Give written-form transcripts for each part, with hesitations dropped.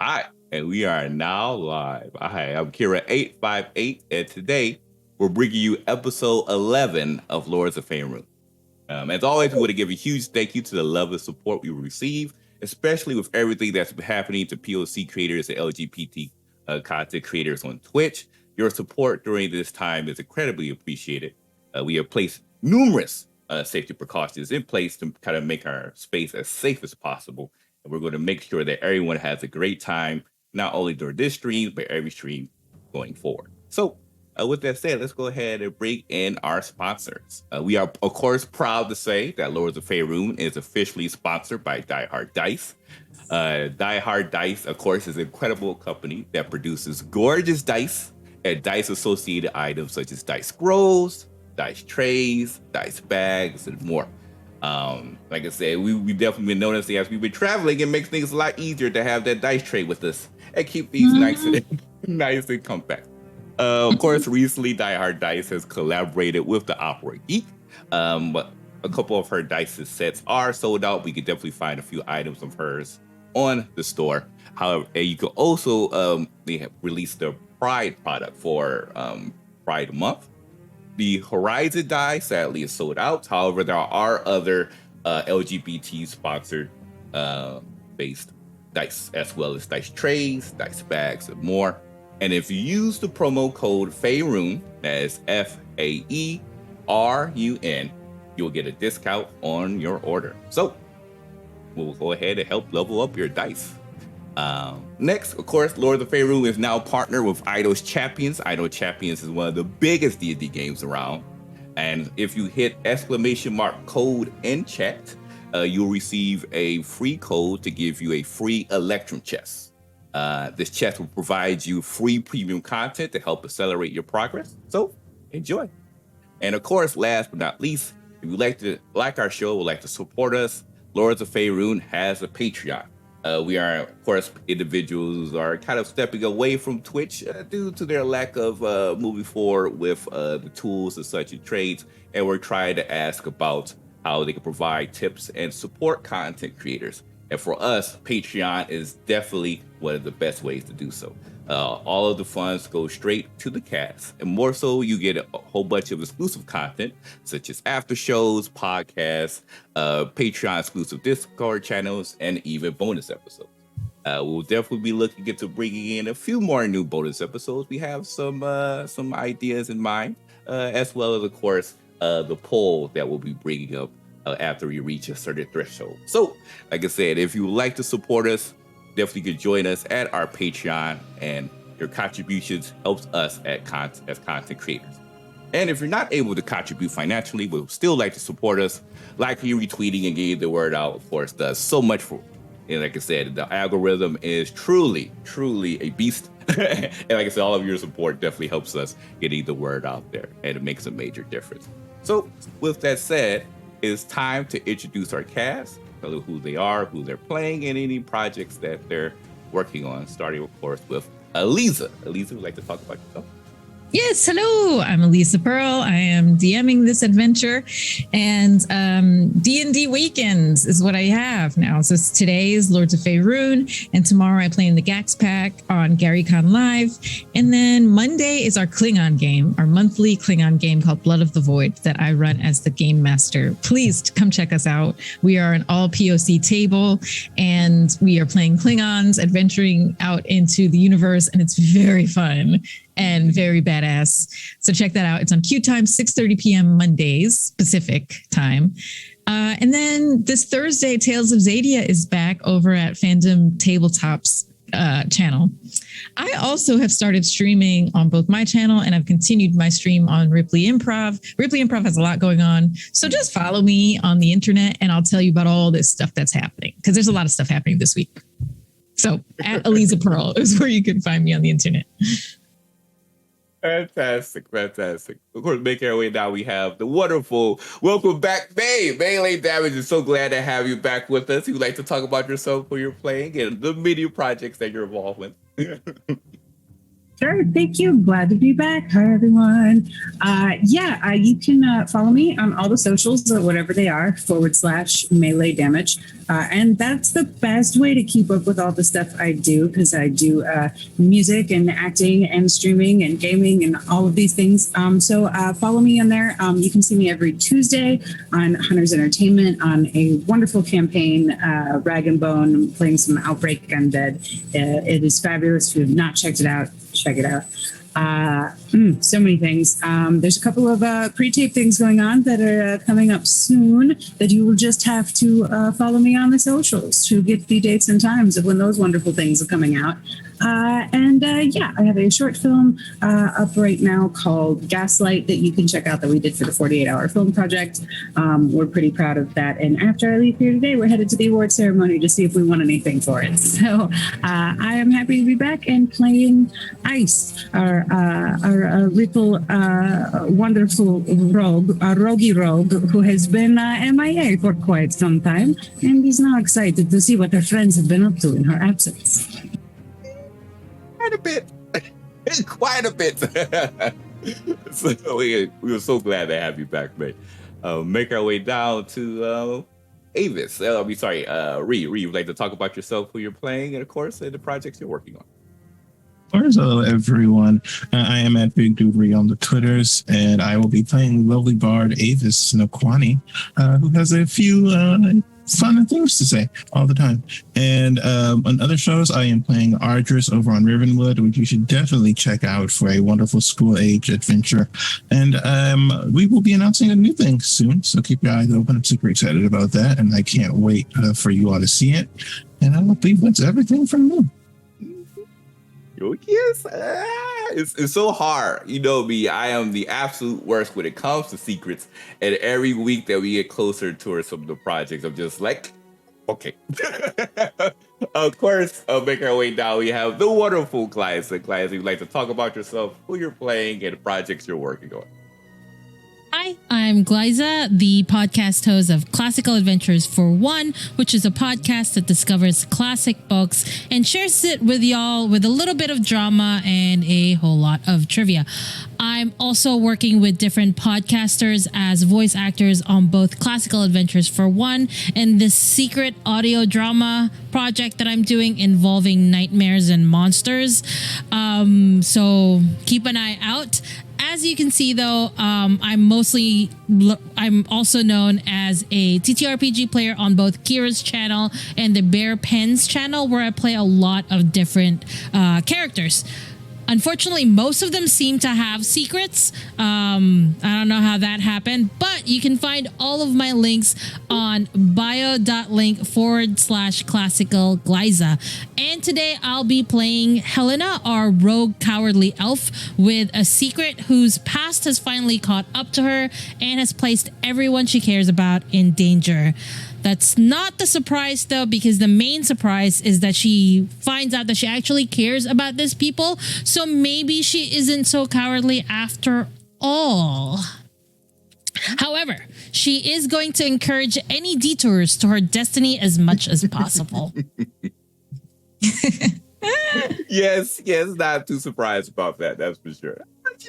Hi, and we are now live. Hi, I'm Kira858, and today we're bringing you episode 11 of Lords of Faerun. As always, we want to give a huge thank you to the love and support we receive, especially with everything that's been happening to POC creators and LGBT content creators on Twitch. Your support during this time is incredibly appreciated. We have placed numerous safety precautions in place to kind of make our space as safe as possible. And we're going to make sure that everyone has a great time, not only during this stream, but every stream going forward. So, with that said, let's go ahead and bring in our sponsors. We are, of course, proud to say that Lords of Faerun is officially sponsored by Die Hard Dice. Die Hard Dice, of course, is an incredible company that produces gorgeous dice and dice-associated items such as dice scrolls, dice trays, dice bags, and more. Like I said, we've definitely been noticing as we've been traveling, it makes things a lot easier to have that dice tray with us and keep these nice and compact. Of course, recently Die Hard Dice has collaborated with the Opera Geek, but a couple of her dice sets are sold out. We could definitely find a few items of hers on the store. However, you could also they have released the Pride product for Pride Month. The Horizon die sadly is sold out. However, there are other LGBT sponsored based dice, as well as dice trays, dice bags, and more. And if you use the promo code Faerun, that is FAERUN, you'll get a discount on your order. So we'll go ahead and help level up your dice. Next, of course, Lords of Faerun is now partnered with Idol's Champions. Idol Champions is one of the biggest D&D games around. And if you hit !code in chat, you'll receive a free code to give you a free Electrum chest. This chest will provide you free premium content to help accelerate your progress. So enjoy. And of course, last but not least, if you like our show, would like to support us, Lords of Faerun has a Patreon. We are, of course, individuals are kind of stepping away from Twitch due to their lack of moving forward with the tools and such and trades. And we're trying to ask about how they can provide tips and support content creators. And for us, Patreon is definitely one of the best ways to do so. All of the funds go straight to the cast, and more so, you get a whole bunch of exclusive content, such as after shows, podcasts, Patreon exclusive Discord channels, and even bonus episodes. We'll definitely be looking into bringing in a few more new bonus episodes. We have some ideas in mind, as well as, of course, the poll that we'll be bringing up after we reach a certain threshold. So, like I said, if you would like to support us, definitely could join us at our Patreon, and your contributions helps us as content creators. And if you're not able to contribute financially, but would still like to support us, liking, retweeting, and getting the word out, of course, does so much for. And like I said, the algorithm is truly a beast. And like I said, all of your support definitely helps us getting the word out there, and it makes a major difference. So with that said, it's time to introduce our cast, tell who they are, who they're playing, and any projects that they're working on, starting, of course, with Eliza. Eliza, would like to talk about yourself? Yes, hello. I'm Elisa Pearl. I am DMing this adventure, and D&D weekends is what I have now. So today is Lords of Faerun, and tomorrow I play in the Gax Pack on GaryCon Live, and then Monday is our Klingon game, our monthly Klingon game called Blood of the Void that I run as the game master. Please come check us out. We are an all POC table, and we are playing Klingons, adventuring out into the universe, and it's very fun and very badass. So check that out. It's on Q Time, 6:30 p.m. Mondays, Pacific time. And then this Thursday, Tales of Zadia is back over at Fandom Tabletop's channel. I also have started streaming on both my channel, and I've continued my stream on Ripley Improv. Ripley Improv has a lot going on. So just follow me on the internet, and I'll tell you about all this stuff that's happening, because there's a lot of stuff happening this week. So at Eliza Pearl is where you can find me on the internet. Fantastic. Of course, making our way down, we have the wonderful welcome back, May. Melee Damage is so glad to have you back with us. You'd like to talk about yourself, who you're playing, and the media projects that you're involved with. Sure. Thank you. Glad to be back. Hi, everyone. You can follow me on all the socials, whatever they are, / melee damage. And that's the best way to keep up with all the stuff I do, because I do music and acting and streaming and gaming and all of these things. So follow me on there. You can see me every Tuesday on Hunter's Entertainment on a wonderful campaign, Rag and Bone, playing some Outbreak Undead. It is fabulous. If you have not checked it out, check it out. So many things. There's a couple of pre-tape things going on that are coming up soon that you will just have to follow me on the socials to get the dates and times of when those wonderful things are coming out. I have a short film up right now called Gaslight that you can check out that we did for the 48-hour film project. We're pretty proud of that. And after I leave here today, we're headed to the award ceremony to see if we won anything for it. So I am happy to be back and playing Ice, our little wonderful roguey rogue who has been MIA for quite some time, and is now excited to see what her friends have been up to in her absence. Quite a bit. So we were so glad to have you back, mate. Make our way down to Avis. Ree, you'd like to talk about yourself, who you're playing, and of course, the projects you're working on. Hello, everyone. I am at Big Dude Ree on the Twitters, and I will be playing lovely bard Avis Naquani, who has a few fun things to say all the time. And on other shows, I am playing Ardris over on Rivenwood, which you should definitely check out for a wonderful school-age adventure. And we will be announcing a new thing soon, so keep your eyes open. I'm super excited about that, and I can't wait for you all to see it. And I believe that's everything from me. Yes, it's so hard. You know me, I am the absolute worst when it comes to secrets. And every week that we get closer towards some of the projects, I'm just like, okay. Of course, make our way down. We have the wonderful Glyza. Glyza, you'd like to talk about yourself, who you're playing, and the projects you're working on. Hi, I'm Glyza, the podcast host of Classical Adventures for One, which is a podcast that discovers classic books and shares it with y'all with a little bit of drama and a whole lot of trivia. I'm also working with different podcasters as voice actors on both Classical Adventures for One and this secret audio drama project that I'm doing involving nightmares and monsters. So keep an eye out. As you can see, though, I'm also known as a TTRPG player on both Kira's channel and the Bear Pens channel, where I play a lot of different characters. Unfortunately, most of them seem to have secrets. I don't know how that happened, but you can find all of my links on bio.link/classical Glyza. And today I'll be playing Helena, our rogue cowardly elf, with a secret whose past has finally caught up to her and has placed everyone she cares about in danger. That's not the surprise, though, because the main surprise is that she finds out that she actually cares about these people. So maybe she isn't so cowardly after all. However, she is going to encourage any detours to her destiny as much as possible. Yes, not too surprised about that. That's for sure.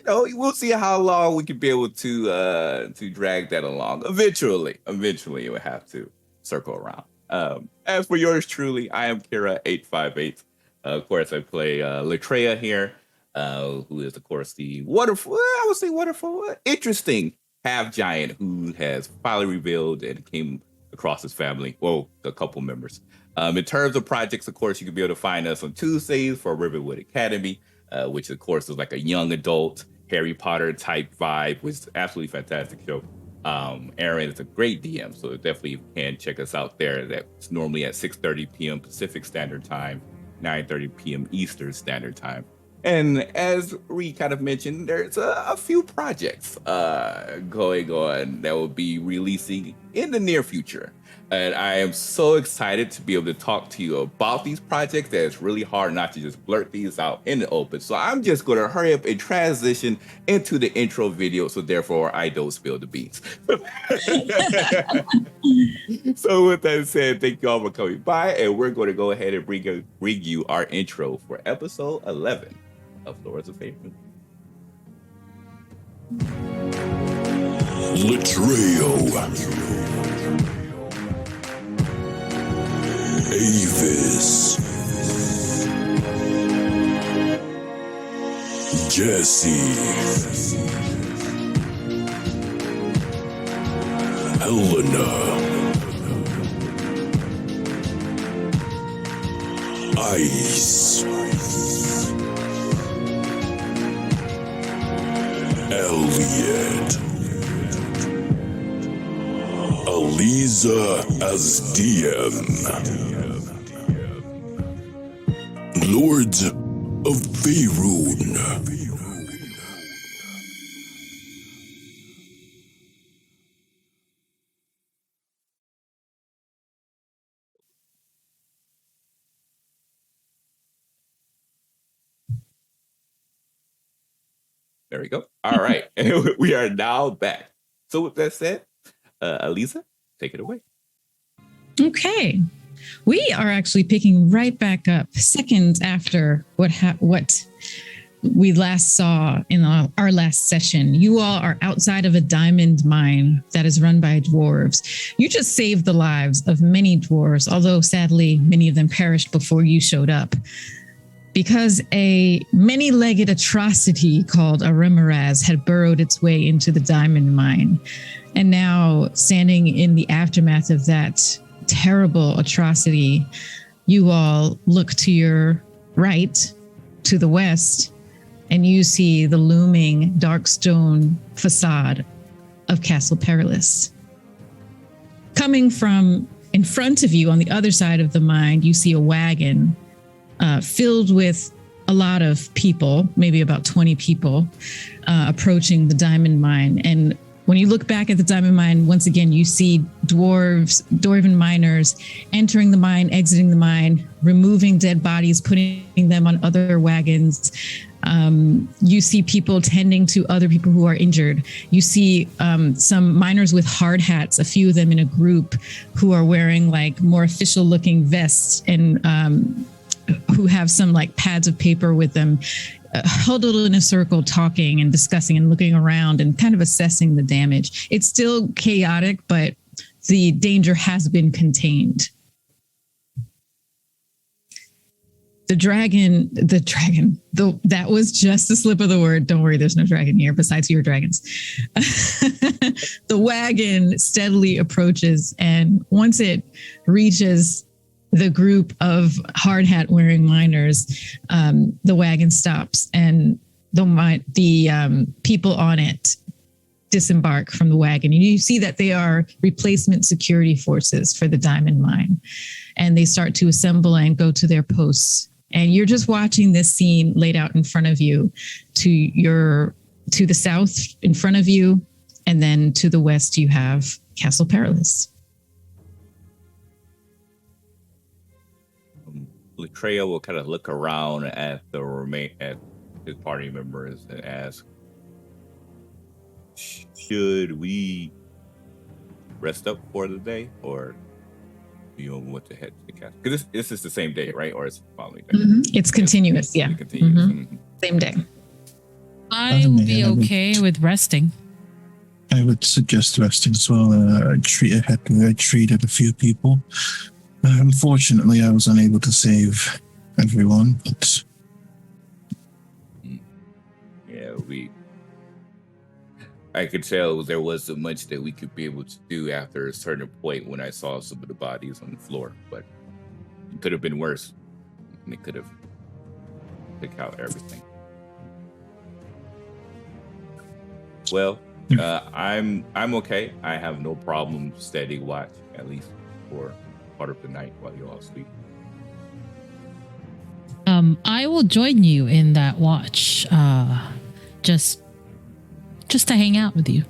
But, we'll see how long we can be able to drag that along. Eventually, it will have to circle around. As for yours truly, I am Kira858. Of course, I play Latreia here, who is, of course, the wonderful, interesting half giant who has finally revealed and came across his family. Well, a couple members. In terms of projects, of course, you can be able to find us on Tuesdays for Riverwood Academy, which, of course, is like a young adult Harry Potter type vibe, which is an absolutely fantastic show. Aaron is a great DM, so definitely can check us out there. That's normally at 6:30 p.m. Pacific Standard Time, 9:30 p.m. Eastern Standard Time. And as Ree kind of mentioned, there's a few projects going on that will be releasing in the near future. And I am so excited to be able to talk to you about these projects that it's really hard not to just blurt these out in the open. So I'm just going to hurry up and transition into the intro video, so therefore I don't spill the beans. So with that said, thank you all for coming by, and we're going to go ahead and bring you our intro for episode 11 of Lords of Faerun. Latreo, Avis, Jesse, Helena, Ice, Elliot, Aliza Azdian, Lords of Faerun. There we go. All right. We are now back. So with that said, Aliza, take it away. Okay. We are actually picking right back up seconds after what we last saw in our last session. You all are outside of a diamond mine that is run by dwarves. You just saved the lives of many dwarves, although sadly, many of them perished before you showed up. Because a many-legged atrocity called a Remoraz had burrowed its way into the diamond mine. And now, standing in the aftermath of that terrible atrocity, you all look to your right, to the west, and you see the looming dark stone facade of Castle Perilous. Coming from in front of you on the other side of the mine, you see a wagon filled with a lot of people, maybe about 20 people, approaching the diamond mine. And when you look back at the diamond mine, once again, you see dwarven miners entering the mine, exiting the mine, removing dead bodies, putting them on other wagons. You see people tending to other people who are injured. You see some miners with hard hats, a few of them in a group, who are wearing like more official looking vests and who have some like pads of paper with them, huddled in a circle, talking and discussing and looking around and kind of assessing the damage. It's still chaotic, but the danger has been contained. That was just a slip of the word. Don't worry, there's no dragon here besides your dragons. The wagon steadily approaches, and once it reaches the group of hard hat wearing miners, the wagon stops, and the people on it disembark from the wagon. And you see that they are replacement security forces for the diamond mine, and they start to assemble and go to their posts. And you're just watching this scene laid out in front of you. To the south in front of you, and then to the west you have Castle Perilous. Latreo will kind of look around at at his party members and ask, should we rest up for the day, or do you want to head to the castle? Because this is the same day, right? Or it's the following day? Mm-hmm. It's continuous, yeah. Continuous. Mm-hmm. Mm-hmm. Same day. I would be okay with resting. I would suggest resting as well. I treated a few people. Unfortunately, I was unable to save everyone, but Yeah, I could tell there wasn't much that we could be able to do after a certain point when I saw some of the bodies on the floor, but it could have been worse. And it could have took out everything. Well, I'm okay. I have no problem steady watch, at least for part of the night while you all sleep. I will join you in that watch, just to hang out with you.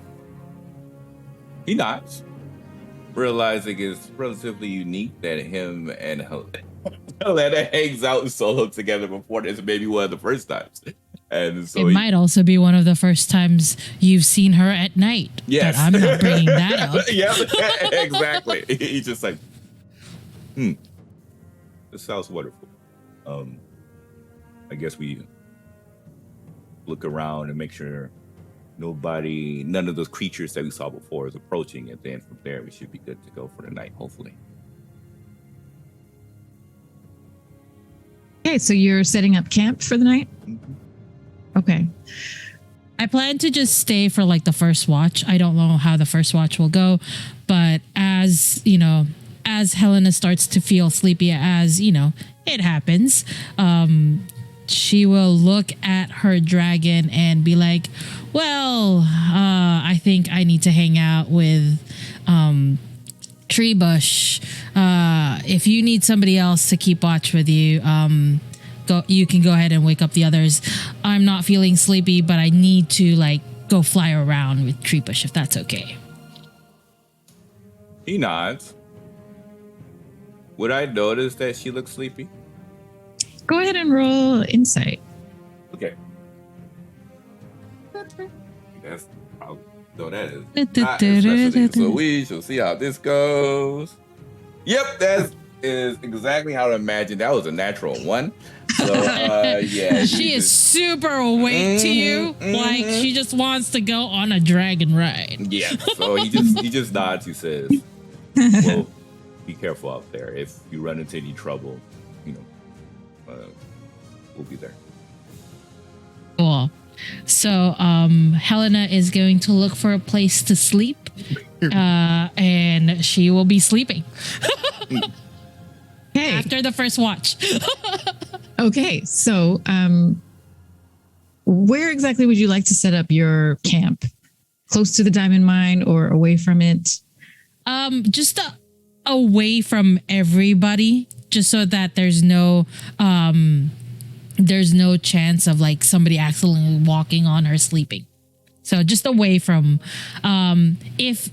He nods, realizing it's relatively unique that him and Helena hangs out solo together before. This maybe one of the first times. And so it might also be one of the first times you've seen her at night. Yes. But I'm not bringing that up. Yeah, exactly. He's just like, this sounds wonderful. I guess we look around and make sure none of those creatures that we saw before is approaching. And then from there, we should be good to go for the night, hopefully. Okay, so you're setting up camp for the night? Mhm. Okay. I plan to just stay for like the first watch. I don't know how the first watch will go, but as Helena starts to feel sleepy, it happens, she will look at her dragon and be like, well, I think I need to hang out with Tree Bush. If you need somebody else to keep watch with you, you can go ahead and wake up the others. I'm not feeling sleepy, but I need to go fly around with Tree Bush if that's okay. He nods. Would I notice that she looks sleepy? Go ahead and roll insight. Okay. That's how so that is not especially. So we shall see how this goes. Yep, that is exactly how to imagine. That was a natural one. So yeah. She is super awake to you. Like she just wants to go on a dragon ride. Yeah. So he just nods. He says, well, be careful out there. If you run into any trouble, we'll be there. Cool. So Helena is going to look for a place to sleep, and she will be sleeping Okay. after the first watch. Okay. So where exactly would you like to set up your camp? Close to the diamond mine or away from it? Just away from everybody, just so that there's no chance of somebody accidentally walking on her sleeping. So just away from, if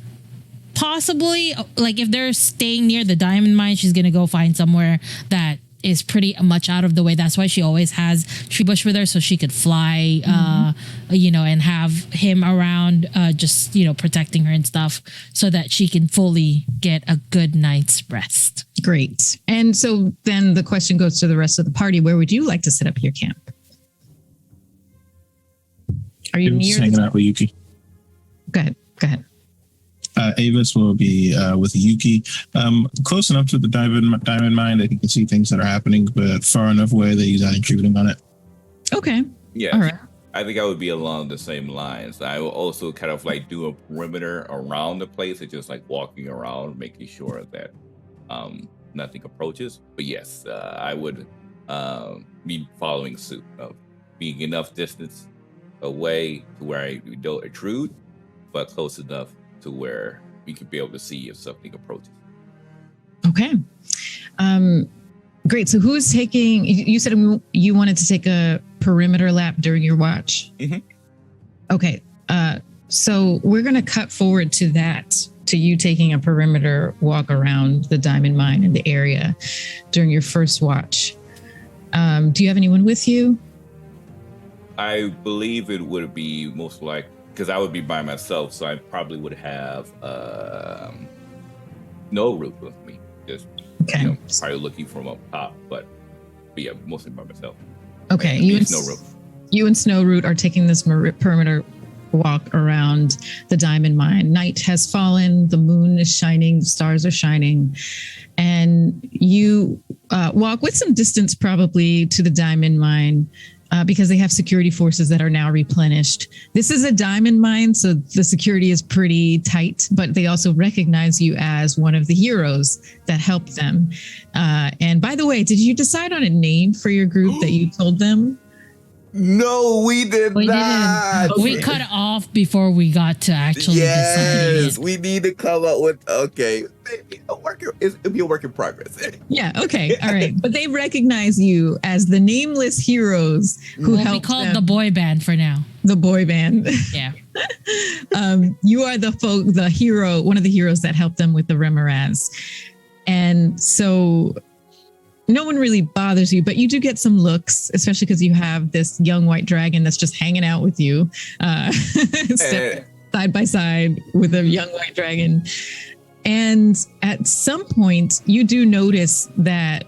possibly, if they're staying near the diamond mine, she's gonna go find somewhere that is pretty much out of the way. That's why she always has Tree Bush with her, so she could fly, and have him around, just protecting her and stuff, so that she can fully get a good night's rest. Great. And so then the question goes to the rest of the party. Where would you like to set up your camp? Are you near? Just hanging out with Yuki. Go ahead. Avis will be with Yuki, close enough to the diamond mine that he can see things that are happening, but far enough away that he's not intruding on it. Okay. Yeah. All right. I think I would be along the same lines. I will also kind of do a perimeter around the place and just walking around, making sure that nothing approaches. But yes, I would be following suit of being enough distance away to where I don't intrude, but close enough to where we could be able to see if something approaches. Okay. Great. So who's taking, you said you wanted to take a perimeter lap during your watch? Mm-hmm. Okay. So we're going to cut forward to you taking a perimeter walk around the diamond mine in the area during your first watch. Do you have anyone with you? I believe it would be most likely, because I would be by myself, so I probably would have no route with me. Just probably looking from up top, but yeah, mostly by myself. Okay, you and Snow Root are taking this perimeter walk around the diamond mine. Night has fallen, the moon is shining, the stars are shining, and you walk with some distance probably to the diamond mine. Because they have security forces that are now replenished. This is a diamond mine, so the security is pretty tight, but they also recognize you as one of the heroes that helped them. And by the way, did you decide on a name for your group that you told them? No, we did not. Okay. We cut off before we got to actually decide. Yes, we need to come up with, it'll be a work in progress. Yeah, okay, all right. But they recognize you as the nameless heroes who helped be called them. The boy band for now. The boy band. Yeah. You are the hero, one of the heroes that helped them with the Remoraz. And so no one really bothers you, but you do get some looks, especially because you have this young white dragon that's just hanging out with you, side by side with a young white dragon. And at some point, you do notice that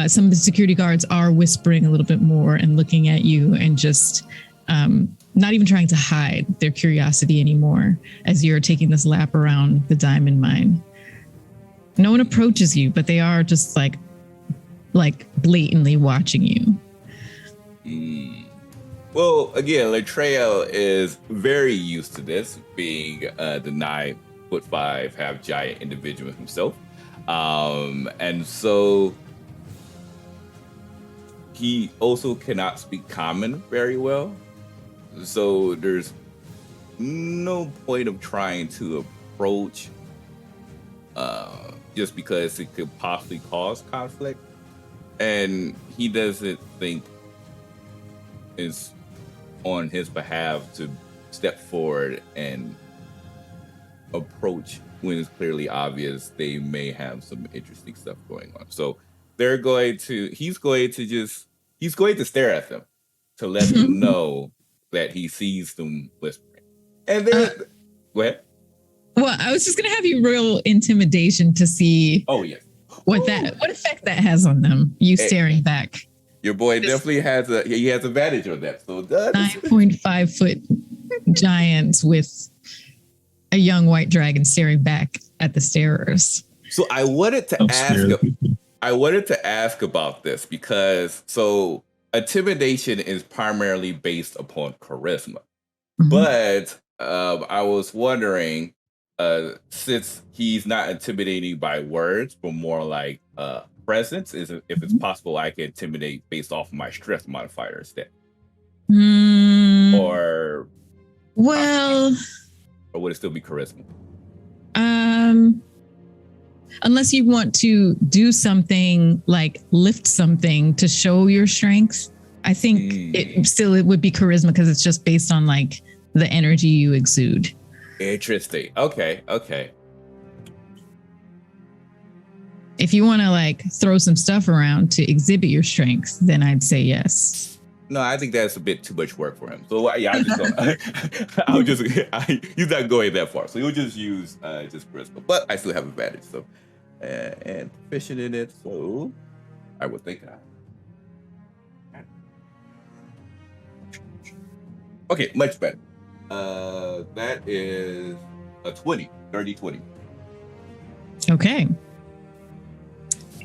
some of the security guards are whispering a little bit more and looking at you and just not even trying to hide their curiosity anymore as you're taking this lap around the diamond mine. No one approaches you, but they are just like blatantly watching you. Well, again, Latrell is very used to this, being the 9'5" half giant individual himself. And so he also cannot speak common very well. So there's no point of trying to approach just because it could possibly cause conflict. And he doesn't think it's on his behalf to step forward and approach when it's clearly obvious they may have some interesting stuff going on. So he's going to stare at them to let them know that he sees them whispering. And then, go ahead. Well, I was just going to have you roll intimidation to see what effect that has on them, you staring back. Your boy definitely has advantage on that. So 9.5 foot giants with a young white dragon staring back at the starers. So I wanted to ask about this because intimidation is primarily based upon charisma. Mm-hmm. But I was wondering, since he's not intimidating by words, but more like presence, if it's possible I can intimidate based off of my stress modifier instead. Or would it still be charisma? Unless you want to do something like lift something to show your strength, I think it would be charisma because it's just based on like the energy you exude. Interesting. Okay. If you want to like throw some stuff around to exhibit your strength, then I'd say yes. No, I think that's a bit too much work for him. So yeah, he's not going that far. So he'll just use just charisma, but I still have advantage. So and proficient in it. So I would think okay, much better. That is a 30 20. Okay.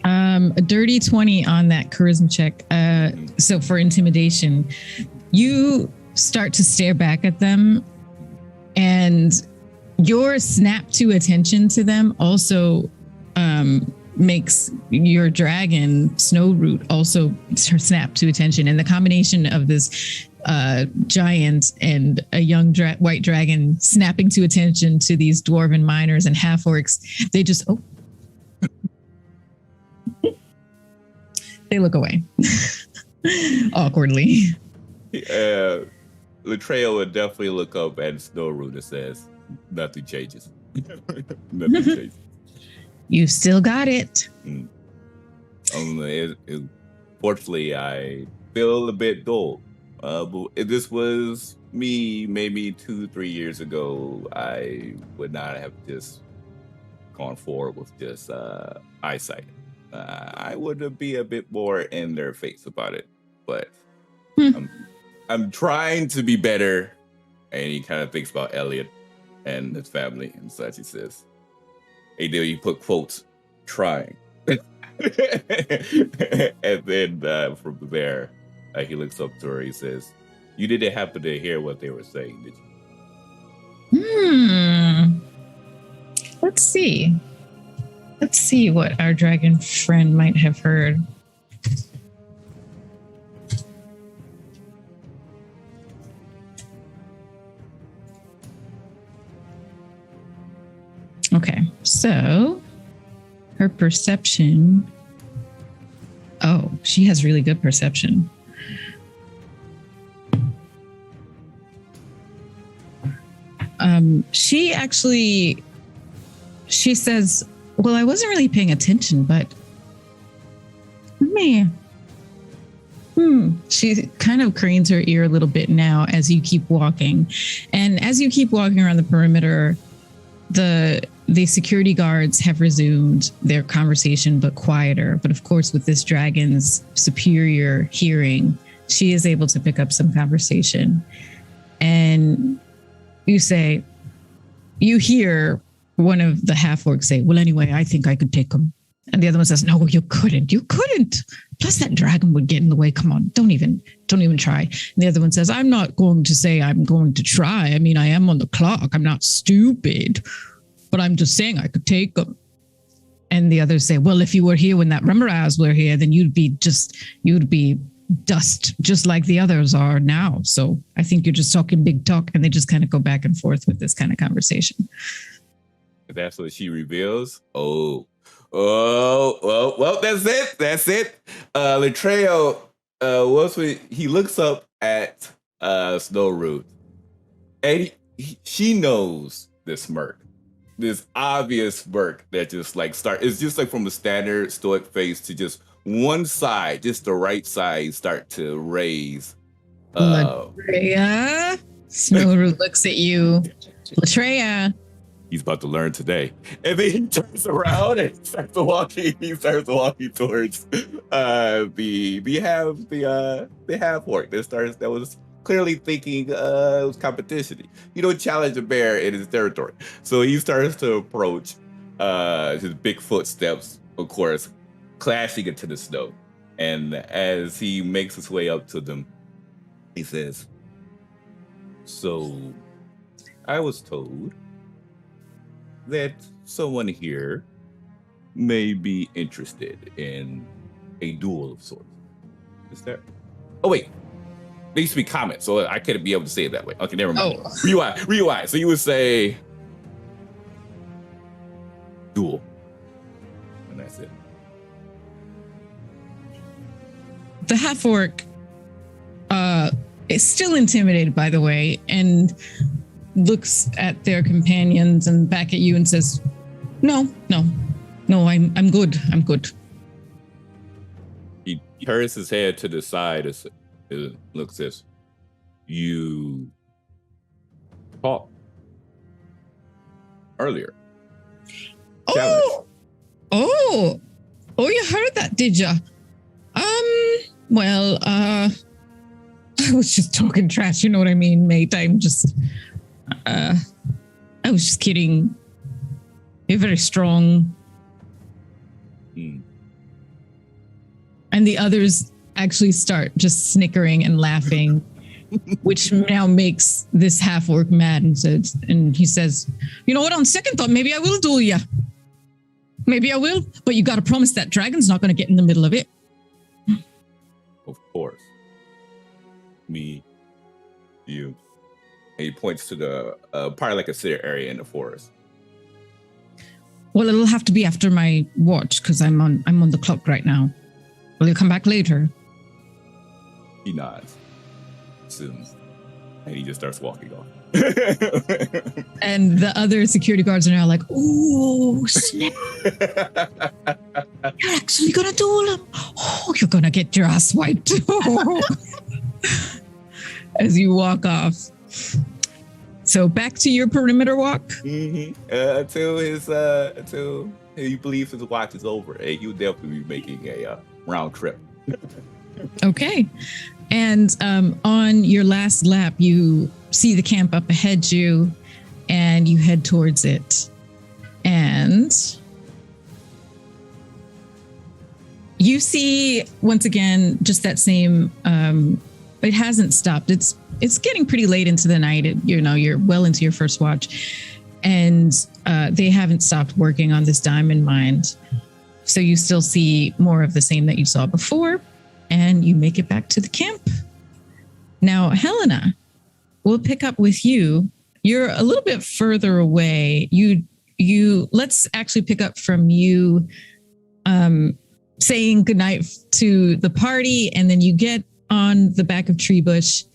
A dirty 20 on that charisma check. So for intimidation, you start to stare back at them, and your snap to attention to them also makes your dragon Snowroot also snap to attention. And the combination of this giant and a young white dragon snapping to attention to these dwarven miners and half orcs, they just they look away awkwardly. Latrell would definitely look up at Snowroot and says, "Nothing changes." Nothing changes. You still got it. Fortunately, I feel a bit dull. But if this was me maybe 2-3 years ago, I would not have just gone forward with just eyesight. I would be a bit more in their face about it, but I'm trying to be better. And he kind of thinks about Elliot and his family and such. He says, "Hey, deal, you put quotes, trying." And then from there, he looks up to her. He says, "You didn't happen to hear what they were saying, did you?" Let's see. Let's see what our dragon friend might have heard. Okay, so her perception. Oh, she has really good perception. She says, "Well, I wasn't really paying attention, but man." She kind of cranes her ear a little bit now as you keep walking. And as you keep walking around the perimeter, the security guards have resumed their conversation, but quieter. But of course, with this dragon's superior hearing, she is able to pick up some conversation. And you hear one of the half-orcs say, well, anyway, I think I could take him. And the other one says, no, you couldn't. You couldn't. Plus that dragon would get in the way. Come on, don't even try. And the other one says, I'm not going to say I'm going to try. I mean, I am on the clock. I'm not stupid, but I'm just saying I could take him. And the others say, well, if you were here when that Remoraz were here, then you'd be dust just like the others are now. So I think you're just talking big talk. And they just kind of go back and forth with this kind of conversation. That's what she reveals. Well, that's it. Latreo, he looks up at Snowroot, and she knows this smirk, this obvious smirk that just like it's just like from the standard stoic face to just one side, just the right side start to raise. Latreia. Snowroot looks at you. Latreia. He's about to learn today. And then he turns around and starts walking towards the half orc that was clearly thinking it was competition. You don't challenge a bear in his territory. So he starts to approach his big footsteps, of course, clashing into the snow. And as he makes his way up to them, he says, so I was told that someone here may be interested in a duel of sorts. Is that? Oh wait, there used to be comments, so I couldn't be able to say it that way. Okay, never mind. Oh. Rewind. So you would say duel, and that's it. The half orc is still intimidated, by the way, and looks at their companions and back at you and says, no, I'm good. He turns his head to the side as it looks this. You talked earlier. Oh, you heard that, did ya? Well, I was just talking trash, you know what I mean, mate? I was just kidding. You're very strong. Mm. And the others actually start just snickering and laughing, which now makes this half orc mad and he says, you know what, on second thought, maybe I will duel ya. Maybe I will, but you got to promise that dragon's not going to get in the middle of it. Of course. Me, you. And he points to the probably like a clear area in the forest. Well, it'll have to be after my watch because I'm on the clock right now. Will you come back later? He nods. Soon. And he just starts walking off. And the other security guards are now like, ooh, snap. You're actually gonna duel him. Oh, you're gonna get your ass wiped. As you walk off. So back to your perimeter walk. Mm-hmm. Until he believes his watch is over, and he'll definitely be making a round trip. Okay. And on your last lap, you see the camp up ahead you, and you head towards it. And you see, once again, just that same, it hasn't stopped. It's getting pretty late into the night. You're well into your first watch, and they haven't stopped working on this diamond mine. So you still see more of the same that you saw before, and you make it back to the camp. Now, Helena, we'll pick up with you. You're a little bit further away. Let's actually pick up from you saying goodnight to the party, and then you get on the back of Treebush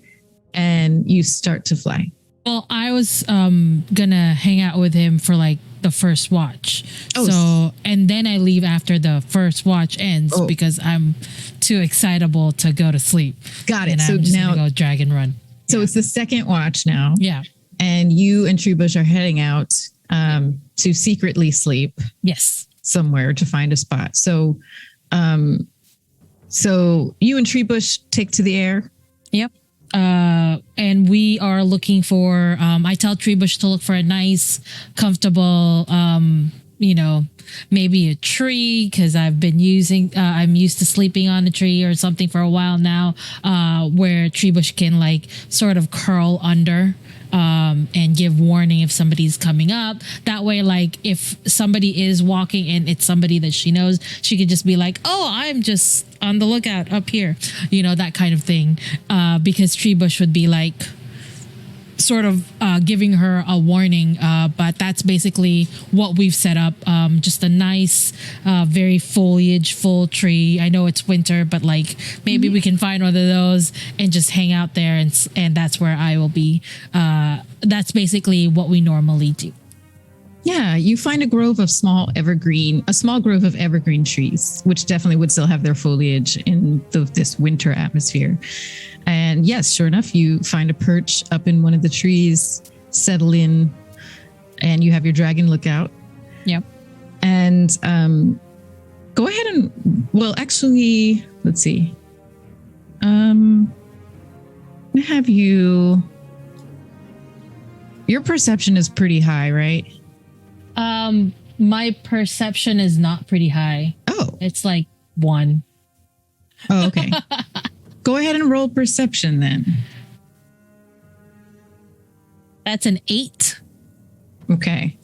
and you start to fly. Well, I was gonna hang out with him for like the first watch. And then I leave after the first watch ends because I'm too excitable to go to sleep. Got it. And So I'm just now gonna go dragon run. So it's the second watch now. Yeah. And you and Treebush are heading out to secretly sleep. Yes. Somewhere to find a spot. So So you and Treebush take to the air. Yep. And we are looking for, I tell Treebush to look for a nice, comfortable, maybe a tree, because I'm used to sleeping on a tree or something for a while now, where Treebush can like sort of curl under. And give warning if somebody's coming up. That way, like if somebody is walking and it's somebody that she knows, she could just be like, "Oh, I'm just on the lookout up here," that kind of thing. Because Treebush would be like sort of giving her a warning. But that's basically what we've set up. Just a nice, very foliage full tree. I know it's winter, but like maybe we can find one of those and just hang out there. And that's where I will be. That's basically what we normally do. Yeah, you find a small grove of evergreen trees, which definitely would still have their foliage in this winter atmosphere. And yes, sure enough, you find a perch up in one of the trees, settle in, and you have your dragon lookout. Yep. And go ahead and, actually, let's see. I have you. Your perception is pretty high, right? My perception is not pretty high. Oh. It's like 1. Oh, okay. Go ahead and roll perception then. That's an 8. Okay.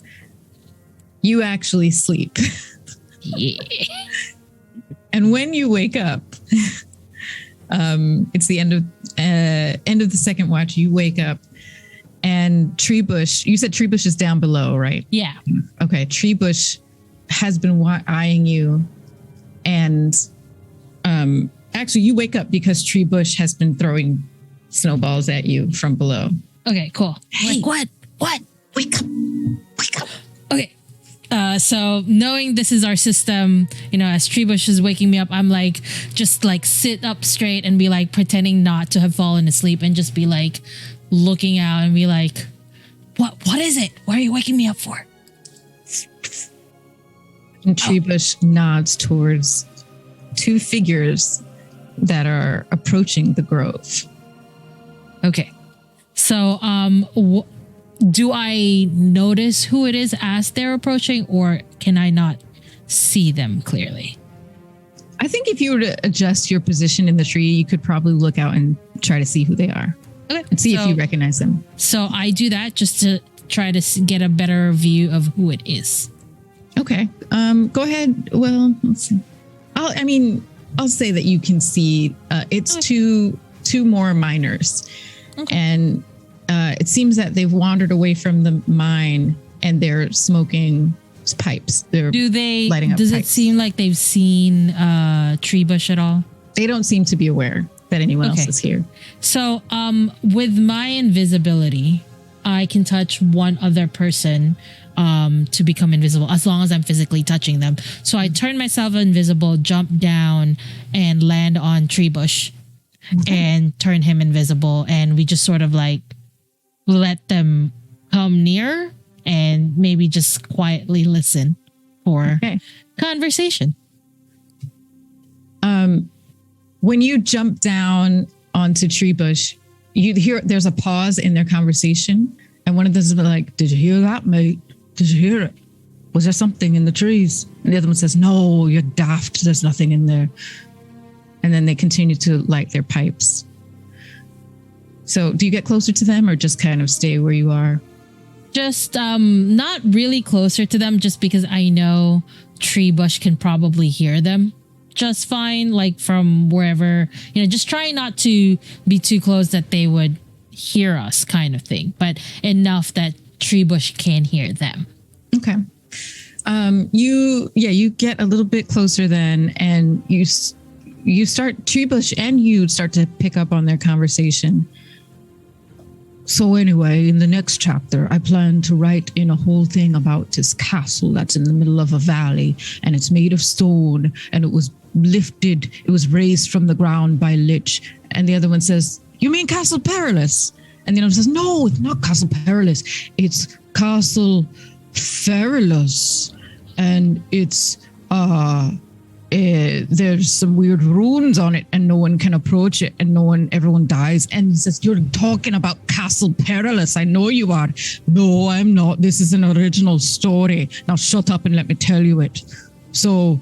You actually sleep. Yeah. And when you wake up, it's the end of the second watch. You wake up and Treebush, you said Treebush is down below, right? Yeah. Okay. Treebush has been eyeing you, and actually you wake up because Treebush has been throwing snowballs at you from below. Okay, cool. Hey. Like, what? Wake up. Wake up. Okay. So knowing this is our system, as Treebush is waking me up, I'm like, just like sit up straight and be like pretending not to have fallen asleep and just be like looking out and be like, what is it? What are you waking me up for? And Treebush nods towards 2 figures that are approaching the grove. Okay. So, do I notice who it is as they're approaching, or can I not see them clearly? I think if you were to adjust your position in the tree, you could probably look out and try to see who they are. Okay. And see if you recognize them. So I do that just to try to get a better view of who it is. Okay. Go ahead. Well, let's see. I'll say that you can see it's two more miners. Okay. And it seems that they've wandered away from the mine and they're smoking pipes. Lighting up does pipes. it seem like they've seen Treebush at all? They don't seem to be aware that anyone else is here. So with my invisibility, I can touch one other person to become invisible as long as I'm physically touching them. So I turn myself invisible, jump down, and land on Treebush and turn him invisible. And we just sort of like let them come near and maybe just quietly listen for conversation. When you jump down onto Treebush, you hear there's a pause in their conversation, and one of them is like, "Did you hear that, mate? Did you hear it? Was there something in the trees?" And the other one says, "No, you're daft. There's nothing in there." And then they continue to light their pipes. So do you get closer to them or just kind of stay where you are? Just not really closer to them, just because I know Treebush can probably hear them just fine, like from wherever, just trying not to be too close that they would hear us kind of thing, but enough that Treebush can hear them. Okay. You get a little bit closer then, and you start, Treebush and you start to pick up on their conversation. So anyway, in the next chapter, I plan to write in a whole thing about this castle that's in the middle of a valley, and it's made of stone, and it was raised from the ground by Lich. And the other one says, "You mean Castle Perilous?" And the other one says, "No, it's not Castle Perilous. It's Castle Faerun. And it's there's some weird runes on it and no one can approach it and everyone dies. And he says, you're talking about Castle Perilous. I know you are. No, I'm not. This is an original story. Now shut up and let me tell you it. So,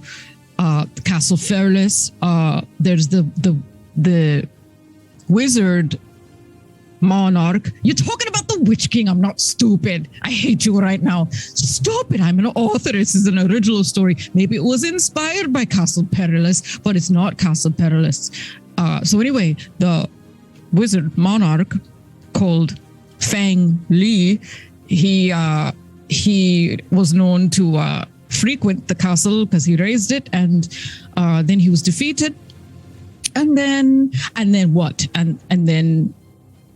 Castle Perilous, there's the Wizard Monarch. You're talking about the Witch King. I'm not stupid. I hate you right now. Stop it. I'm an author. This is an original story. Maybe it was inspired by Castle Perilous, but it's not Castle Perilous. So anyway, the Wizard Monarch called Fang Li, he was known to frequent the castle because he raised it, and then he was defeated. And then what?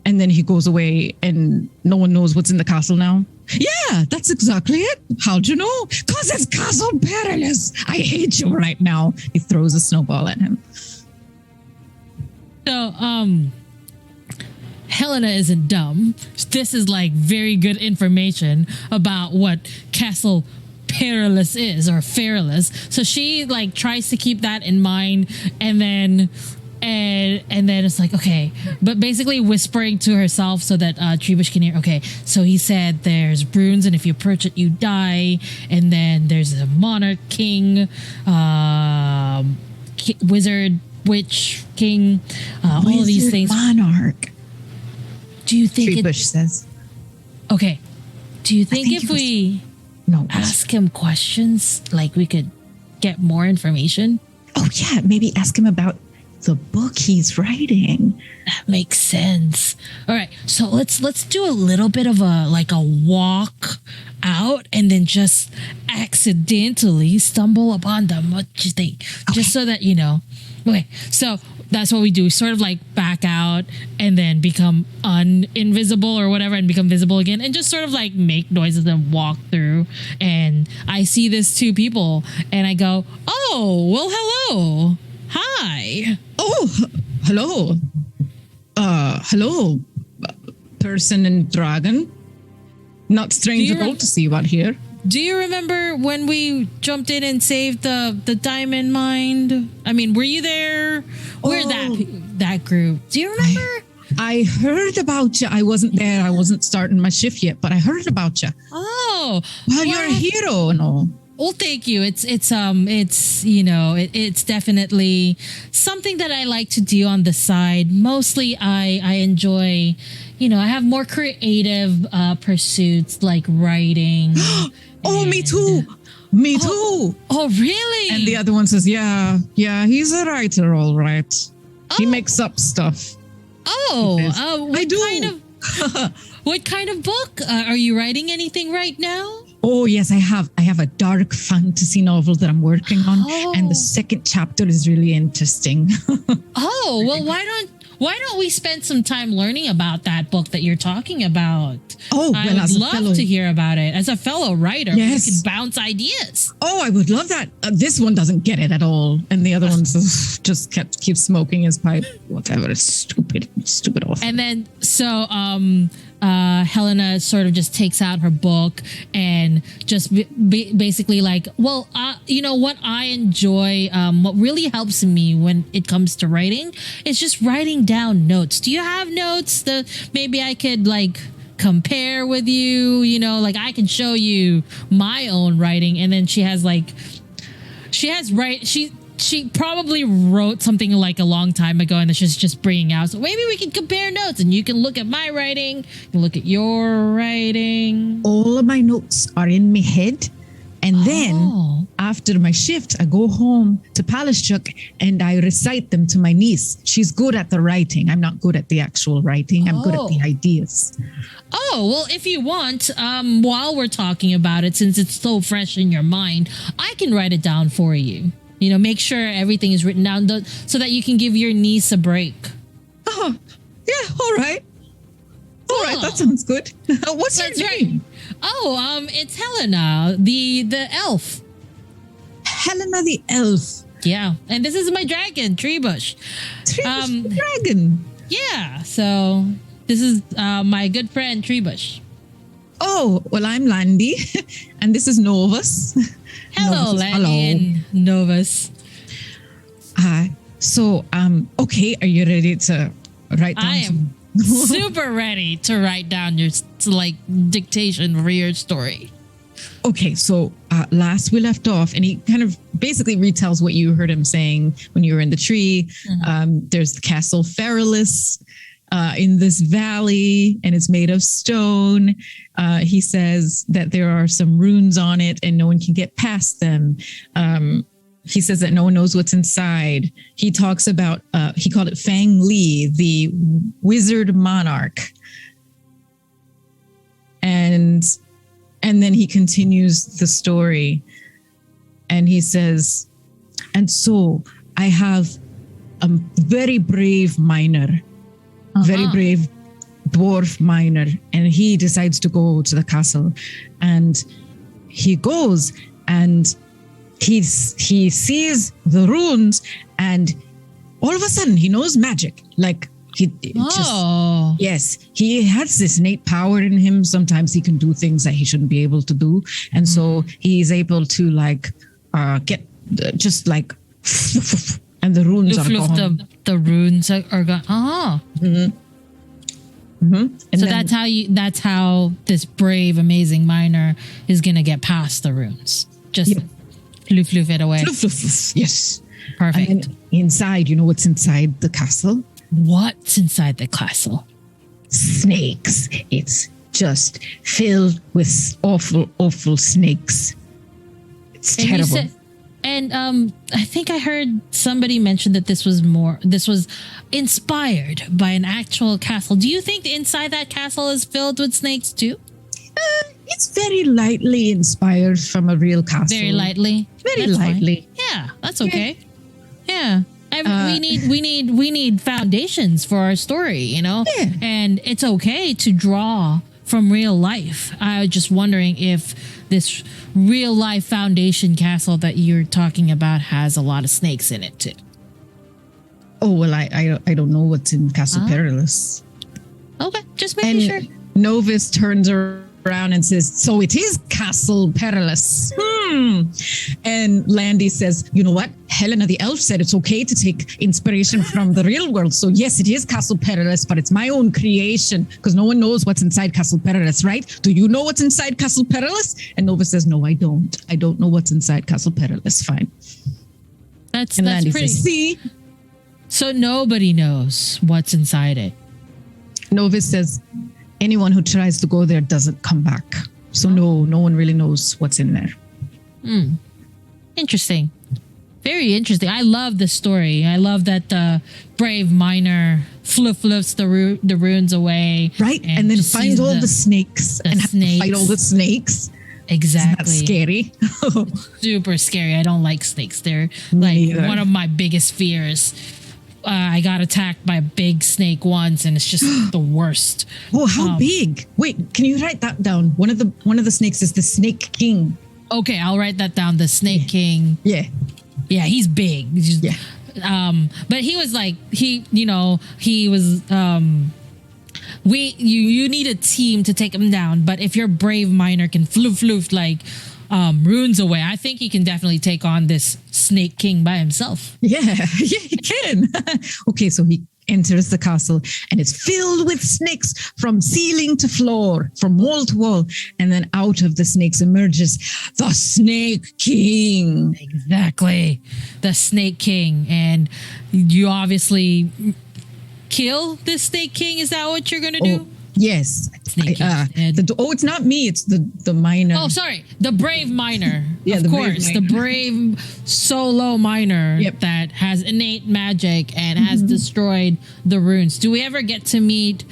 And then he goes away and no one knows what's in the castle now. Yeah, that's exactly it. How'd you know? Because it's Castle Perilous. I hate you right now. He throws a snowball at him. So, Helena isn't dumb. This is like very good information about what Castle Perilous is, or Perilous. So she like tries to keep that in mind, and then it's like, okay, but basically whispering to herself so that Trebuch can hear. Okay, so he said there's runes, and if you approach it, you die. And then there's a monarch, king, wizard, witch, king, all of these things. Monarch. Do you think Trebuch says? Okay. Do you think if we ask him questions, like we could get more information? Oh yeah, maybe ask him about the book he's writing. That makes sense. All right, so let's do a little bit of a walk out, and then just accidentally stumble upon them. What do you think? Okay. Just so that you know. Okay, so that's what we do. We sort of like back out and then become invisible or whatever, and become visible again, and just sort of like make noises and walk through. And I see these two people, and I go, "Oh, well, hello." Hi. Oh, hello. Hello, person and dragon. Not strange at all to see you out here. Do you remember when we jumped in and saved the diamond mine? I mean, were you there? We're that group. Do you remember? I heard about you. I wasn't there. I wasn't starting my shift yet, but I heard about you. Oh, well, you're a hero and all. Well, thank you. It's definitely something that I like to do on the side. Mostly I enjoy, I have more creative pursuits like writing. Oh, me too. Me too. Oh, really? And the other one says, yeah, he's a writer, all right. He makes up stuff. I do. What kind of book? Are you writing anything right now? Oh, yes, I have. I have a dark fantasy novel that I'm working on, and the second chapter is really interesting. Oh, well, why don't we spend some time learning about that book that you're talking about? Oh, well, I would love to hear about it. As a fellow writer, yes. We could bounce ideas. Oh, I would love that. This one doesn't get it at all, and the other one just keeps smoking his pipe. Whatever, it's stupid author. And then Helena sort of just takes out her book and just basically like, well, what I enjoy, what really helps me when it comes to writing is just writing down notes. Do you have notes that maybe I could like compare with you? Like I can show you my own writing. And then she probably wrote something like a long time ago, and she's just bringing out. So maybe we can compare notes, and you can look at my writing, you can look at your writing. All of my notes are in my head, and then after my shift, I go home to Palishchuk and I recite them to my niece. She's good at the writing. I'm not good at the actual writing. I'm good at the ideas. Oh, well, if you want, while we're talking about it, since it's so fresh in your mind, I can write it down for you. Make sure everything is written down so that you can give your niece a break. Oh, yeah, all right. All right, that sounds good. What's your name? Right. Oh, it's Helena, the elf. Helena the elf. Yeah, and this is my dragon, Trebuch. Trebuch dragon. Yeah, so this is my good friend, Trebuch. Oh, well, I'm Landy, and this is Novus. Hello, Landy and Novus. So, okay, are you ready to write down I am super ready to write down your dictation for your story. Okay, so last we left off, and he kind of basically retells what you heard him saying when you were in the tree. There's the castle Faerun in this valley, and it's made of stone. He says that there are some runes on it, and no one can get past them. He says that no one knows what's inside. He talks about, he called it Fang Li, the Wizard Monarch. And then he continues the story, and he says, and so I have a very brave miner, very brave dwarf miner, and he decides to go to the castle, and he goes and he sees the runes, and all of a sudden he knows magic. Like he has this innate power in him. Sometimes he can do things that he shouldn't be able to do, and so he's able to get just like, and the runes are gone. The runes are gone. So that's how this brave, amazing miner is gonna get past the runes. Just floof it away. Yes. Perfect. And then inside, you know what's inside the castle? What's inside the castle? Snakes. It's just filled with awful snakes. It's terrible. I think I heard somebody mention that this was inspired by an actual castle. Do you think inside that castle is filled with snakes too? It's very lightly inspired from a real castle. Very lightly. Very That's lightly. Fine. Yeah, that's okay. Yeah. We need foundations for our story, you know? Yeah. And it's okay to draw from real life. I was just wondering if this real life foundation castle that you're talking about has a lot of snakes in it too. Oh, well, I don't know what's in Castle Perilous. Okay, just making sure. Novus turns around and says, so it is Castle Perilous. And Landy says, you know what? Helena the elf said it's okay to take inspiration from the real world. So yes, it is Castle Perilous, but it's my own creation because no one knows what's inside Castle Perilous, right? Do you know what's inside Castle Perilous? And Novus says, no, I don't. I don't know what's inside Castle Perilous. Fine. That's Landy pretty. says, see? So nobody knows what's inside it. Novus says, anyone who tries to go there doesn't come back. So no one really knows what's in there. Interesting. Very interesting. I love the story. I love that the brave miner fluffs the runes away. Right. And then finds all the snakes and has to fight all the snakes. Exactly. That's scary. Super scary. I don't like snakes. They're one of my biggest fears. I got attacked by a big snake once, and it's just the worst. Oh, how big? Wait, can you write that down? One of the snakes is the Snake King. Okay, I'll write that down. The Snake King. Yeah. Yeah, he's big. But he was you need a team to take him down. But if your brave miner can floof runes away, I think he can definitely take on this Snake King by himself. Yeah, he can. Okay, so he enters the castle and it's filled with snakes from ceiling to floor, from wall to wall. And then out of the snakes emerges the Snake King. Exactly. The Snake King. And you obviously kill the Snake King. Is that what you're going to do? Yes. It's not me. It's the miner. Oh, sorry. The brave miner. Yeah, of course. The brave solo miner that has innate magic and has destroyed the runes. Do we ever get to meet,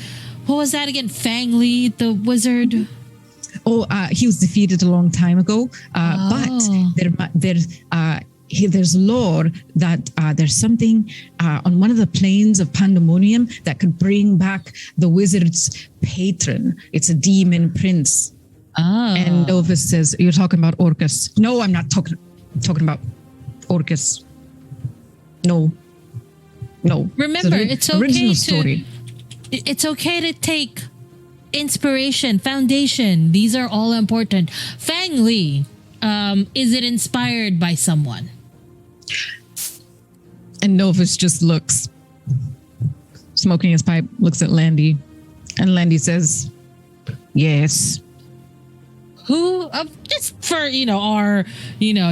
what was that again? Fang Li, the wizard? Oh, he was defeated a long time ago. But there's lore that there's something on one of the planes of Pandemonium that could bring back the wizard's patron. It's a demon prince. Oh. And Novus says, you're talking about Orcus. No, I'm not talking about Orcus. No. Remember, it's okay to take inspiration, foundation. These are all important. Fang Li, is it inspired by someone? And Novus just looks, smoking his pipe, looks at Landy. And Landy says, yes. Who, just for,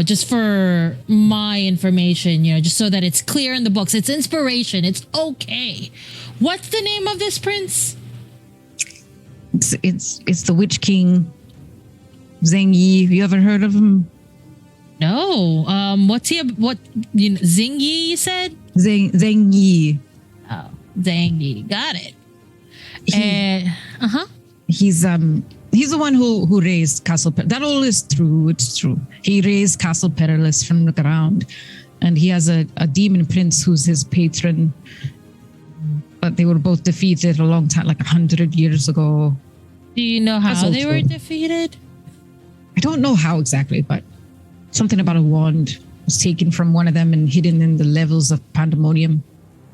just for my information, just so that it's clear in the books, it's inspiration. It's okay. What's the name of this prince? It's the Witch King, Zhang Yi. You ever heard of him? No. What's he? Zing Yi? You said Zhang Yi. Oh, Zhang Yi. Got it. He's the one who raised Castle. That all is true. It's true. He raised Castle Perilous from the ground, and he has a demon prince who's his patron. But they were both defeated a long time, like 100 years ago. Do you know how they were defeated? I don't know how exactly, but something about a wand was taken from one of them and hidden in the levels of pandemonium.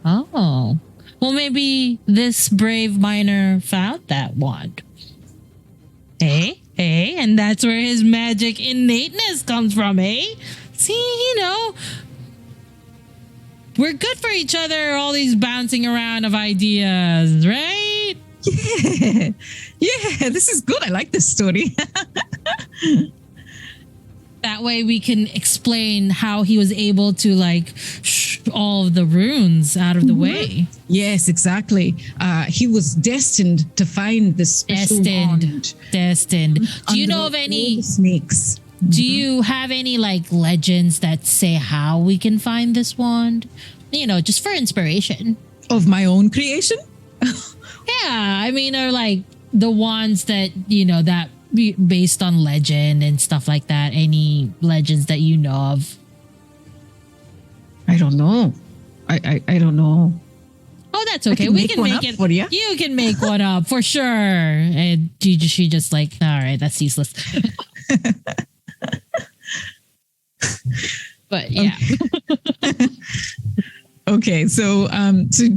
Oh. Well, maybe this brave miner found that wand. Hey, and that's where his magic innateness comes from, eh? See, we're good for each other, all these bouncing around of ideas, right? Yeah, this is good. I like this story. That way we can explain how he was able to all of the runes out of the way. Yes, exactly. He was destined to find this special wand. Destined. Do you know of any snakes? Do you have any legends that say how we can find this wand? Just for inspiration. Of my own creation? Yeah, I mean, or the ones that, that based on legend and stuff like that. Any legends that you know of? I don't know. I don't know. Oh, that's okay. We can make it for you. You can make one up for sure. And she just all right, that's useless. But yeah. Okay, so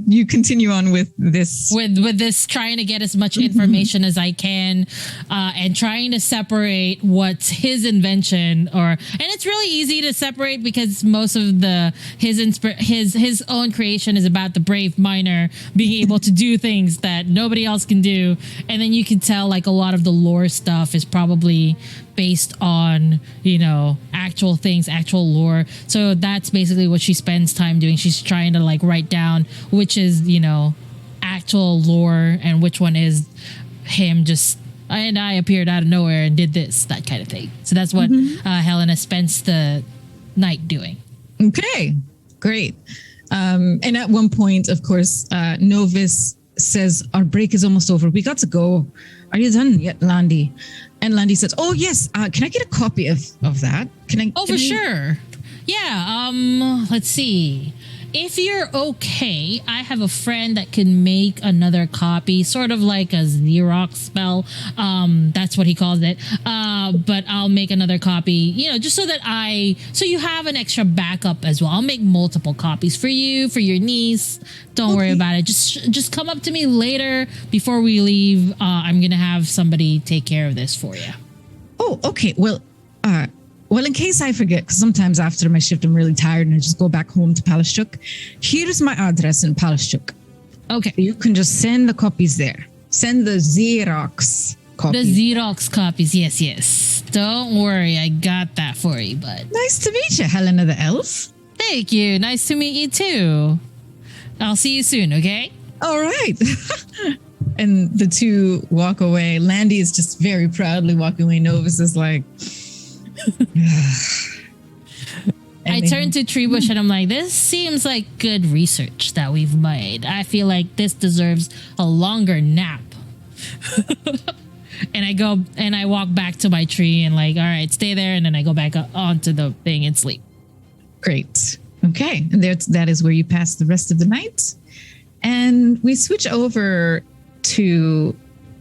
you continue on with this with this, trying to get as much information as I can, and trying to separate what's his invention, and it's really easy to separate because most of his own creation is about the brave miner being able to do things that nobody else can do, and then you can tell a lot of the lore stuff is probably based on actual things, actual lore. So that's basically what she spends time doing. She's trying to write down which is actual lore and which one is him just and I appeared out of nowhere and did this, that kind of thing. So that's what Helena spends the night doing. Okay, great. And at one point, of course, Novus says, our break is almost over. We got to go. Are you done yet, Landy? And Landy says, oh, yes. Can I get a copy of that? For sure. Yeah. Let's see. If you're okay, I have a friend that can make another copy, sort of like a Xerox spell. That's what he calls it. But I'll make another copy, just so you have an extra backup as well. I'll make multiple copies for you, for your niece. Don't worry about it. Just come up to me later before we leave. I'm going to have somebody take care of this for you. Oh, okay. Well, in case I forget, because sometimes after my shift, I'm really tired and I just go back home to Palashchuk. Here's my address in Palashchuk. Okay. You can just send the copies there. Send the Xerox copies. The Xerox copies, yes. Don't worry, I got that for you, bud. Nice to meet you, Helena the Elf. Thank you. Nice to meet you, too. I'll see you soon, okay? All right. And the two walk away. Landy is just very proudly walking away. Novus is like... I turn to Treebush and I'm like, this seems like good research that we've made. I feel like this deserves a longer nap. And I walk back to my tree and all right, stay there. And then I go back onto the thing and sleep. Great. Okay. And that is where you pass the rest of the night. And we switch over to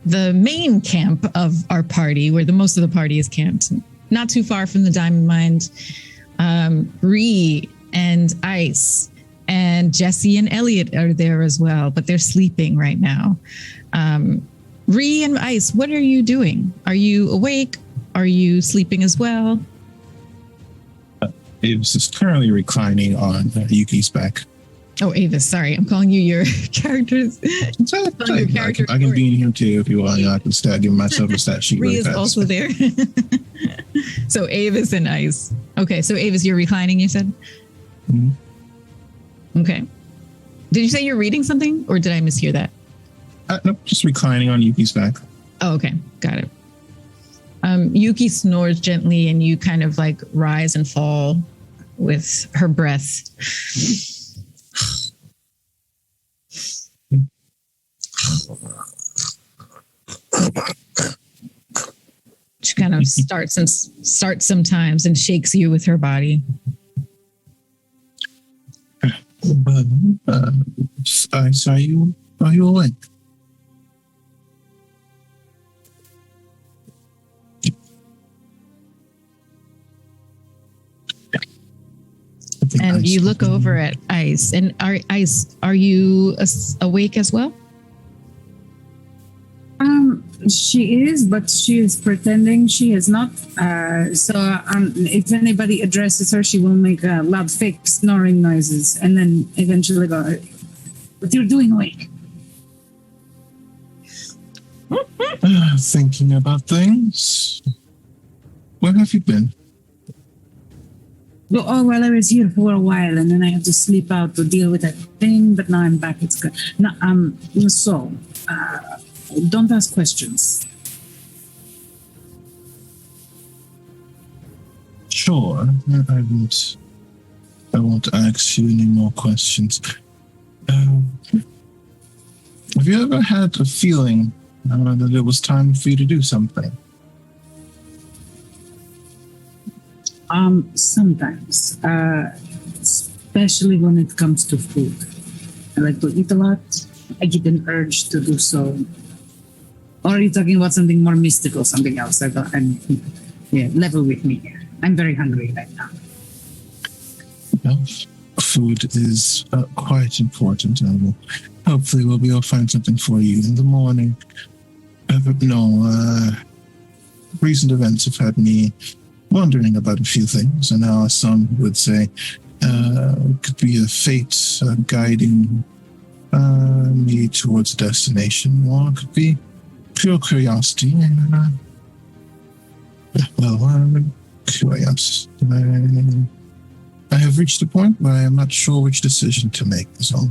the main camp of our party, where most of the party is camped. Not too far from the Diamond Mine. Ree and Ice and Jesse and Elliot are there as well, but they're sleeping right now. Ree and Ice, what are you doing? Are you awake? Are you sleeping as well? Avis is currently reclining on Yuki's back. Oh, Avis, sorry. I'm calling you your characters. I can be in here too if you want. I can give myself a stat sheet. Rhea really is fast. also there. So Avis and Ice. Okay, so Avis, you're reclining, you said? Mm-hmm. Okay. Did you say you're reading something, or did I mishear that? Nope, just reclining on Yuki's back. Oh, okay. Got it. Yuki snores gently, and you kind of like rise and fall with her breath. She kind of starts sometimes and shakes you with her body. Ice, are you awake? And you look over at Ice. And are you awake as well? She is, but she is pretending she is not. If anybody addresses her, she will make loud fake snoring noises and then eventually go, "What you're doing awake?" Thinking about things. Where have you been? Oh, well, I was here for a while and then I had to sleep out to deal with that thing, but now I'm back. It's good. No, don't ask questions. Sure. I won't ask you any more questions. Have you ever had a feeling that it was time for you to do something? Sometimes, especially when it comes to food. I like to eat a lot. I get an urge to do so. Or are you talking about something more mystical, something else? Level with me. I'm very hungry right now. Well, food is quite important. Hopefully we'll be able to find something for you in the morning. Recent events have had me wondering about a few things, and how some would say it could be a fate guiding me towards a destination, or it could be pure curiosity. Curious. I have reached a point where I am not sure which decision to make. So.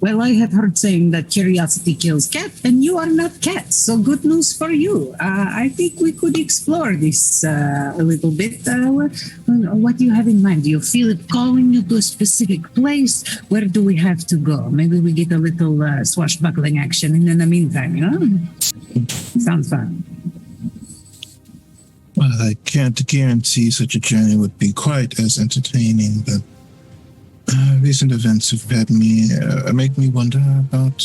Well, I have heard saying that curiosity kills cat, and you are not cat, so good news for you. I think we could explore this a little bit. What do you have in mind? Do you feel it calling you to a specific place? Where do we have to go? Maybe we get a little swashbuckling action in the meantime, you know? Sounds fun. Well, I can't guarantee such a journey would be quite as entertaining, but recent events have had me make me wonder about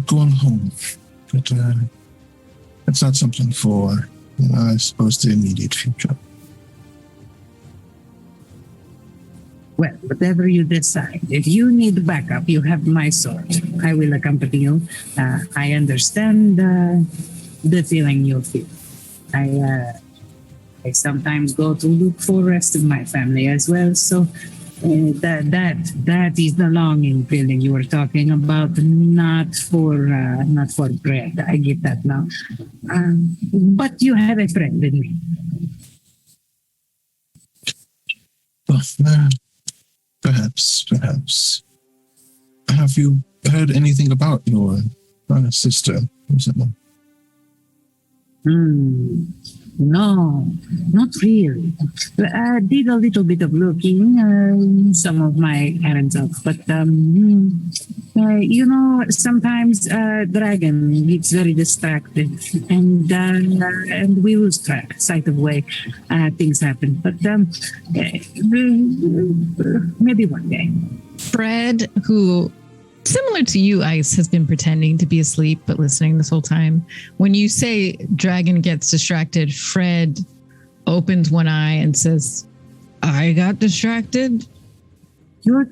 going home. But it's not something for, I suppose, the immediate future. Well, whatever you decide, if you need backup, you have my sword. I will accompany you. I understand the feeling you feel. I sometimes go to look for the rest of my family as well. So that is the longing feeling you were talking about, not for bread. I get that now. But you have a friend in me. Well, perhaps. Have you heard anything about your sister recently? No, not really. I did a little bit of looking, some of my errands up, but sometimes dragon gets very distracted, and we lose sight of way things happen. But maybe one day. Fred, who, similar to you, Ice, has been pretending to be asleep but listening this whole time. When you say dragon gets distracted, Fred opens one eye and says, "I got distracted." You'll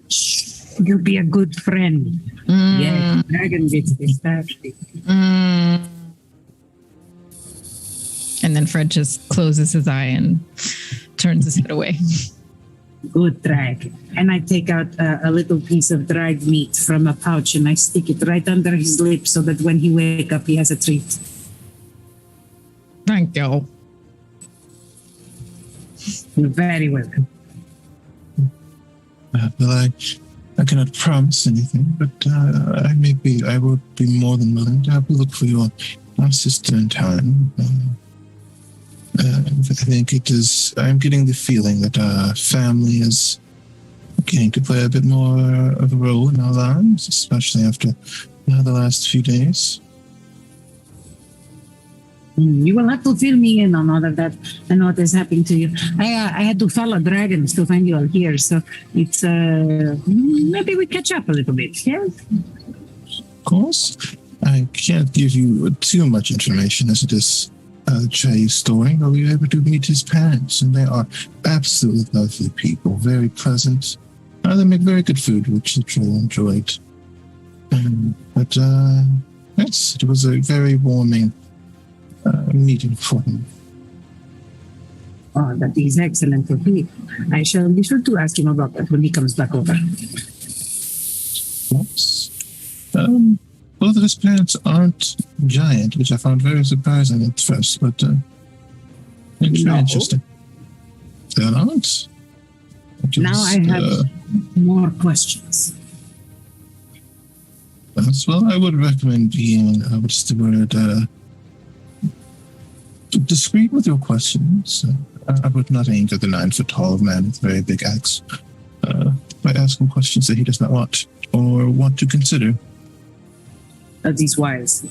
be a good friend. Yeah, dragon gets distracted. And And then Fred just closes his eye and turns his head away. Good drag. And I take out a little piece of dried meat from a pouch and I stick it right under his lip so that when he wake up, he has a treat. Thank you. You're very welcome. Well, I cannot promise anything, but I will be more than willing to have a look for your sister in time. I think I'm getting the feeling that family is beginning to play a bit more of a role in our lives, especially after the last few days. You will have to fill me in on all of that and what is happening to you. I had to follow dragons to find you all here, so it's maybe we catch up a little bit. Yes. Of course, I can't give you too much information as it is Jay's story, but we were able to meet his parents, and they are absolutely lovely people, very pleasant. They make very good food, which Joel enjoyed. But yes, it was a very warming meeting for him. Oh, that is excellent to hear. I shall be sure to ask him about that when he comes back over. Yes. Both of his parents aren't giant, which I found very surprising at first, but it's very interesting. They're not. Now I have more questions. Well, I would recommend being, what's the word, discreet with your questions. I would not aim at the 9-foot-tall man with a very big axe by asking questions that he does not want or want to consider. That is wise.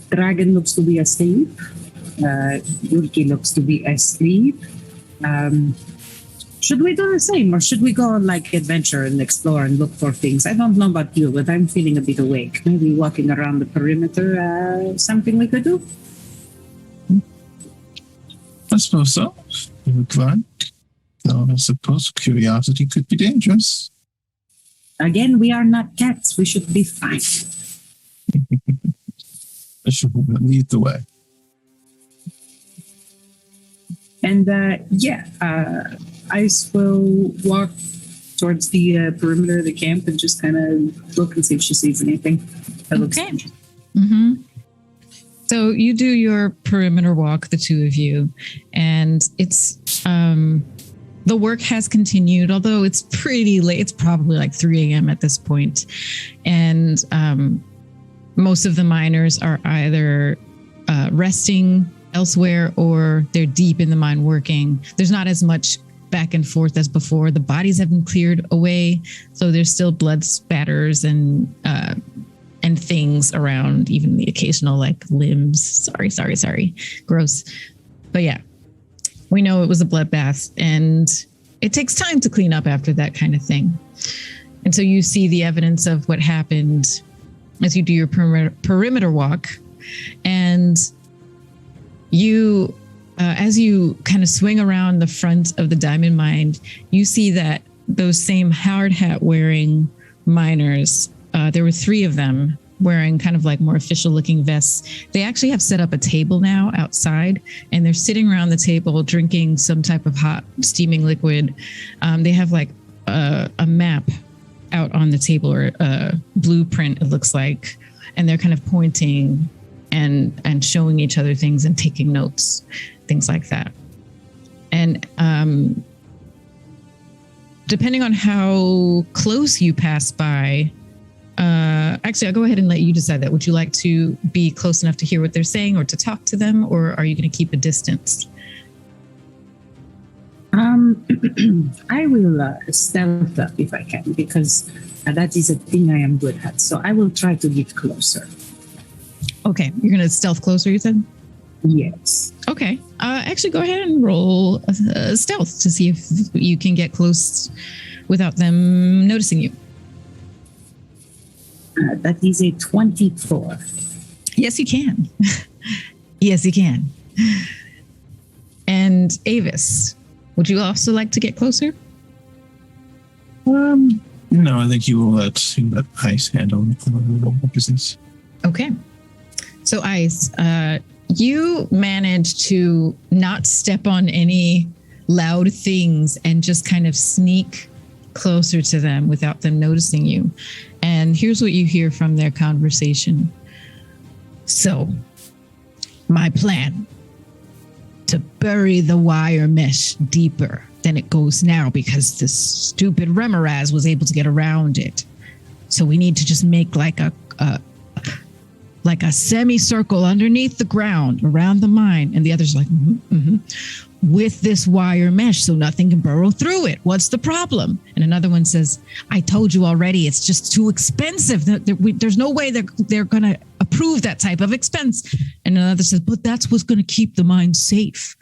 Dragon looks to be asleep. Yurki looks to be asleep. Should we do the same, or should we go on adventure and explore and look for things? I don't know about you, but I'm feeling a bit awake. Maybe walking around the perimeter, something we could do? I suppose so. You would like. Though I suppose curiosity could be dangerous. Again, we are not cats. We should be fine. I should lead the way. And Ice will walk towards the perimeter of the camp and just kind of look and see if she sees anything. Okay. Mm-hmm. So you do your perimeter walk, the two of you, and it's the work has continued, although it's pretty late. It's probably 3 a.m. at this point. And most of the miners are either resting elsewhere or they're deep in the mine working. There's not as much back and forth as before. The bodies have been cleared away, so there's still blood spatters and things around, even the occasional limbs. Sorry. Gross. But yeah, we know it was a bloodbath, and it takes time to clean up after that kind of thing. And so you see the evidence of what happened as you do your perimeter walk, and you, as you kind of swing around the front of the diamond mine, you see that those same hard hat wearing miners, there were 3 of them wearing kind of more official looking vests. They actually have set up a table now outside, and they're sitting around the table drinking some type of hot steaming liquid. They have a map out on the table, or a blueprint, it looks like, and they're kind of pointing and showing each other things and taking notes, things like that. And depending on how close you pass by, actually, I'll go ahead and let you decide that. Would you like to be close enough to hear what they're saying or to talk to them, or are you going to keep a distance? I will stealth up if I can, because that is a thing I am good at. So I will try to get closer. Okay, you're going to stealth closer, you said? Yes. Okay. Actually, go ahead and roll a stealth to see if you can get close without them noticing you. That is a 24. Yes, you can. Yes, you can. And Avis, would you also like to get closer? No, I think you will let Ice handle the business. Okay. So, Ice, you managed to not step on any loud things and just kind of sneak closer to them without them noticing you. And here's what you hear from their conversation. So, my plan: to bury the wire mesh deeper than it goes now because this stupid Remoraz was able to get around it. So we need to just make like a semicircle underneath the ground around the mine. And the other's like, with this wire mesh so nothing can burrow through it. What's the problem? And another one says, I told you already, it's just too expensive. There's no way they're going to approve that type of expense. And another says, but that's what's going to keep the mine safe.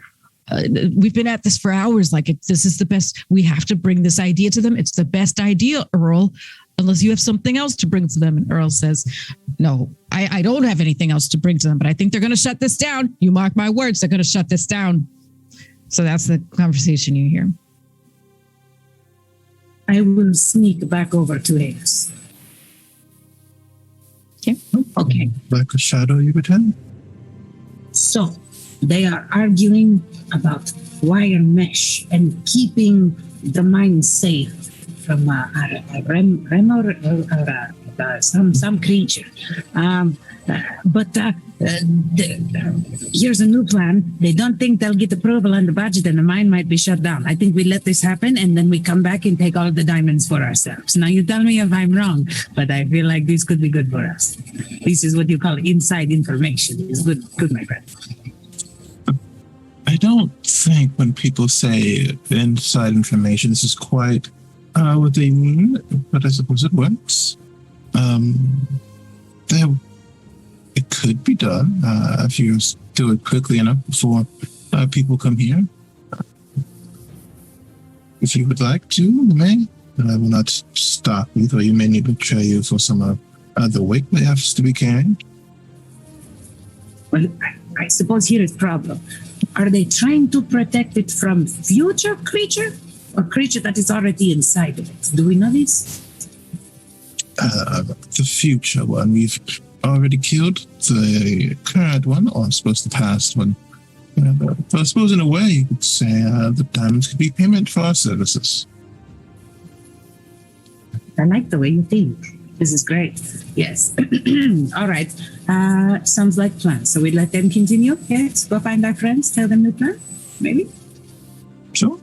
We've been at this for hours. This is the best. We have to bring this idea to them. It's the best idea, Earl, unless you have something else to bring to them. And Earl says, no, I don't have anything else to bring to them, but I think they're going to shut this down. You mark my words, they're going to shut this down. So that's the conversation you hear. I will sneak back over to Ace. Okay. Like a shadow, you pretend? So they are arguing about wire mesh and keeping the mine safe from some creature. Here's a new plan. They don't think they'll get approval on the budget and the mine might be shut down. I think we let this happen and then we come back and take all of the diamonds for ourselves. Now you tell me if I'm wrong, but I feel like this could be good for us. This is what you call inside information. It's good, my friend. I don't think when people say inside information, this is quite what they mean, but I suppose it works. It could be done if you do it quickly enough before people come here. If you would like to, you may. I will not stop you, though you may need to betray you for some other weight that has to be carried. Well, I suppose here is the problem. Are they trying to protect it from future creature or creature that is already inside of it? Do we know this? The future one. We've already killed the current one, or I suppose the past one. But I suppose in a way you could say the diamonds could be payment for our services. I like the way you think. This is great. Yes. All right. Sounds like plan. So we let them continue. Yes. Go find our friends. Tell them the plan. Maybe. Sure.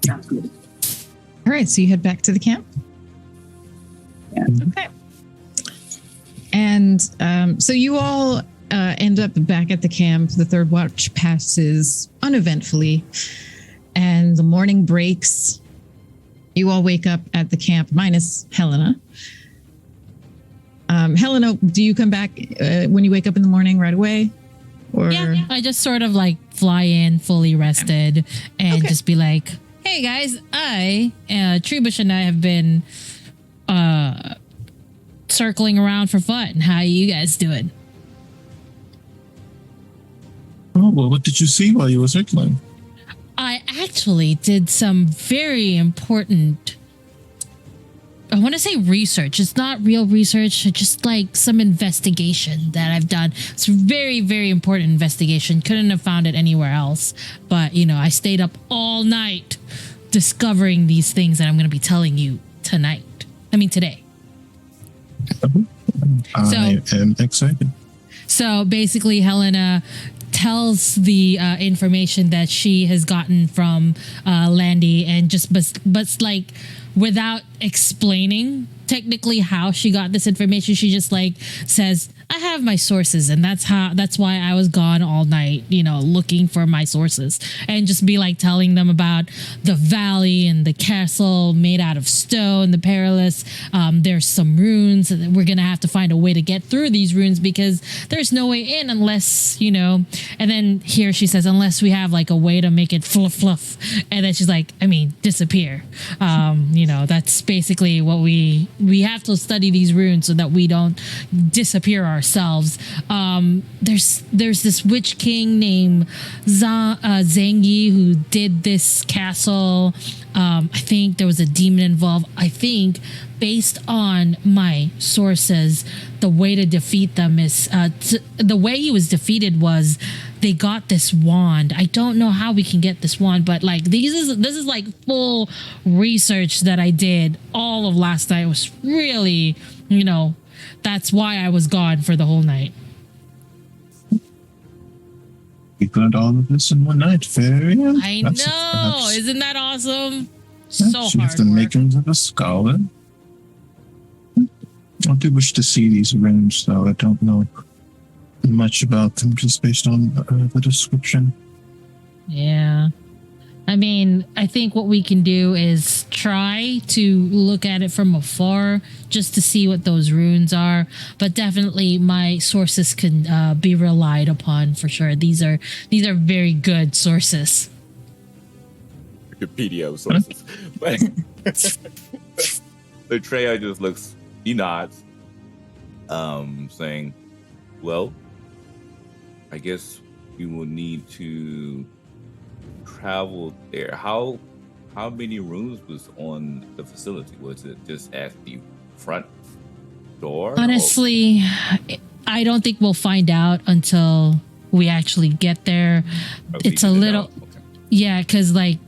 Sounds good. All right. So you head back to the camp. Yeah. Okay. And so you all end up back at the camp. The third watch passes uneventfully, and the morning breaks. You all wake up at the camp, minus Helena. Helena, do you come back when you wake up in the morning right away? Or? Yeah, I just sort of like fly in fully rested and just be like, hey guys, Trebush and I have been circling around for fun. How you guys doing? Oh, well, what did you see while you were circling? I actually did some very important, I want to say research. It's not real research, it's just like some investigation that I've done. It's a very, very important investigation. Couldn't have found it anywhere else. But, you know, I stayed up all night discovering these things that I'm going to be telling you tonight. I mean, today. I am excited. So basically, Helena tells the information that she has gotten from Landy, and just but like without explaining technically how she got this information. She just like says, I have my sources, and that's why I was gone all night, you know, looking for my sources, and just be like telling them about the valley and the castle made out of stone, the perilous. There's some runes, and we're gonna have to find a way to get through these runes because there's no way in unless, you know. And then here she says, unless we have like a way to make it fluff. And then she's like, I mean, disappear. You know, that's basically what we have to study these runes so that we don't disappear ourselves. There's this witch king named Zhang who did this castle. I think there was a demon involved. I think based on my sources, the way to defeat them is the way he was defeated was they got this wand. I don't know how we can get this wand, but like this is like full research that I did all of last night. It was really, that's why I was gone for the whole night. We got all of this in one night. Faerun. I know. Isn't that awesome? So You have hard the work. makings of a scholar. I do wish to see these runes, though. I don't know much about them just based on the description. Yeah. I mean, I think what we can do is try to look at it from afar just to see what those runes are. But definitely my sources can be relied upon for sure. These are very good sources. Wikipedia of sources. But the Treya just looks, he nods, saying, well, I guess we will need to travel there. How many rooms was on the facility? Was it just at the front door? Honestly, I don't think we'll find out until we actually get there. It's a little, yeah, because like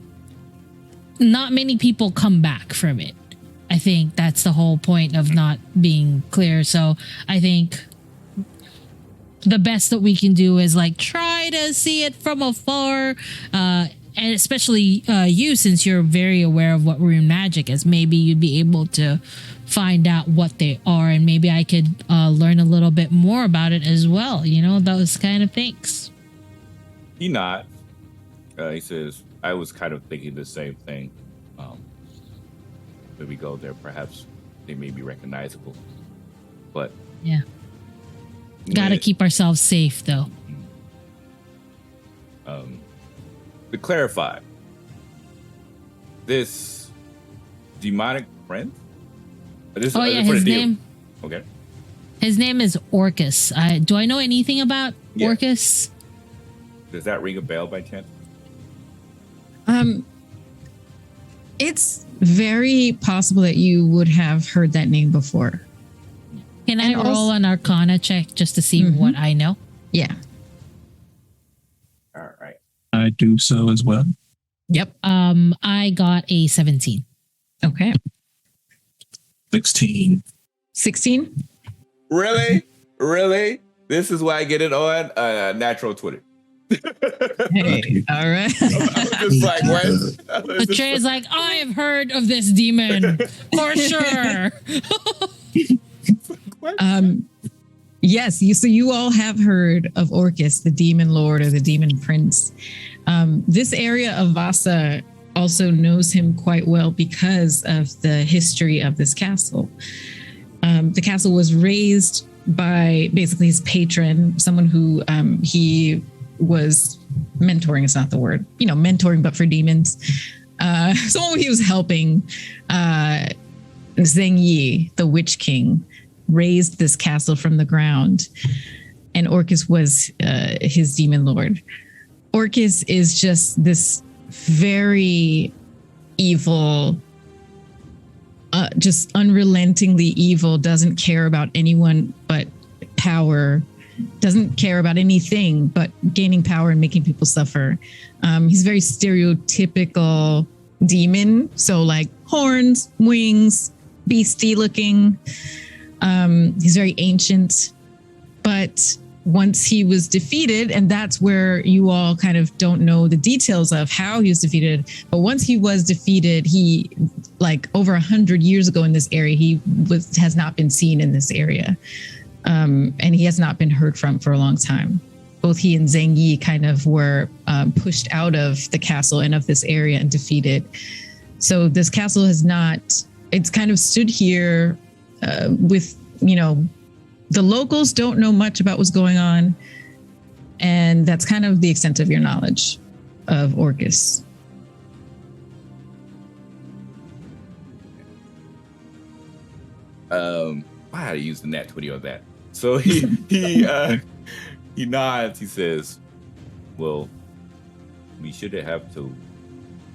not many people come back from it. I think that's the whole point of not being clear. So I think the best that we can do is like try to see it from afar, and especially you, since you're very aware of what rune magic is. Maybe you'd be able to find out what they are, and maybe I could learn a little bit more about it as well. Those kind of things. He nods. He says, I was kind of thinking the same thing. When we go there, perhaps they may be recognizable. But yeah, gotta keep ourselves safe though. To clarify, this demonic prince? His name. Okay. His name is Orcus. Do I know anything about Orcus? Does that ring a bell by chance? It's very possible that you would have heard that name before. Can I roll an Arcana check just to see what I know? Yeah. All right. I do so as well. Yep. I got a 17. Okay. 16. 16? Really? Really? This is why I get it on natural Twitter. Hey, all right. I'm just like, what? But Trey's like, I have heard of this demon for sure. Yes, you all have heard of Orcus, the demon lord or the demon prince. This area of Vasa also knows him quite well because of the history of this castle. The castle was raised by basically his patron, someone who he was mentoring is not the word, mentoring, but for demons. Someone he was helping, Zhang Yi, the Witch King, raised this castle from the ground, and Orcus was his demon lord. Orcus is just this very evil, just unrelentingly evil, doesn't care about anyone but power, doesn't care about anything but gaining power and making people suffer. He's very stereotypical demon. So like horns, wings, beastie looking. He's very ancient. But once he was defeated, and that's where you all kind of don't know the details of how he was defeated. But once he was defeated, he, like over 100 years ago in this area, has not been seen in this area. And he has not been heard from for a long time. Both he and Zhang Yi kind of were pushed out of the castle and of this area and defeated. So this castle it's kind of stood here with, the locals don't know much about what's going on. And that's kind of the extent of your knowledge of Orcus. I had to use the nat 20 on that. So he nods. He says, "Well, we shouldn't have to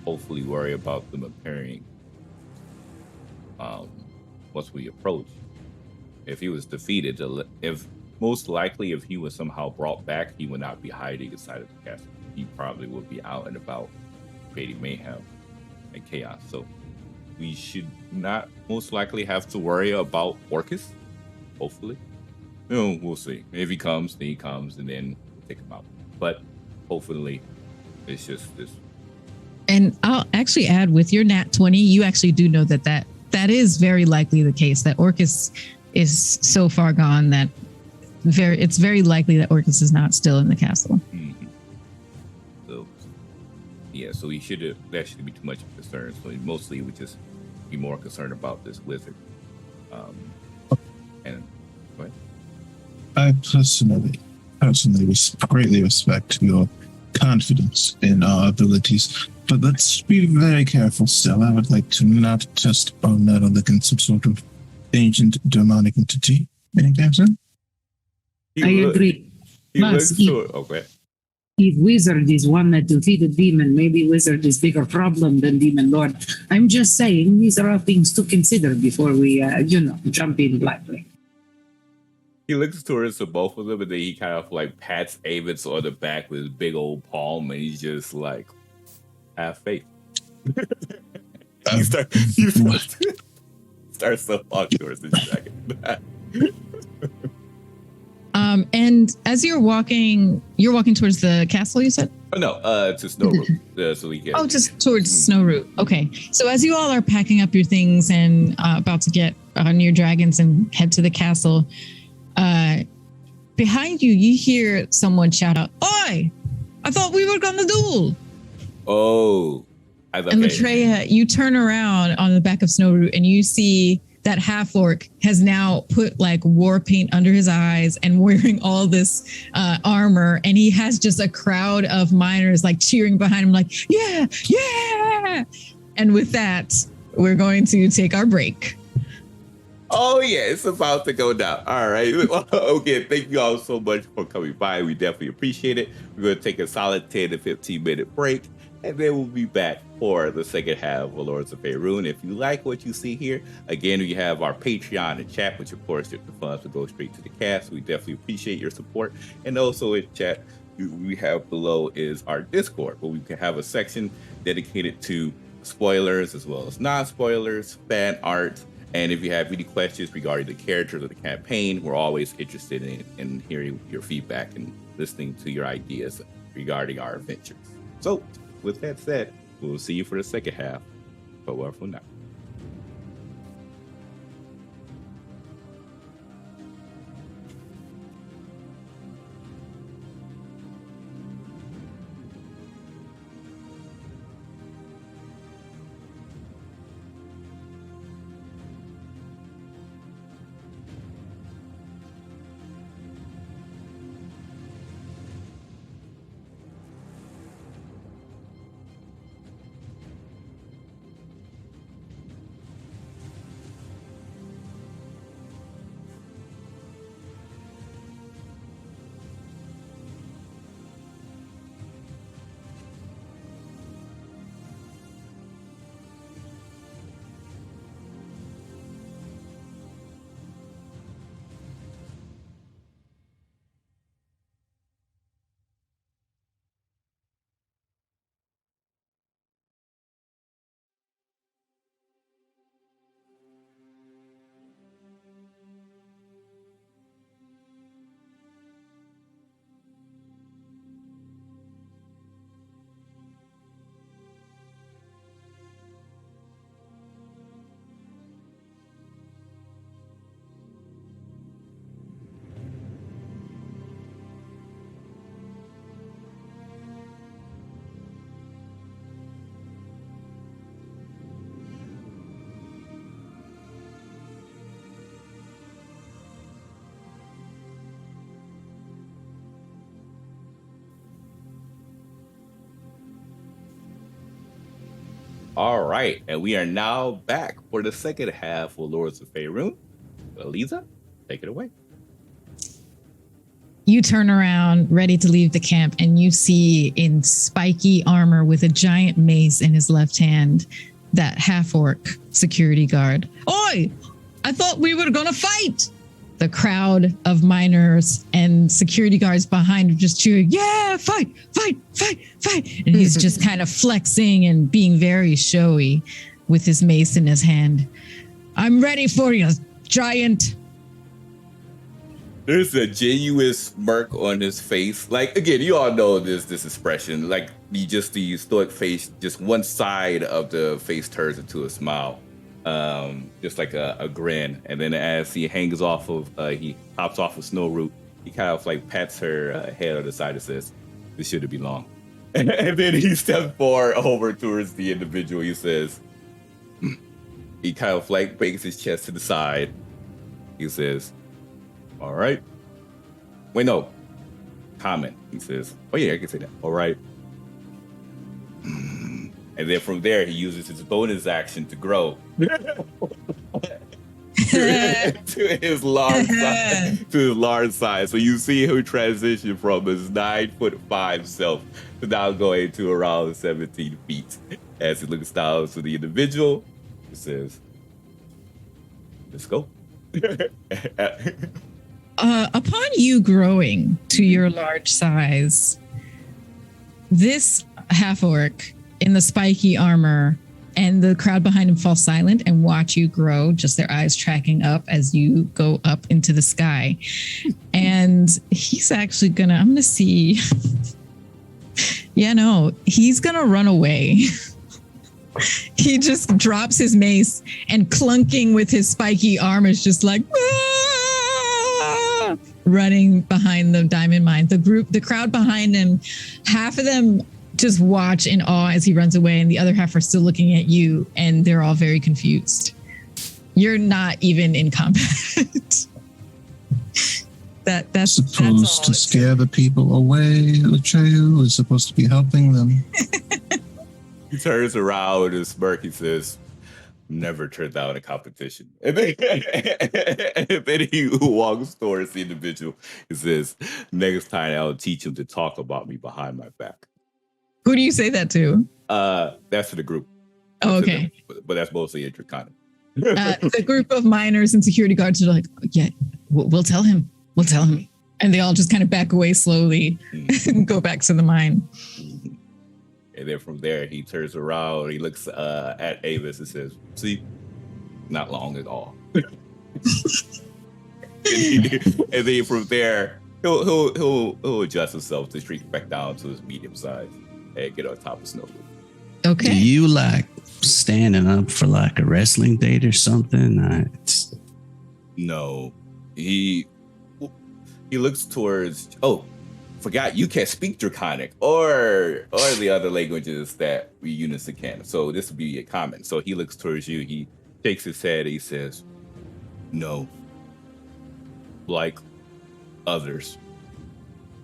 hopefully worry about them appearing once we approach. If he was defeated, if most likely if he was somehow brought back, he would not be hiding inside of the castle. He probably would be out and about creating mayhem and chaos. So we should not most likely have to worry about Orcus, hopefully. We'll see. If he comes, then he comes, and then we'll take him out. But hopefully it's just this. And I'll actually add, with your nat 20, you actually do know that is very likely the case, that Orcus is so far gone that it's very likely that Orcus is not still in the castle. Mm-hmm. So yeah, so that shouldn't be too much of a concern. So mostly we just be more concerned about this wizard. And go ahead. I personally greatly respect your confidence in our abilities, but let's be very careful still. I would like to not test our metal against some sort of ancient demonic entity anytime soon. I agree. Plus, Okay. if Wizard is one that defeated Demon, maybe Wizard is bigger problem than Demon Lord. I'm just saying, these are all things to consider before we, jump in blindly. He looks towards the both of them, and then he kind of like pats Avens on the back with his big old palm, and he's just like, have faith. He starts to walk towards the dragon. And as you're walking towards the castle, you said? Oh, no, to Snow Root. So we can. Oh, just towards Snow Root. Okay. So as you all are packing up your things and about to get on your dragons and head to the castle, behind you, you hear someone shout out, "Oi! I thought we were gonna duel." Oh. And Maitreya, you turn around on the back of Snow Root and you see that half orc has now put like war paint under his eyes and wearing all this armor, and he has just a crowd of miners like cheering behind him, like, yeah, yeah. And with that, we're going to take our break. Oh yeah, it's about to go down. All right. Okay, thank you all so much for coming by. We definitely appreciate it. We're going to take a solid 10 to 15 minute break, and then we'll be back for the second half of Lords of Faerun. If you like what you see here, again, we have our Patreon and chat, which of course, if the funds will go straight to the cast. We definitely appreciate your support. And also in chat, we have below is our Discord, where we can have a section dedicated to spoilers as well as non-spoilers, fan art. And if you have any questions regarding the characters of the campaign, we're always interested in hearing your feedback and listening to your ideas regarding our adventures. So with that said, we'll see you for the second half. But what for now? All right, and we are now back for the second half of Lords of Faerun. Eliza, take it away. You turn around, ready to leave the camp, and you see in spiky armor with a giant mace in his left hand, that half-orc security guard. Oi! I thought we were going to fight. The crowd of miners and security guards behind him just cheering, yeah, fight, fight, fight, fight. And he's just kind of flexing and being very showy with his mace in his hand. I'm ready for you, giant. There's a genuine smirk on his face. Like, again, you all know this expression. Like, the stoic face, just one side of the face turns into a smile. Just like a grin. And then as he hangs off of, he hops off a snow root, he kind of like pats her head on the side and says, this shouldn't be long. And then he steps forward over towards the individual. He says, he kind of like breaks his chest to the side. He says, all right. Wait, no. Comment. He says, oh yeah, I can say that. All right. And then from there, he uses his bonus action to grow to his large size. So you see him transition from his 9'5" self to now going to around 17 feet. As he looks down to the individual, he says, let's go. Upon you growing to your large size, this half-orc in the spiky armor and the crowd behind him fall silent and watch you grow, just their eyes tracking up as you go up into the sky. And he's actually I'm gonna see. Yeah, no, he's gonna run away. He just drops his mace and clunking with his spiky arm is just like running behind the diamond mine. The crowd behind him, half of them just watch in awe as he runs away, and the other half are still looking at you, and they're all very confused. You're not even in combat. that's supposed to scare the people away. Latreo is supposed to be helping them. He turns around with a smirk. He says, never turn down a competition. And then he walks towards the individual. He says, next time I'll teach him to talk about me behind my back. Who do you say that to? That's to the group. Oh, okay. But that's mostly Draconic. The group of miners and security guards are like, yeah, we'll tell him. We'll tell him. And they all just kind of back away slowly and go back to the mine. And then from there, he turns around, he looks at Avis and says, see, not long at all. and then from there, he'll adjust himself to shrink back down to his medium size and get on top of Snow. Okay. Do you like standing up for like a wrestling date or something? No. He looks towards, forgot you can't speak Draconic or the other languages that we unison can. So this would be a comment. So he looks towards you. He shakes his head. He says, no. Like others,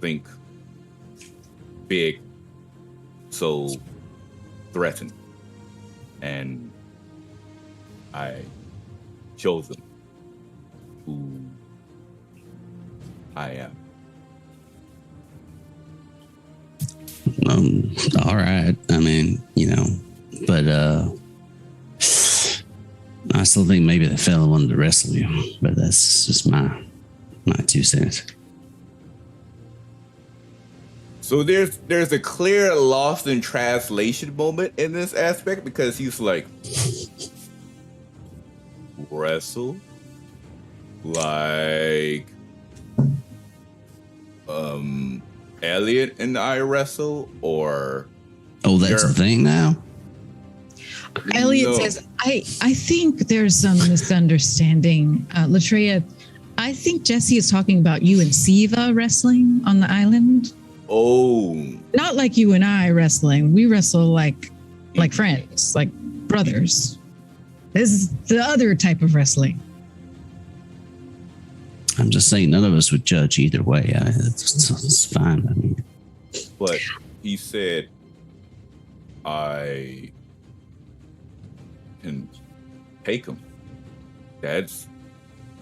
think big, so threaten. And I chose them who I am. All right. I mean, but I still think maybe the fella wanted to wrestle you, but that's just my 2 cents. So there's a clear lost in translation moment in this aspect because he's like, wrestle? Like, Elliot and I wrestle, or that's a thing now? Elliot says, I think there's some misunderstanding. Latreia, I think Jesse is talking about you and Siva wrestling on the island. Oh. Not like you and I wrestling. We wrestle like friends, like brothers. This is the other type of wrestling. I'm just saying none of us would judge either way. It's fine. I mean, but he said, I can take him. That's.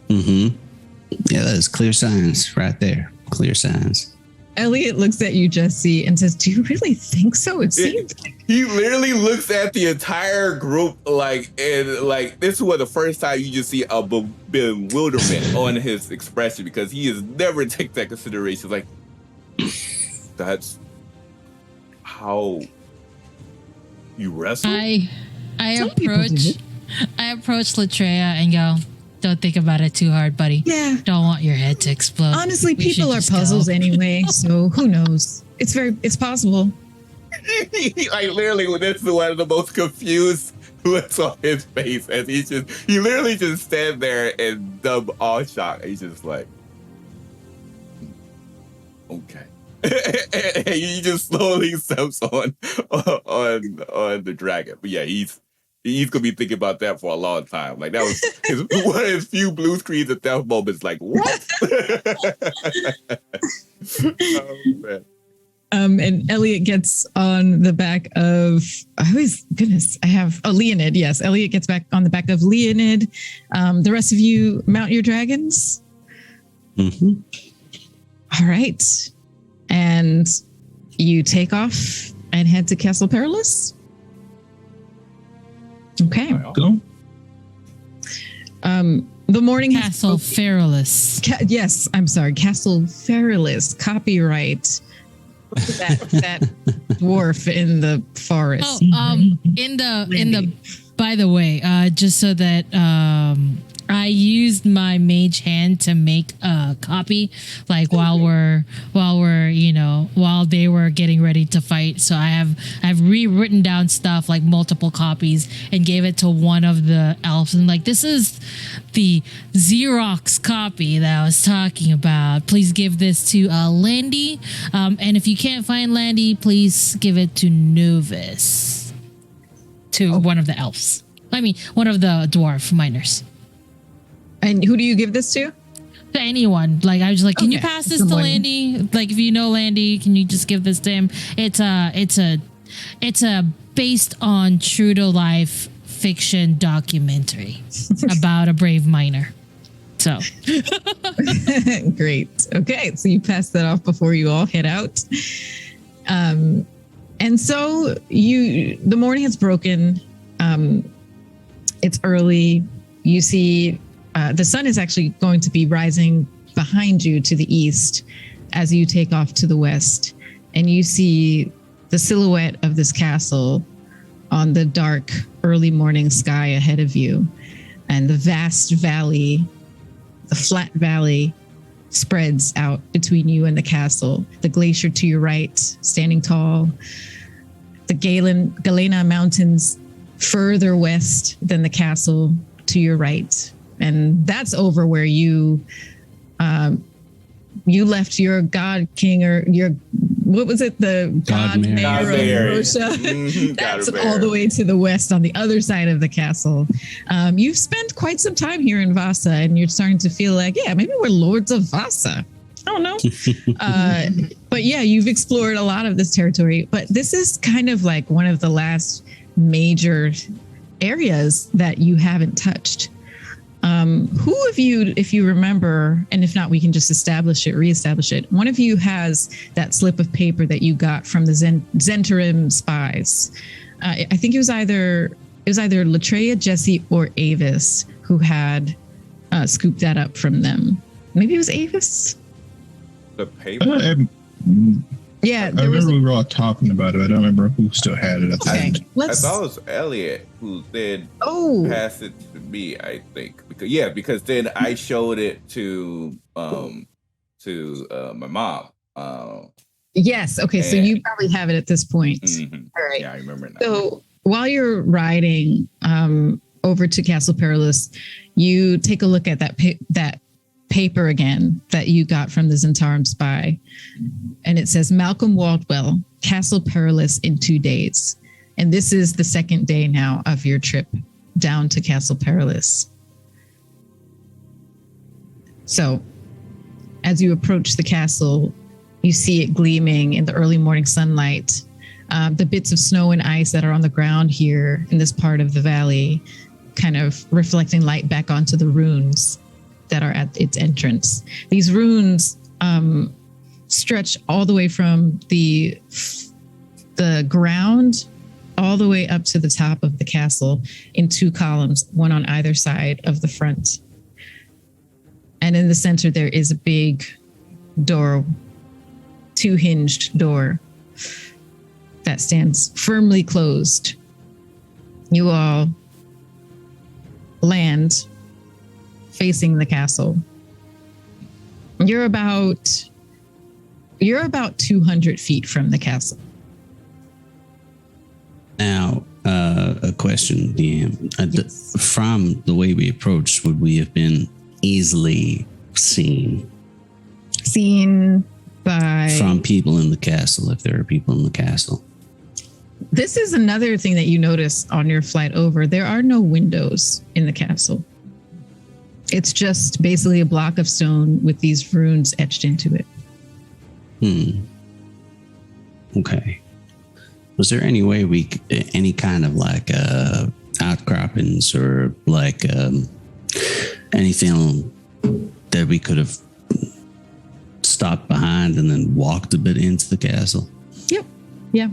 Yeah, that is clear signs right there. Clear signs. Elliot looks at you, Jesse, and says, "Do you really think so? It seems." He literally looks at the entire group and this was the first time you just see a bewilderment on his expression because he has never taken that consideration. Like, that's how you wrestle. I Some people do. approach Latreia and go, "Don't think about it too hard, buddy. Yeah. Don't want your head to explode." Honestly, We people should are just puzzles go. anyway, so who knows? It's possible. Like literally, this is one of the most confused looks on his face as he literally just stand there in dumb awe shock. He's just like, okay. And he just slowly steps on the dragon. But yeah, he's gonna be thinking about that for a long time. Like that was one of his few blue screens at that moment. Like what? Oh man. And Elliot gets on the back of, Leonid. Yes, Elliot gets back on the back of Leonid. The rest of you mount your dragons. Mm-hmm. All right. And you take off and head to Castle Perilous. Okay. Go. The morning has Castle Faerun. yes, I'm sorry, Castle Perilous. Copyright. that dwarf in the forest. By the way, just so that I used my mage hand to make a copy, like while they were getting ready to fight. So I've rewritten down stuff, like multiple copies, and gave it to one of the elves, and like, this is the Xerox copy that I was talking about. Please give this to Landy, and if you can't find Landy, please give it to Novice, to one of the elves. I mean, one of the dwarf miners. And who do you give this to? To anyone. Like, I was like, can you Okay. pass this to Someone. Landy? Like, if you know Landy, can you just give this to him? It's a based on true to life fiction documentary about a brave miner. So Great. Okay, so you pass that off before you all head out. And so the morning has broken. It's early. You see the sun is actually going to be rising behind you to the east as you take off to the west. And you see the silhouette of this castle on the dark early morning sky ahead of you. And the vast valley, the flat valley, spreads out between you and the castle. The glacier to your right, standing tall. The Galena Mountains further west than the castle to your right. And that's over where you left your god king, or your, what was it? The god Mary. mayor of Mary. Russia. Mhm, That's God all the Mary. way to the west on the other side of the castle. You've spent quite some time here in Vasa, and you're starting to feel like, yeah, maybe we're lords of Vasa. I don't know. But yeah, you've explored a lot of this territory, but this is kind of like one of the last major areas that you haven't touched. Who of you, if you remember, and if not, we can just reestablish it. One of you has that slip of paper that you got from the Zentarim spies. I think it was either Latreia, Jesse, or Avis who had scooped that up from them. Maybe it was Avis. The paper. Yeah, I there was. remember we were all talking about it. I don't remember who still had it at the Okay, end. I let's. thought it was Elliot who then Oh, passed it to me. I think because then I showed it to my mom. yes. Okay, so you probably have it at this point. Mhm. All right. Yeah, I remember now. So while you're riding over to Castle Perilous, you take a look at that paper again that you got from the Zentarum spy, and it says Malcolm Waldwell, Castle Perilous in 2 days, and this is the second day now of your trip down to Castle Perilous. So, as you approach the castle, you see it gleaming in the early morning sunlight. The bits of snow and ice that are on the ground here in this part of the valley, kind of reflecting light back onto the runes that are at its entrance. These runes stretch all the way from the ground all the way up to the top of the castle in 2 columns, one on either side of the front. And in the center, there is a big door, 2-hinged door that stands firmly closed. You all land facing the castle. You're about 200 feet from the castle. Now, a question, DM. Yes. From the way we approached, would we have been easily seen Seen by... from people in the castle, if there are people in the castle? This is another thing that you notice on your flight over. There are no windows in the castle. It's just basically a block of stone with these runes etched into it. Okay. Was there any way any kind of like outcroppings or like anything that we could have stopped behind and then walked a bit into the castle? Yep. Yeah.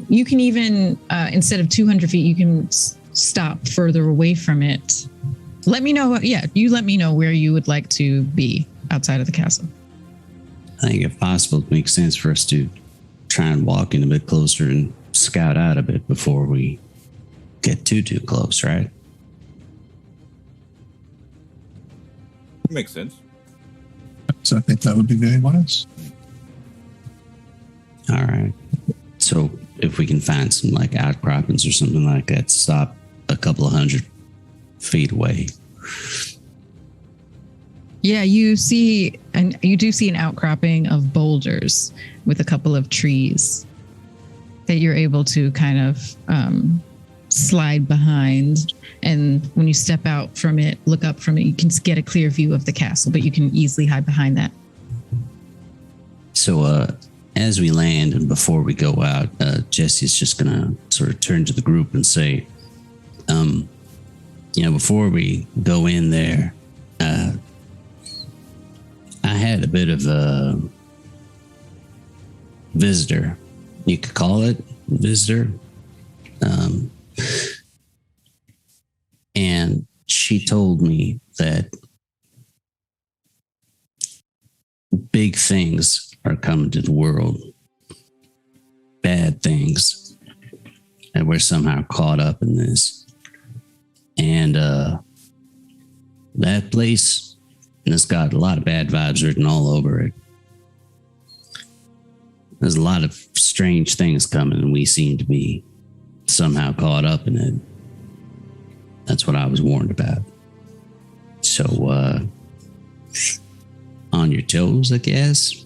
You can even, instead of 200 feet, you can stop further away from it. Let me know. You let me know where you would like to be outside of the castle. I think if possible, it makes sense for us to try and walk in a bit closer and scout out a bit before we get too close, right? Makes sense. So I think that would be very wise. All right. So if we can find some like outcroppings or something like that, stop a couple of 100 feet away. Yeah, you do see an outcropping of boulders with a couple of trees that you're able to kind of slide behind. And when you step out from it, look up from it, you can get a clear view of the castle, but you can easily hide behind that. So as we land and before we go out, Jesse's just going to sort of turn to the group and say, before we go in there, I had a bit of a visitor. You could call it a visitor. And she told me that big things are coming to the world. Bad things. And we're somehow caught up in this. And that place, and it's got a lot of bad vibes written all over it. There's a lot of strange things coming, and we seem to be somehow caught up in it. That's what I was warned about. So, on your toes, I guess.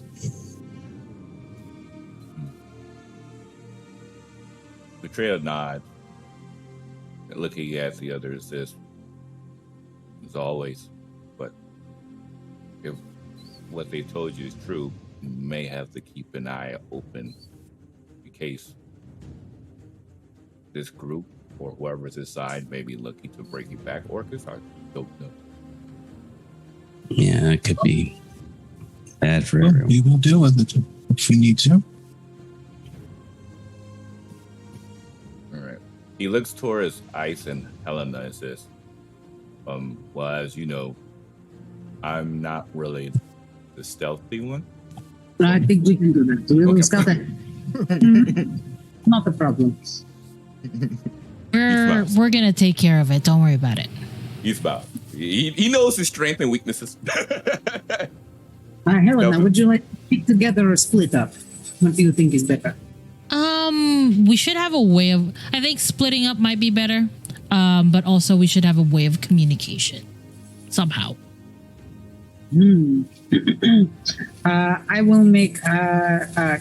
Betrayal nods, looking at the others, says, as always, but if what they told you is true, you may have to keep an eye open in case this group or whoever's inside may be looking to break you back, or because I don't know. Yeah, it could be bad for Well, everyone. we will deal with it if we need to. All right. He looks towards Ice and Helena and says, well, as you know, I'm not really the stealthy one. I think we can do that. We will scout that. Not a problem. We're gonna take care of it. Don't worry about it. He's about. He knows his strengths and weaknesses. Helena, No. would you like to stick together or split up? What do you think is better? We should have a way of. I think splitting up might be better. But also we should have a way of communication somehow. I will make a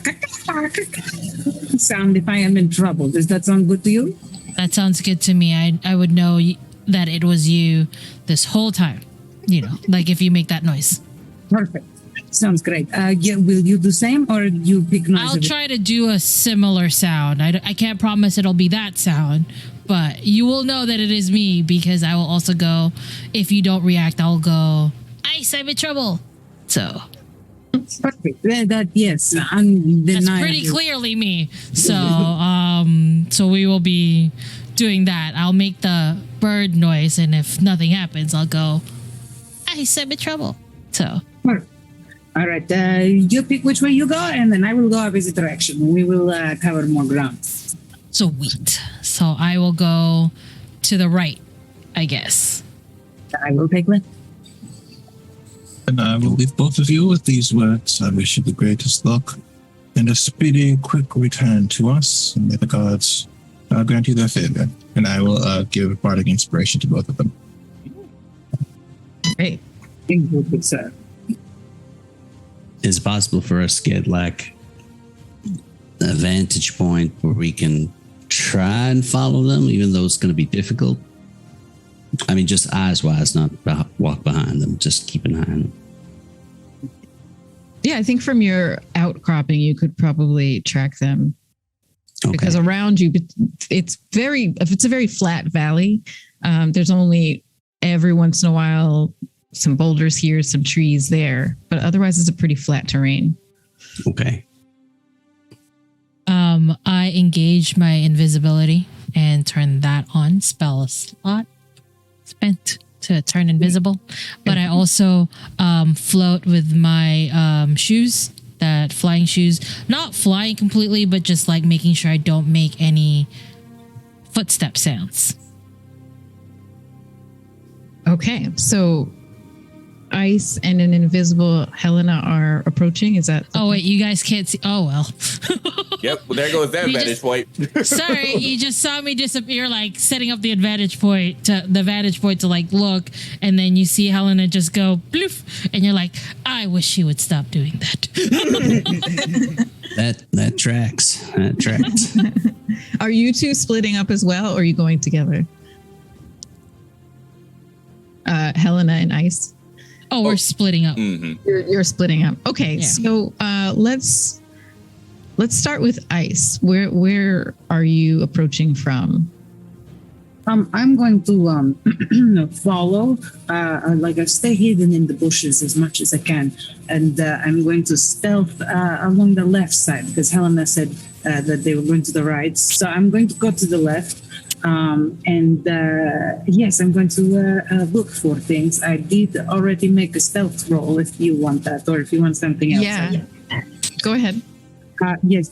sound if I am in trouble. Does that sound good to you? That sounds good to me. I would know that it was you this whole time. Like if you make that noise. Perfect. Sounds great. Will you do the same or you pick noise? I'll try to do a similar sound. I can't promise it'll be that sound, but you will know that it is me because I will also go, if you don't react, I'll go, Ice, I'm in trouble. So Perfect. That yes, undeniably. That's pretty clearly me. So so we will be doing that. I'll make the bird noise, and if nothing happens, I'll go, Ice, I'm in trouble. So Perfect. All right, you pick which way you go, and then I will go opposite direction. We will cover more ground. sweet. So I will go to the right, I guess. I will take left. And I will leave both of you with these words. I wish you the greatest luck and a speedy, quick return to us. And may the gods grant you their favor. And I will give bardic inspiration to both of them. Great. Thank you, good sir. Is it possible for us to get like a vantage point where we can try and follow them, even though it's going to be difficult? I mean, just eyes wise, not walk behind them, just keep an eye on them. Yeah, I think from your outcropping, you could probably track them. Okay. Because around you, if it's a very flat valley, there's only every once in a while some boulders here, some trees there, but otherwise it's a pretty flat terrain. Okay. I engage my invisibility and turn that on. Spell slot spent to turn invisible, but I also float with my shoes. That flying shoes, not flying completely, but just like making sure I don't make any footstep sounds. Okay, so Ice and an invisible Helena are approaching. Is that? Oh wait, you guys can't see. Oh well. Yep, well, there goes that You vantage just- point. Sorry, you just saw me disappear, like setting up the vantage point to like look, and then you see Helena just go bloof, and you're like, I wish she would stop doing that. That tracks. That tracks. Are you two splitting up as well, or are you going together? Helena and Ice. Oh, we're splitting up. Mm-hmm. You're splitting up. Okay, Yeah. so let's start with Ice. Where are you approaching from? I'm going to follow, like I stay hidden in the bushes as much as I can, and I'm going to stealth along the left side because Helena said that they were going to the right. So I'm going to go to the left, and yes, I'm going to look for things. I did already make a stealth roll if you want that, or if you want something else. Yeah. Go ahead. Yes,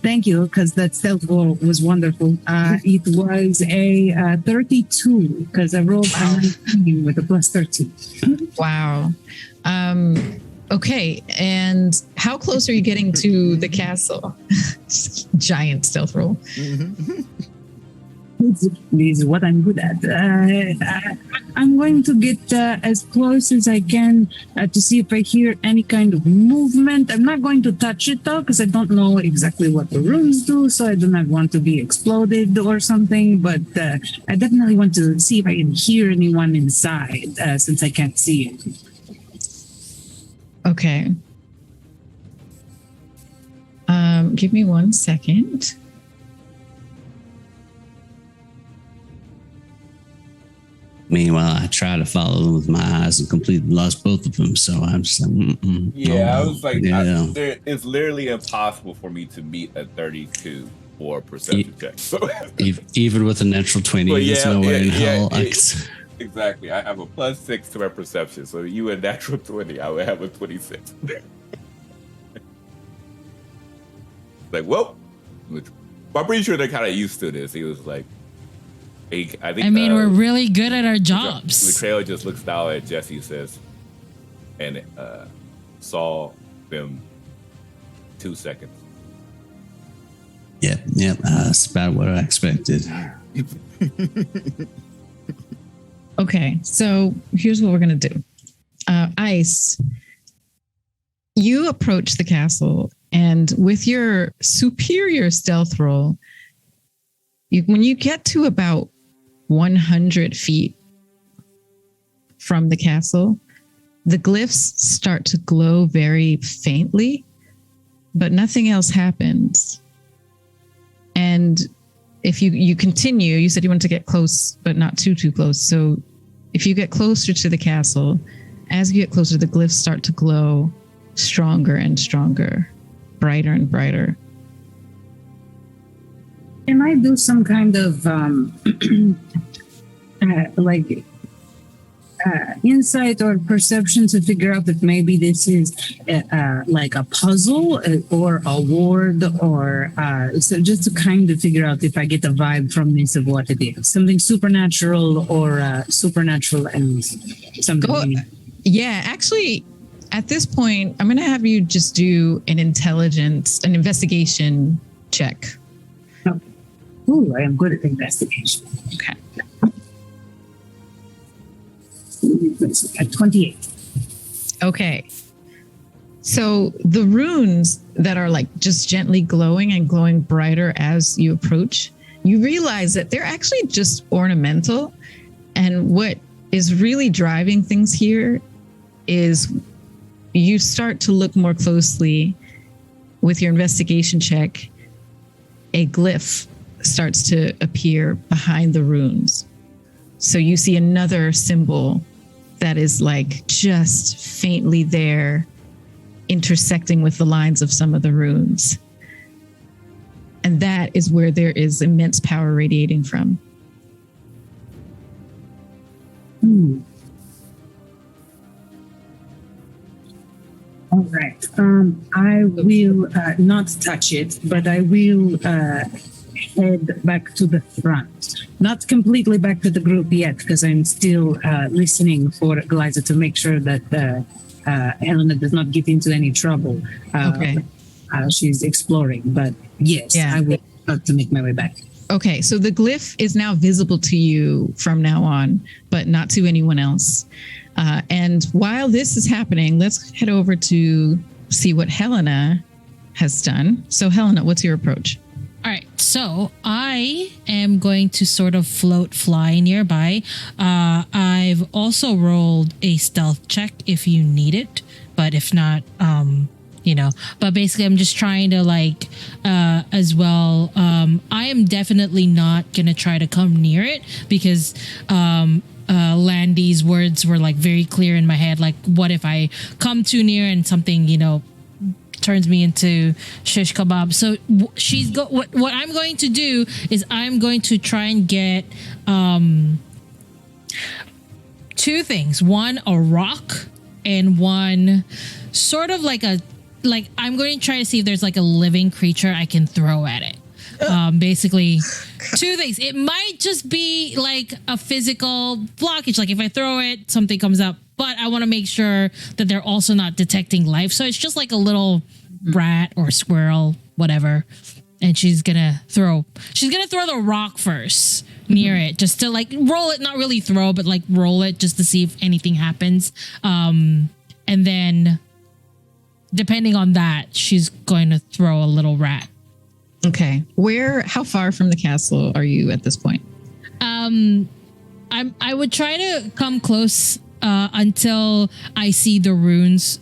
thank you, because that stealth roll was wonderful. It was a 32, because I rolled a 19 with a plus 13. Wow. Okay, and how close are you getting to the castle? Giant stealth roll. This is what I'm good at. I'm going to get as close as I can to see if I hear any kind of movement. I'm not going to touch it though, because I don't know exactly what the runes do, so I do not want to be exploded or something. But I definitely want to see if I can hear anyone inside, since I can't see it. Okay. Give me 1 second. Meanwhile, I try to follow them with my eyes and completely lost both of them. So I'm just like, Yeah, I was like, yeah. it's literally impossible for me to meet a 32 for a perception check. So, Even with a natural 20, But there's yeah, no way yeah, in yeah, hell. I yeah. could- exactly, I have a plus 6 to my perception. So you a natural 20, I would have a 26. Like, well, I'm pretty sure they're kind of used to this. He was like, I think. I mean, we're really good at our jobs. Latrell just looks down at Jesse and says, and saw them 2 seconds. Yep, that's about what I expected. Okay, so here's what we're going to do. Ice, you approach the castle, and with your superior stealth roll, when you get to about 100 feet from the castle, the glyphs start to glow very faintly, but nothing else happens. And if you continue, you said you wanted to get close, but not too close. So if you get closer to the castle, as you get closer, the glyphs start to glow stronger and stronger, brighter and brighter. Can I do some kind of insight or perception to figure out if maybe this is like a puzzle or a ward, or so just to kind of figure out if I get a vibe from this of what it is, something supernatural or supernatural and something. Yeah, actually, at this point, I'm going to have you just do an investigation check. Okay. Ooh, I am good at investigation. Okay. At 28. Okay. So the runes that are like just gently glowing and glowing brighter as you approach, you realize that they're actually just ornamental. And what is really driving things here is you start to look more closely with your investigation check. A glyph starts to appear behind the runes. So you see another symbol that is like just faintly there, intersecting with the lines of some of the runes. And that is where there is immense power radiating from. All right. I will not touch it, but I will head back to the front. Not completely back to the group yet, because I'm still listening for Glyza to make sure that Helena does not get into any trouble. Okay. She's exploring, but yes, Yeah. I will start to make my way back. Okay, so the glyph is now visible to you from now on, but not to anyone else. And while this is happening, let's head over to see what Helena has done. So Helena, what's your approach? All right, so I am going to sort of fly nearby. I've also rolled a stealth check if you need it, but if not, but basically I'm just trying to as well. I am definitely not going to try to come near it because Landy's words were like very clear in my head. Like, what if I come too near and something, turns me into shish kebab? So what I'm going to do is I'm going to try and get two things. One, a rock, and one sort of I'm going to try to see if there's like a living creature I can throw at it. Basically two things. It might just be like a physical blockage. Like if I throw it, something comes up, but I want to make sure that they're also not detecting life. So it's just like a little rat or squirrel, whatever. And she's gonna throw the rock first near it, just to like roll it, not really throw, but like roll it just to see if anything happens. And then depending on that, she's going to throw a little rat. Okay. How far from the castle are you at this point? I would try to come close until I see the runes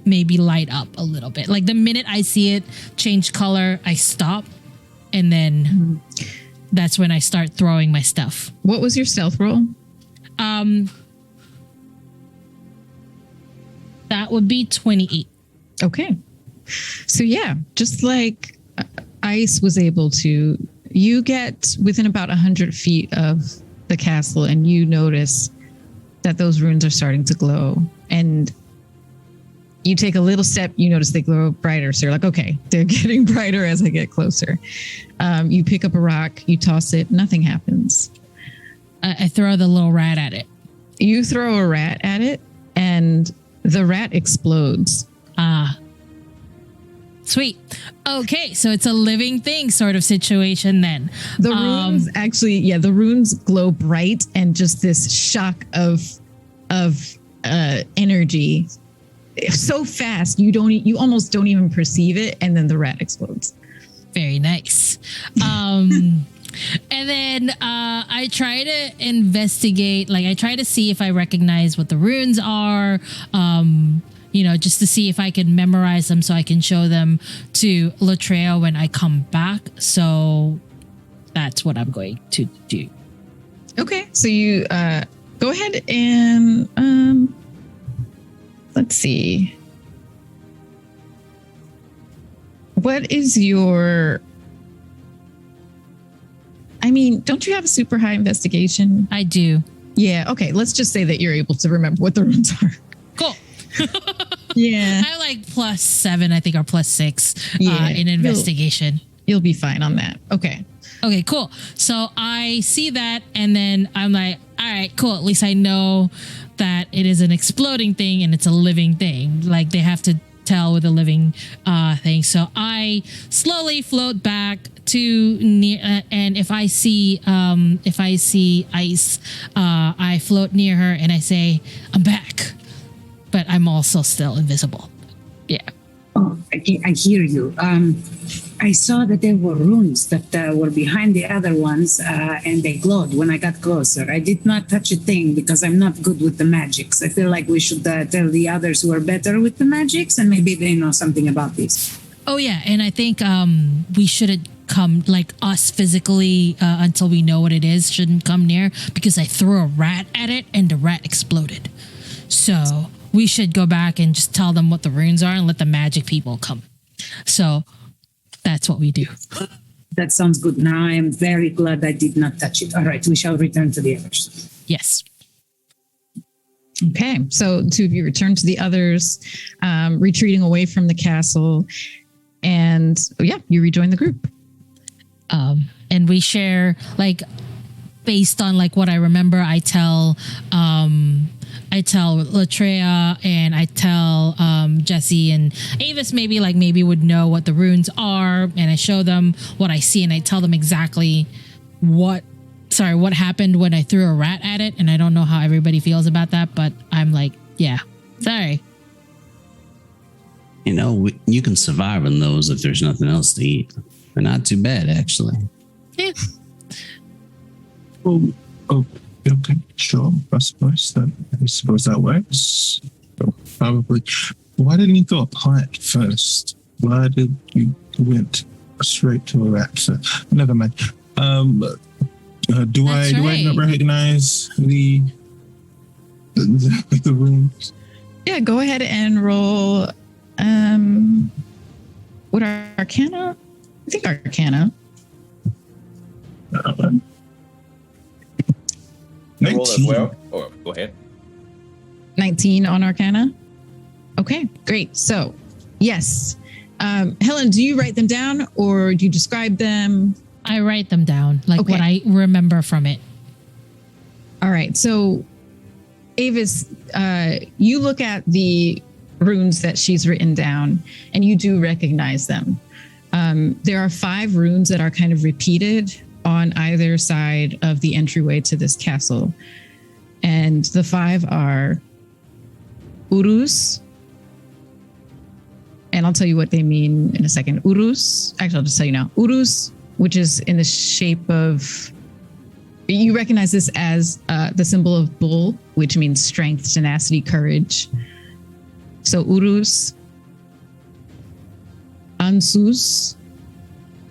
maybe light up a little bit. Like the minute I see it change color, I stop, and then that's when I start throwing my stuff. What was your stealth roll? That would be 28. Okay. So yeah, just like Ice was able to, you get within about 100 feet of the castle and you notice that those runes are starting to glow, and you take a little step, you notice they glow brighter. So you're like, okay, they're getting brighter as I get closer. You pick up a rock, you toss it, nothing happens. I throw the little rat at it. You throw a rat at it and the rat explodes. Sweet. Okay, so it's a living thing sort of situation then. The runes the runes glow bright, and just this shock of energy so fast you almost don't even perceive it, and then the rat explodes. Very nice. And then I try to investigate, like I try to see if I recognize what the runes are, just to see if I can memorize them so I can show them to Latreia when I come back. So that's what I'm going to do. Okay, so you go ahead and let's see. what is your? I mean, don't you have a super high investigation? I do. Yeah. Okay. Let's just say that you're able to remember what the runes are. Cool. Yeah. I like +7, I think, or +6 Yeah. in investigation. You'll be fine on that. Okay. Okay, cool. So I see that, and then I'm like, all right, cool. At least I know that it is an exploding thing and it's a living thing. Like they have to tell with a living thing. So I slowly float back to near, and if I see ice, I float near her and I say, I'm back, but I'm also still invisible. Yeah. Oh, I hear you. I saw that there were runes that were behind the other ones, and they glowed when I got closer. I did not touch a thing because I'm not good with the magics. I feel like we should tell the others who are better with the magics, and maybe they know something about this. Oh yeah, and I think we shouldn't come, like us physically, until we know what it is. Shouldn't come near because I threw a rat at it and the rat exploded. So we should go back and just tell them what the runes are and let the magic people come. So that's what we do. That sounds good. Now I am very glad I did not touch it. All right, we shall return to the others. Yes. Okay. So two of you return to the others, retreating away from the castle, and you rejoin the group. And we share, like, based on like what I remember, I tell Latreia and I tell Jesse and Avis maybe would know what the runes are, and I show them what I see and I tell them exactly what happened when I threw a rat at it, and I don't know how everybody feels about that, but I'm like, yeah, sorry. You know, you can survive on those if there's nothing else to eat. They're not too bad, actually. Yeah. Oh, okay, sure. I suppose that works. So probably. Why didn't you go a plant first? Why did you went straight to a rat? So, never mind. Do I not recognize the rooms? Yeah, go ahead and roll. What are Arcana? I think Arcana. Roll as well. Or go ahead. 19 on Arcana. Okay, great. So, yes. Helen, do you write them down or do you describe them? I write them down, like Okay. what I remember from it. All right. So, Avis, you look at the runes that she's written down and you do recognize them. There are 5 runes that are kind of repeated on either side of the entryway to this castle. And the 5 are Urus. And I'll tell you what they mean in a second. Urus, actually, I'll just tell you now. Urus, which is in the shape of, you recognize this as the symbol of bull, which means strength, tenacity, courage. So Urus. Ansus,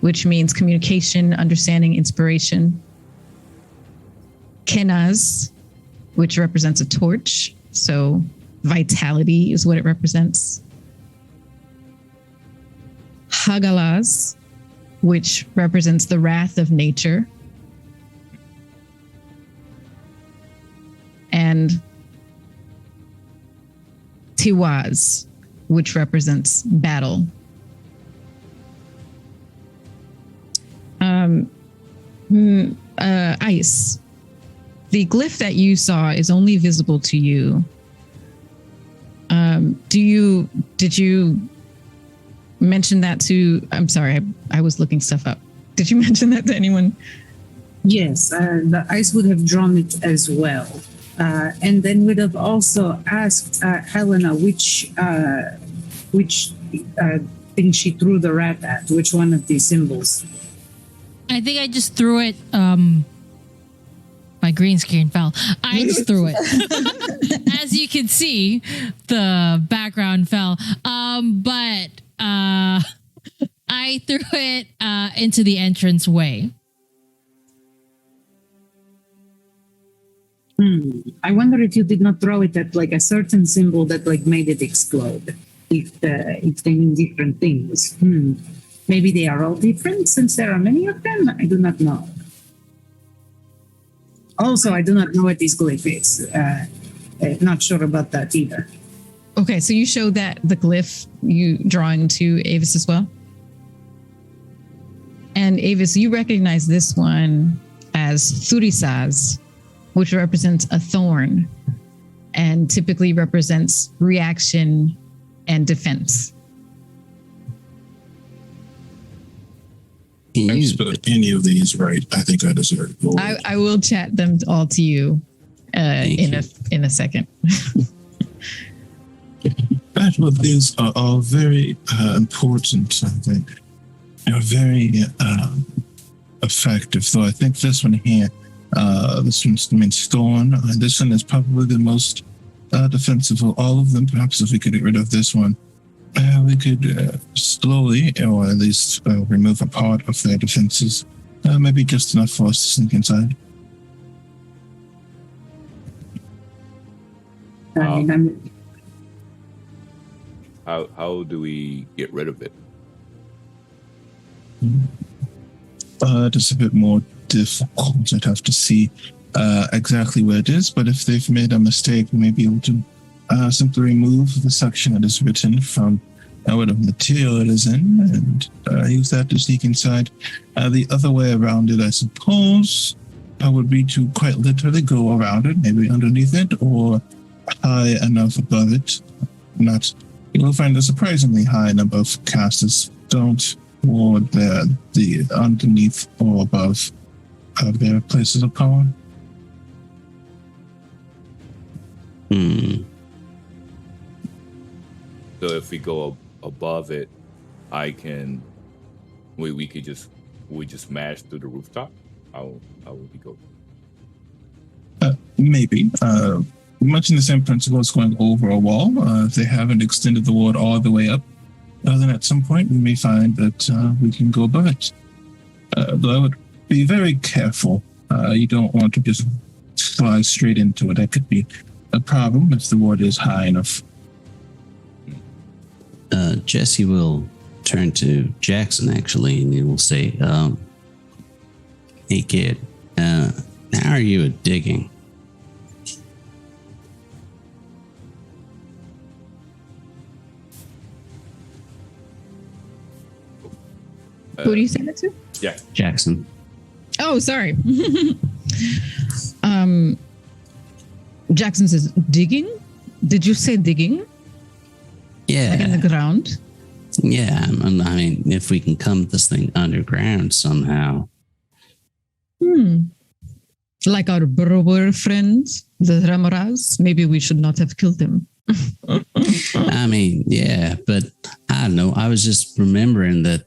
which means communication, understanding, inspiration. Kenaz, which represents a torch. So vitality is what it represents. Hagalaz, which represents the wrath of nature. And Tiwaz, which represents battle. Ice. The glyph that you saw is only visible to you. Did you mention that to, I'm sorry, I was looking stuff up. Did you mention that to anyone? Yes, the ice would have drawn it as well. And then would have also asked Helena which thing she threw the rat at, which one of these symbols. I think I just threw it. My green screen fell. I just threw it. As you can see, the background fell. But I threw it into the entrance way. I wonder if you did not throw it at like a certain symbol that like made it explode. If they mean different things. Maybe they are all different since there are many of them. I do not know. Also, I do not know what this glyph is. Not sure about that either. Okay, so you showed that the glyph you drawing to Avis as well? And Avis, you recognize this one as Thurisaz, which represents a thorn and typically represents reaction and defense. If I spelled any of these right, I think I deserve gold. I will chat them all to you in a second. That what these are all very important, I think. They're very effective. So I think this one here, this one's Thorn. This one is probably the most defensive of all of them. Perhaps if we could get rid of this one, we could slowly, or at least remove a part of their defenses. Maybe just enough for us to sneak inside. How do we get rid of it? Just a bit more difficult. I'd have to see exactly where it is, but if they've made a mistake, we may be able to simply remove the section that is written from whatever material it is in and use that to sneak inside. The other way around it, I suppose, would be to quite literally go around it, maybe underneath it or high enough above it. You will find a surprisingly high number of casters don't ward the underneath or above their places of power. So if we go above it, we just smash through the rooftop. How would we go? Maybe. Much in the same principle as going over a wall. If they haven't extended the ward all the way up, then at some point we may find that we can go above it. Though I would be very careful. You don't want to just fly straight into it. That could be a problem if the ward is high enough. Jesse will turn to Jackson, actually, and he will say, hey, kid, how are you at digging? Who do you say that to? Yeah, Jackson. Oh, sorry. Jackson says, digging? Did you say digging? Yeah. Like in the ground? Yeah, I mean, if we can come this thing underground somehow. Like our Borrower friends, the Ramoras, maybe we should not have killed them. I mean, yeah, but I don't know. I was just remembering that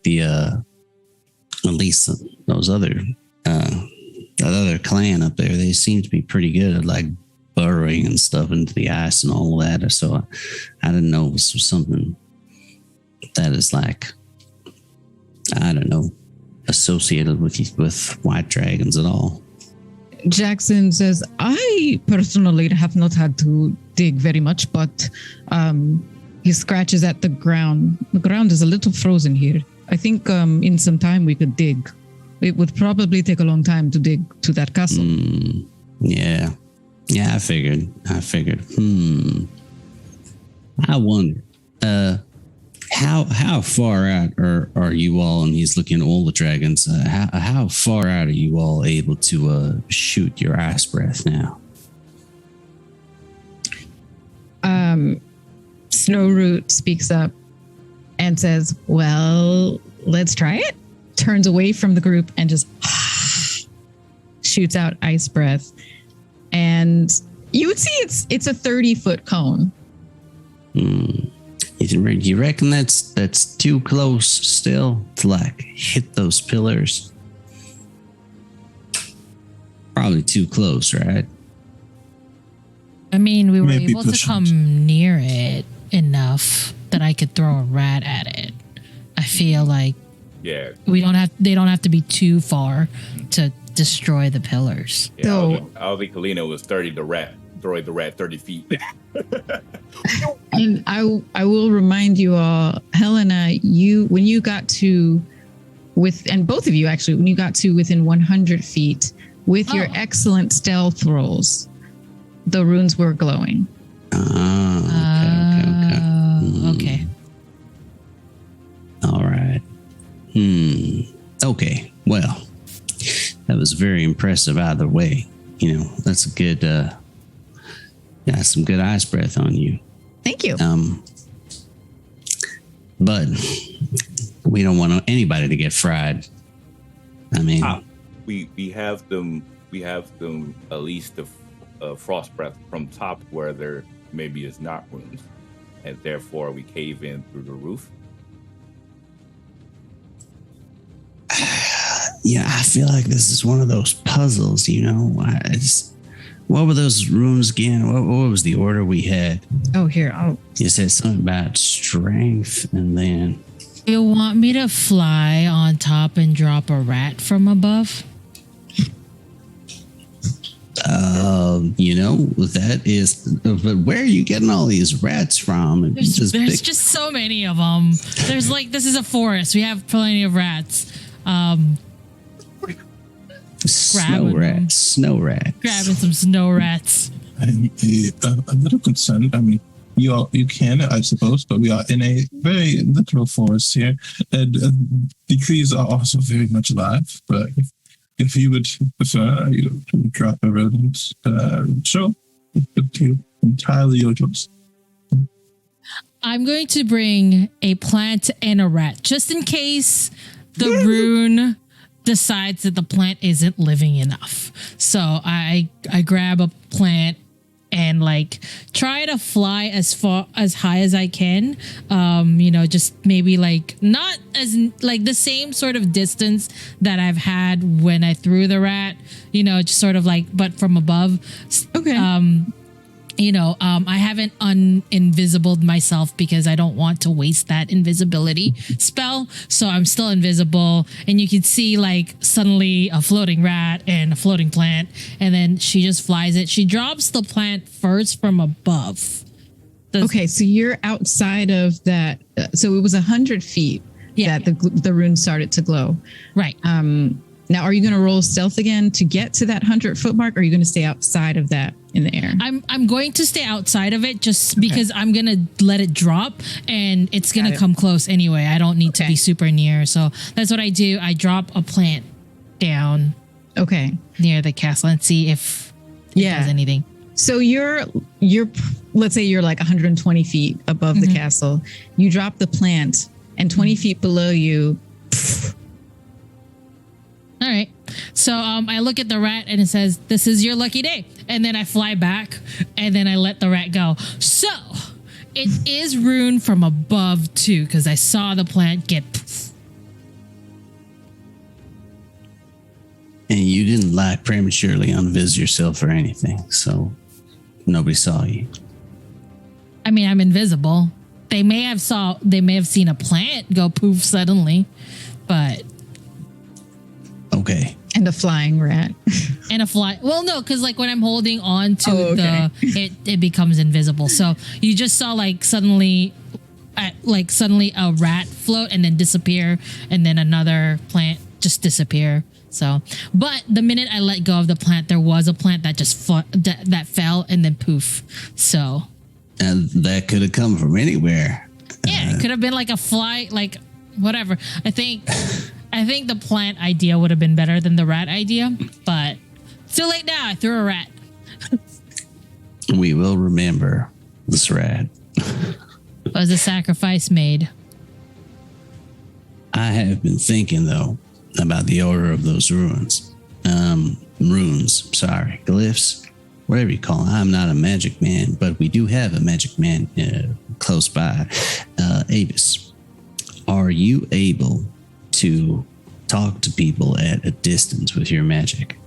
at least those that other clan up there, they seem to be pretty good at like burrowing and stuff into the ice and all that. So I didn't know it was something that is like, I don't know, associated with white dragons at all. Jackson says, I personally have not had to dig very much, but he scratches at the ground. The ground is a little frozen here. I think in some time we could dig. It would probably take a long time to dig to that castle. Yeah, I figured. I wonder, how far out are you all? And he's looking at all the dragons. How far out are you all able to shoot your ice breath now? Snowroot speaks up and says, well, let's try it. Turns away from the group and just shoots out ice breath. And you would see it's a 30-foot cone. You reckon that's too close still to like hit those pillars? Probably too close, right? I mean, we were Maybe able to come near it enough that I could throw a rat at it. I feel like yeah. they don't have to be too far to destroy the pillars. Yeah, So- I think Kalina was 30 the rat. Throw the rat 30 feet. And I will remind you all, Helena, when you got to and both of you actually, when you got to within 100 feet, with your Oh. excellent stealth rolls, the runes were glowing. Okay. All right. Okay. Well, that was very impressive either way. You know, that's a good, got some good ice breath on you. Thank you. But we don't want anybody to get fried. I mean, We have them at least the frost breath from top where there maybe is not runes, and therefore we cave in through the roof. yeah, I feel like this is one of those puzzles, you know. What were those runes again? What was the order we had? Oh, here. Oh, You said something about strength, and then You want me to fly on top and drop a rat from above? you know, that is. But where are you getting all these rats from? There's just so many of them. There's like, this is a forest. We have plenty of rats. Snow rats. Grabbing some snow rats. I'm a little concerned. I mean, you can, I suppose, but we are in a very literal forest here, and the trees are also very much alive. But if you would prefer, you to drop a rodent, sure, it's entirely your choice. I'm going to bring a plant and a rat just in case the rune decides that the plant isn't living enough. So I grab a plant and like try to fly as high as I can. You know, just maybe like not as like the same sort of distance that I've had when I threw the rat, you know, just sort of like, but from above. okay. You know, I haven't uninvisibled myself because I don't want to waste that invisibility spell. So I'm still invisible. And you can see like suddenly a floating rat and a floating plant. And then she just flies it. She drops the plant first from above. Okay, so you're outside of that. So it was 100 feet Yeah. that the rune started to glow. Right. Now, are you going to roll stealth again to get to that 100-foot mark, or are you going to stay outside of that in the air? I'm going to stay outside of it just because I'm going to let it drop and it's going to come close anyway. I don't need to be super near. So that's what I do. I drop a plant down Okay. near the castle and see if it does anything. So you're let's say you're like 120 feet above the castle. You drop the plant, and 20 feet below you. All right. So I look at the rat and it says, "This is your lucky day." And then I fly back and then I let the rat go. So it is ruined from above too, because I saw the plant get. And you didn't like prematurely unvis yourself or anything, so nobody saw you. I mean, I'm invisible. They may have seen a plant go poof suddenly, but. Okay. And a flying rat. And a fly. Well, no, because like when I'm holding on to it becomes invisible. So you just saw like suddenly a rat float and then disappear, and then another plant just disappear. So, but the minute I let go of the plant, there was a plant that just that fell and then poof. So, And that could have come from anywhere. yeah, it could have been like a fly, like whatever. I think the plant idea would have been better than the rat idea, but it's too late now. I threw a rat. We will remember this rat. Was a sacrifice made? I have been thinking, though, about the order of those runes. Glyphs, whatever you call them. I'm not a magic man, but we do have a magic man close by. Avis, are you able to talk to people at a distance with your magic?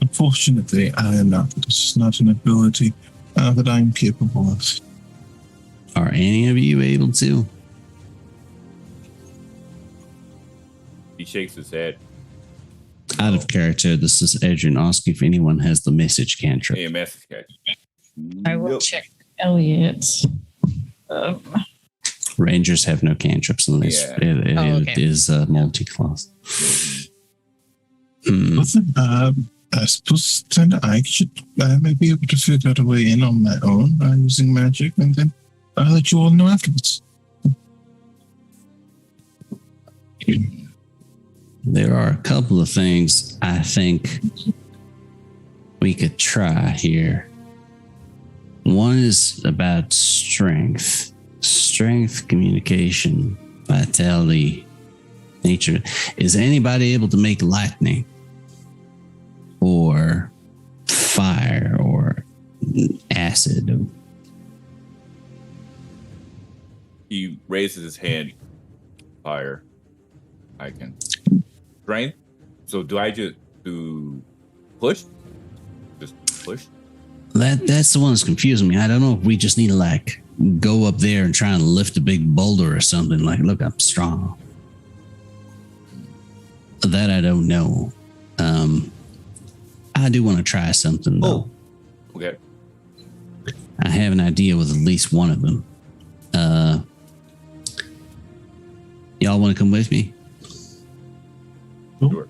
Unfortunately, I am not. It's not an ability that I'm capable of. Are any of you able to? He shakes his head. Out of character, this is Adrian asking if anyone has the message cantrip. Hey, message catch. I will check Elliot. Rangers have no cantrips unless Yeah. it is multi-class. Listen, I suppose then I should may be able to figure out a way in on my own using magic, and then I'll let you all know afterwards. There are a couple of things I think we could try here. One is about strength, communication, vitality, nature. Is anybody able to make lightning or fire or acid? He raises his hand. Fire. I can. Strength. So do I just do push? Just push? That's the one that's confusing me. I don't know if we just need to like go up there and try and lift a big boulder or something. Like, look, I'm strong. That I don't know. I do want to try something though. Oh, okay. I have an idea with at least one of them. Y'all want to come with me? Sure.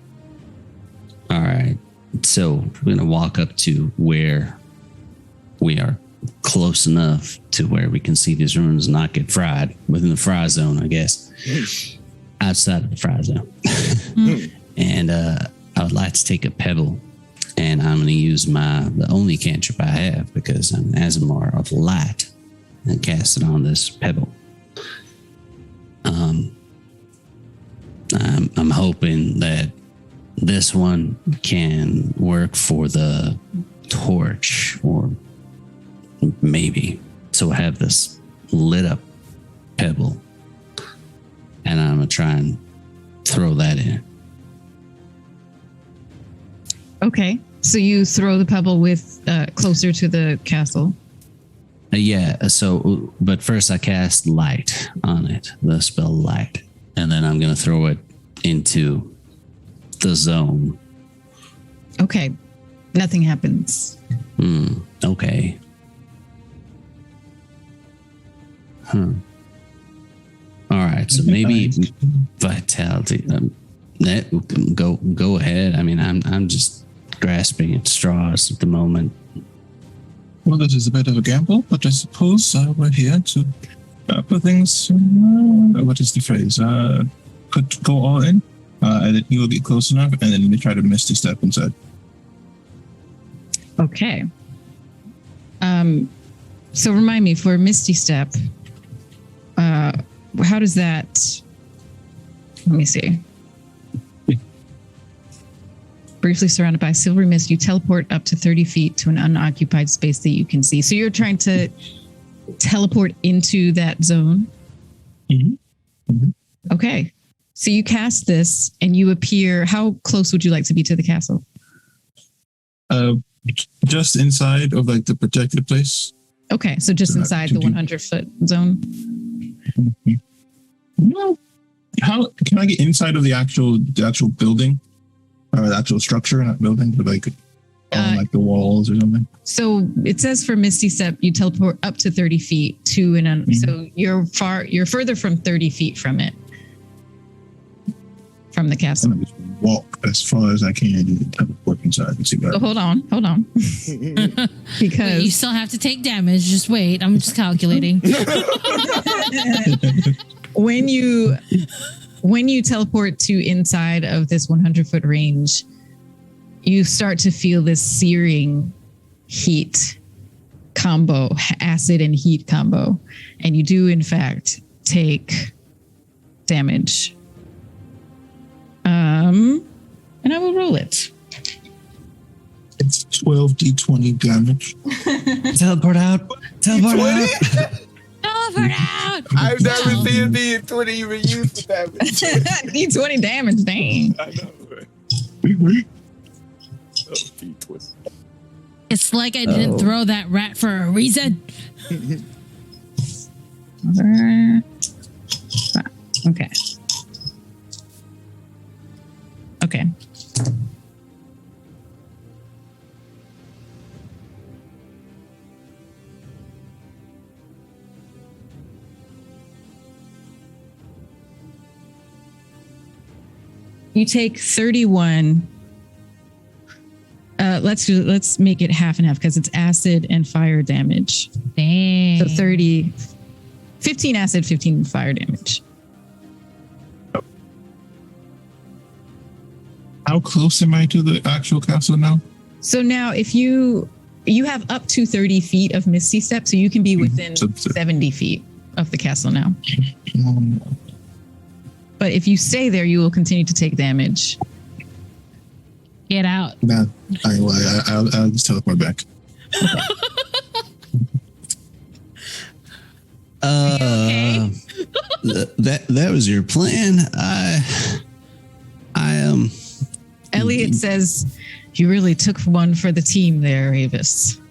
All right. So we're going to walk up to where we are close enough to where we can see these ruins and not get fried within the fry zone, I guess. Outside of the fry zone. And I would like to take a pebble, and I'm going to use the only cantrip I have because I'm Azamar of Light, and cast it on this pebble. I'm hoping that this one can work for the torch, or maybe. So I have this lit up pebble, and I'm going to try and throw that in. Okay. So you throw the pebble with closer to the castle. Yeah. So, but first I cast light on it, the spell light, and then I'm going to throw it into the zone. Okay. Nothing happens. Okay. All right. So maybe vitality. Go ahead. I mean, I'm just grasping at straws at the moment. Well, that is a bit of a gamble, but I suppose we're here to put things. What is the phrase? Go all in, and then you will get close enough, and then they try to misty step inside. Okay. So remind me, for Misty Step, how does that? Let me see. Briefly surrounded by silvery mist, you teleport up to 30 feet to an unoccupied space that you can see. So you're trying to teleport into that zone? Okay. So you cast this and you appear. How close would you like to be to the castle? Just inside of like the protected place. Okay. So just inside the 100-foot zone? No. How can I get inside of the actual building? Or the actual structure in that building, but like on like the walls or something. So it says for Misty Step, you teleport up to 30 feet to so you're further from 30 feet from it, from the castle. I'm gonna just walk as far as I can and teleport inside and see what. So hold on, because Wait, you still have to take damage. Just wait. I'm just calculating. when you teleport to inside of this 100-foot range, you start to feel this searing heat combo, acid and heat combo. And you do, in fact, take damage. And I will roll it. It's 12d20 damage. Teleport out. Teleport out. Teleport out. I've never seen D20 even used for damage. D20 damage, dang. I know. Wait. Oh, D20. It's like I didn't throw that rat for a reason. Okay. Okay. You take 31. Let's make it half and half because it's acid and fire damage. Dang. So 15 acid, 15 fire damage. How close am I to the actual castle now? So now if you have up to 30 feet of Misty Step, so you can be within 70 feet of the castle now. But if you stay there, you will continue to take damage. Get out. I'll just teleport back. Okay? That was your plan. I Elliot says, you really took one for the team there, Avis.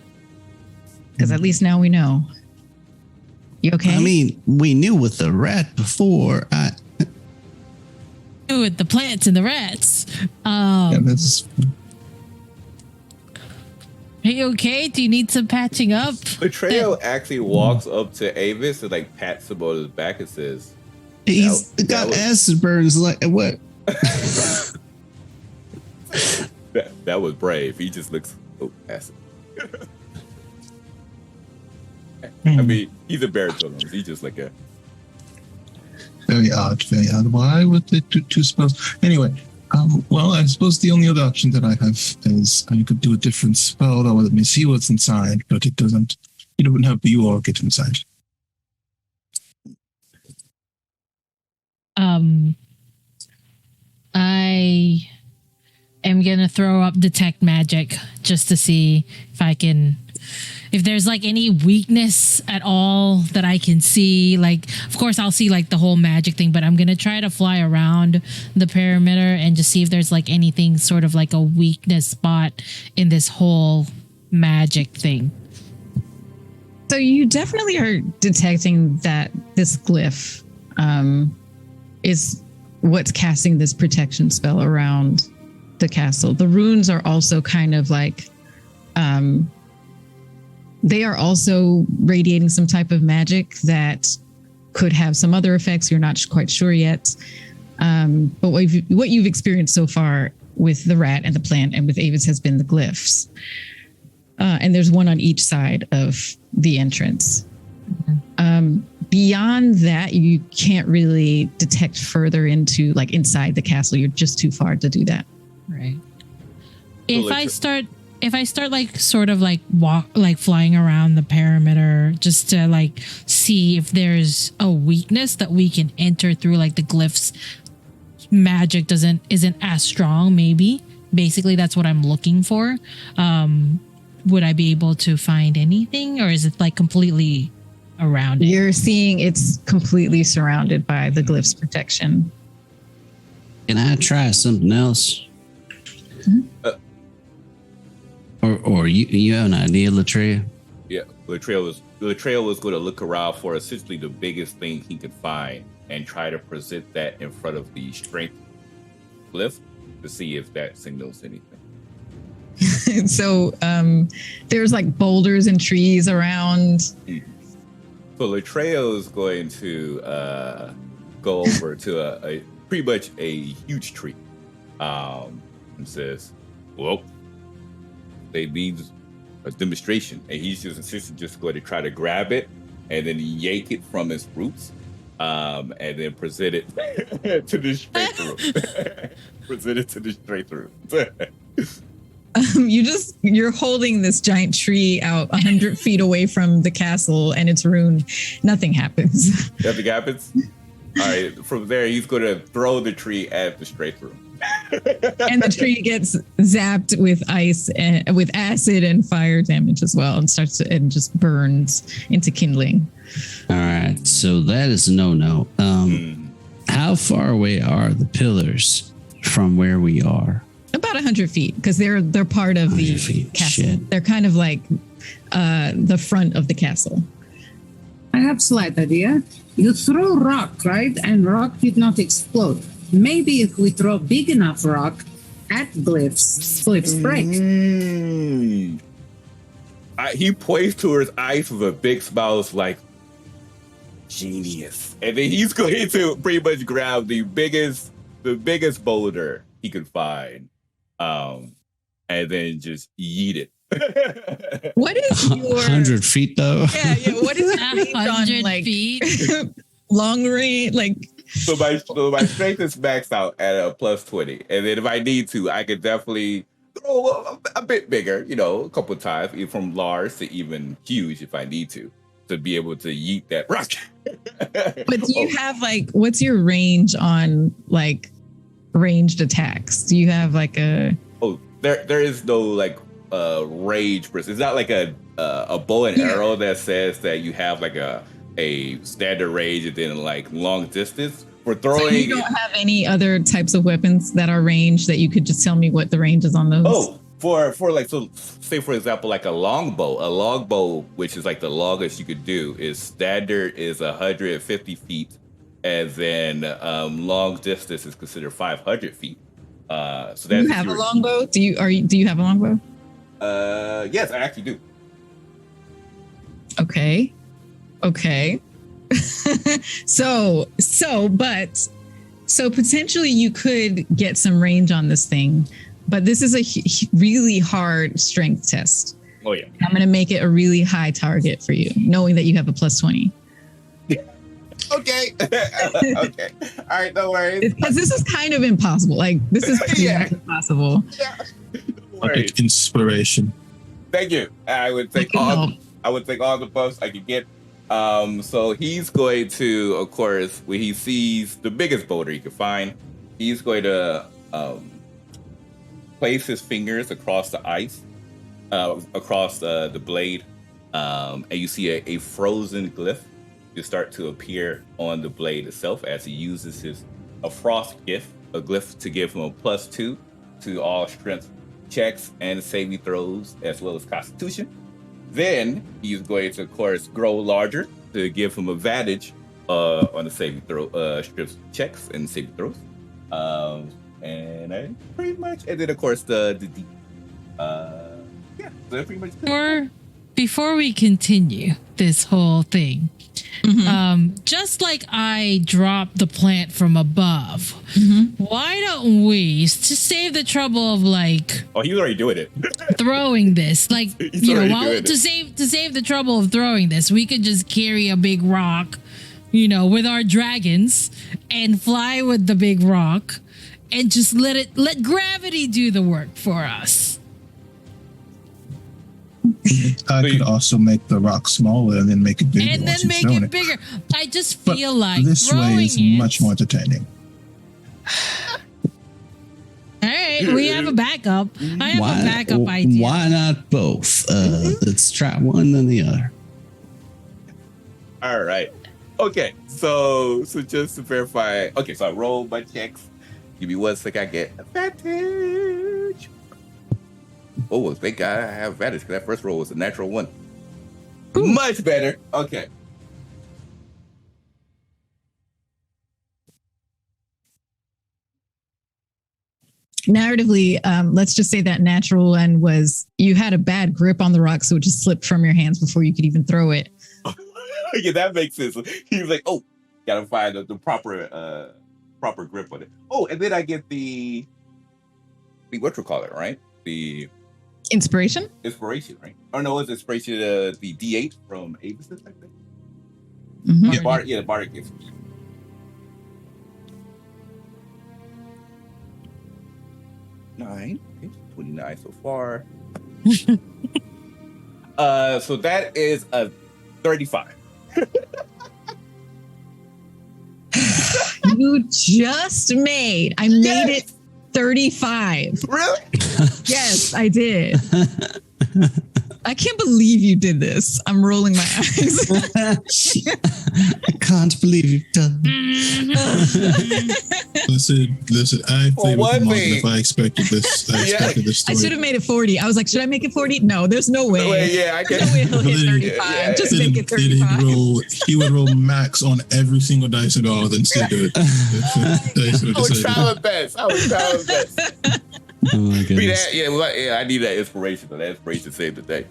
Because at least now we know. You okay? I mean, we knew with the rat before. With the plants and the rats. Yeah, that's Are you okay? Do you need some patching up? Betrayal actually walks up to Avis and like pats him on his back and says, he's That got was- acid burns. Like what? that was brave. He just looks acid. I mean, he's a baritone. He's just like a. very odd. Very odd. Why would the two spells? Anyway, well, I suppose the only other option that I have is I could do a different spell that would let me see what's inside, but it doesn't. It wouldn't help you all get inside. I am gonna throw up detect magic just to see if there's like any weakness at all that I can see. Like, of course I'll see like the whole magic thing, but I'm gonna try to fly around the perimeter and just see if there's like anything sort of like a weakness spot in this whole magic thing. So you definitely are detecting that this glyph is what's casting this protection spell around the castle. The runes are also kind of like, they are also radiating some type of magic that could have some other effects. You're not quite sure yet. But what you've experienced so far with the rat and the plant and with Avis has been the glyphs. And there's one on each side of the entrance. Beyond that, you can't really detect further into like inside the castle. You're just too far to do that. Right. If I start like sort of like flying around the perimeter just to like see if there's a weakness that we can enter through, like the glyphs magic isn't as strong, maybe. Basically that's what I'm looking for. Would I be able to find anything, or is it like completely around it? You're seeing it's completely surrounded by the glyph's protection. Can I try something else? Or you have an idea, Latria? Yeah, Latrell was going to look around for essentially the biggest thing he could find and try to present that in front of the strength glyph to see if that signals anything. So there's like boulders and trees around. So Latrell is going to go over to a pretty much a huge tree and says, well, they need a demonstration, and he's just insisting just going to try to grab it and then yank it from its roots and then present it to the straight room. Present it to the straight room. You're holding this giant tree out 100 feet away from the castle and its ruin. Nothing happens. Nothing happens? All right, from there, he's going to throw the tree at the straight room. And the tree gets zapped with ice and with acid and fire damage as well, and just burns into kindling. All right, so that is a no. How far away are the pillars from where we are? About 100 feet, because they're part of the castle. Shit. They're kind of like the front of the castle. I have a slight idea. You throw rock, right? And rock did not explode. Maybe if we throw big enough rock at glyphs break. He points towards ice with a big smile. It's like, genius. And then he's going to pretty much grab the biggest the biggest boulder he could find, and then just yeet it. What is your 100 feet though. Yeah. What is your range on 100 like feet. long range? Like So my strength is maxed out at a plus 20, and then if I need to, I could definitely throw a bit bigger, a couple of times, even from large to even huge if I need to be able to yeet that rock. But do you have like, what's your range on like ranged attacks? Do you have like a? Oh, there is no like range. It's not like a bow and arrow that says that you have like a standard range and then like long distance for throwing. So you don't have any other types of weapons that are ranged that you could just tell me what the range is on those? Oh, for like, so say for example, like a longbow, which is like the longest you could do, is standard is 150 feet, and then long distance is considered 500 feet. So that's you have a longbow? Do you have a longbow? Yes, I actually do. Okay. So potentially you could get some range on this thing, but this is a really hard strength test. Oh yeah. I'm going to make it a really high target for you, knowing that you have a plus 20. Okay. Okay. All right, no worries. Because this is kind of impossible. Like this is impossible. Yeah. Like inspiration. Thank you. I would take all the buffs I could get. So he's going to, of course, when he sees the biggest boulder he can find, he's going to place his fingers across the ice, across the blade, and you see a frozen glyph to start to appear on the blade itself as he uses a frost glyph to give him a +2 to all strength checks and saving throws as well as Constitution. Then he's going to, of course, grow larger to give him advantage on the saving throw strength checks and saving throws. And I pretty much, and then of course so that pretty much. Before we continue this whole thing, just like I dropped the plant from above, why don't we, to save the trouble of like, oh, he was already doing it, throwing this, like to save the trouble of throwing this, we could just carry a big rock, with our dragons and fly with the big rock, and just let gravity do the work for us. I could also make the rock smaller and then make it bigger. And then make it bigger. I just feel like this way is much more entertaining. All right, we have a backup. I have a backup idea. Why not both? Let's try one then the other. All right. Okay. So just to verify. Okay. So I roll my checks. Give me 1 second. I get advantage. Oh, thank God I have advantage because that first roll was a natural 1. Ooh. Much better. Okay. Narratively, let's just say that natural one was you had a bad grip on the rock, so it just slipped from your hands before you could even throw it. Yeah, that makes sense. He was like, "Oh, gotta find the proper grip on it." Oh, and then I get the what you call it, right? The inspiration, right? Oh no, it's inspiration. The D8 from Avis, I think. Mm-hmm. The Bardic gets. 9, 29 so far. So that is a 35. You just made. I made it 35. Really? Yes, I did. I can't believe you did this. I'm rolling my eyes. I can't believe you've done Listen, I played with him long enough. I expected this. This story. I should have made it 40. I was like, should I make it 40? No, there's no way. I can't. No way he'll hit 35. Just make it 35. He would roll max on every single dice at all, then still do it. I was trying best. Oh my goodness. I need that inspiration. That inspiration saved the day.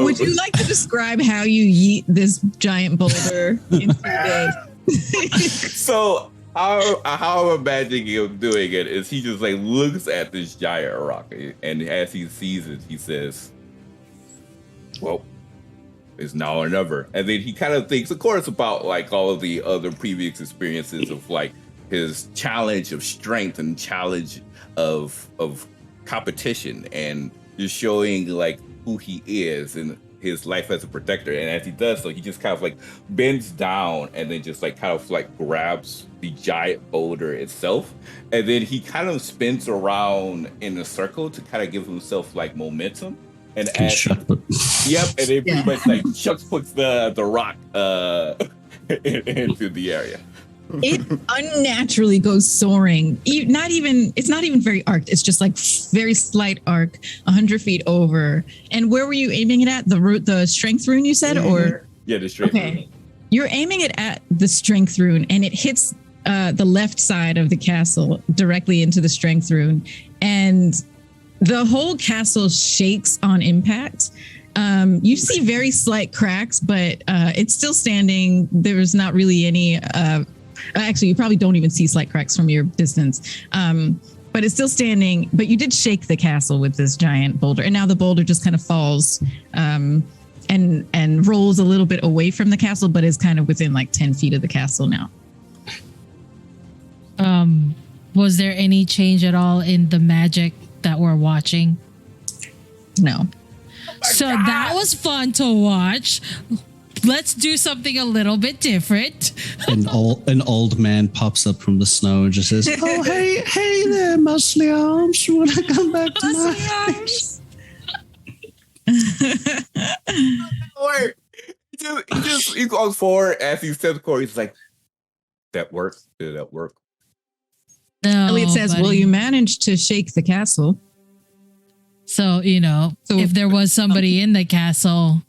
Would you like to describe how you yeet this giant boulder into the So how I'm imagining him doing it is he just like looks at this giant rock, and as he sees it, he says, "Well, it's now or never." And then he kind of thinks, of course, about like all of the other previous experiences of like his challenge of strength and challenge of competition, and just showing like who he is and his life as a protector. And as he does so, he just kind of like bends down and then just like kind of like grabs the giant boulder itself, and then he kind of spins around in a circle to kind of give himself like momentum. And as and then pretty much like Chuck puts the rock into the area. It unnaturally goes soaring. It's not even very arced. It's just like very slight arc, 100 feet over. And where were you aiming it at? The strength rune you said, or the strength rune. You're aiming it at the strength rune, and it hits the left side of the castle directly into the strength rune, and the whole castle shakes on impact. You see very slight cracks, but it's still standing. There's not really any. Actually, you probably don't even see slight cracks from your distance. But it's still standing. But you did shake the castle with this giant boulder, and now the boulder just kind of falls and rolls a little bit away from the castle, but is kind of within like 10 feet of the castle now. Was there any change at all in the magic that we're watching? No. So that was fun to watch. Let's do something a little bit different. An old man pops up from the snow and just says, "Oh, hey there, muscly arms. You want to come back to my house?" He goes forward as he steps forward. He's like, "That work? Did that work?" No, Elliot says, buddy. "Well, you managed to shake the castle." So, if there was somebody in the castle,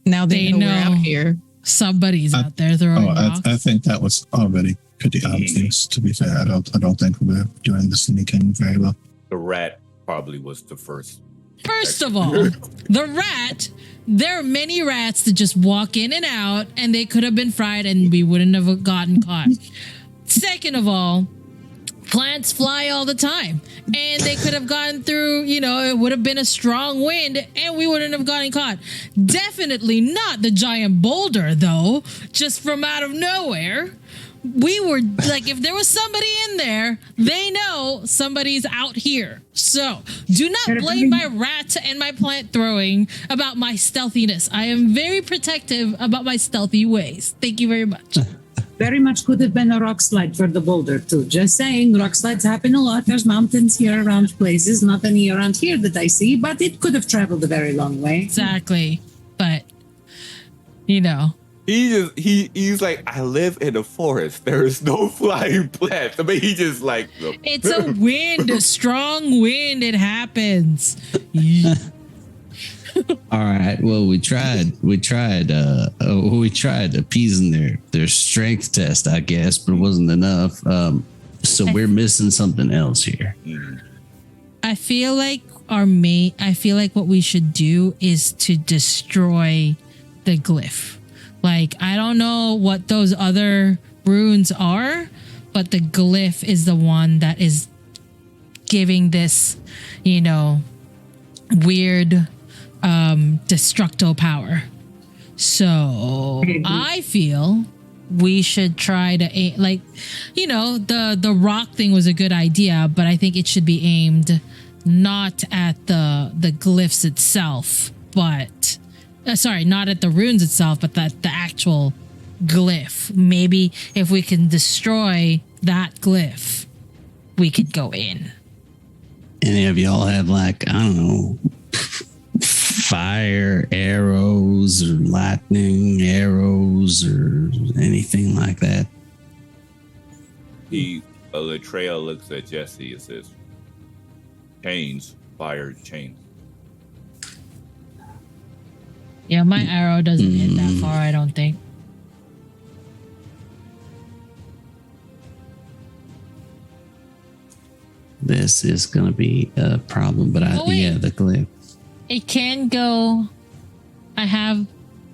now they know we're out here. Somebody's out there throwing rocks. I think that was already pretty obvious, to be fair. I don't think we're doing the sneaking very well. The rat probably was the first. First of all, the rat, there are many rats that just walk in and out, and they could have been fried and we wouldn't have gotten caught. Second of all, plants fly all the time, and they could have gotten through, it would have been a strong wind and we wouldn't have gotten caught. Definitely not the giant boulder, though, just from out of nowhere. We were like, if there was somebody in there, they know somebody's out here. So do not blame my rat and my plant throwing about my stealthiness. I am very protective about my stealthy ways. Thank you very much. Very much could have been a rock slide for the boulder, too. Just saying, rock slides happen a lot. There's mountains here around places, not any around here that I see, but it could have traveled a very long way. Exactly. But, He's like, I live in a forest. There is no flying plants. I mean, he just like... It's a wind, a strong wind. It happens. All right. Well, we tried appeasing their strength test, I guess, but it wasn't enough. So we're missing something else here. I feel like what we should do is to destroy the glyph. Like, I don't know what those other runes are, but the glyph is the one that is giving this, weird destructo power. So I feel we should try to the rock thing was a good idea, but I think it should be aimed not at the glyphs itself, but not at the runes itself, but the actual glyph. Maybe if we can destroy that glyph, we could go in. Any of y'all have I don't know, fire arrows or lightning arrows or anything like that? Latreia looks at Jesse and says, chains, fire chains. Yeah, my arrow doesn't hit that far, I don't think. This is going to be a problem, but the glyph. It can go. I have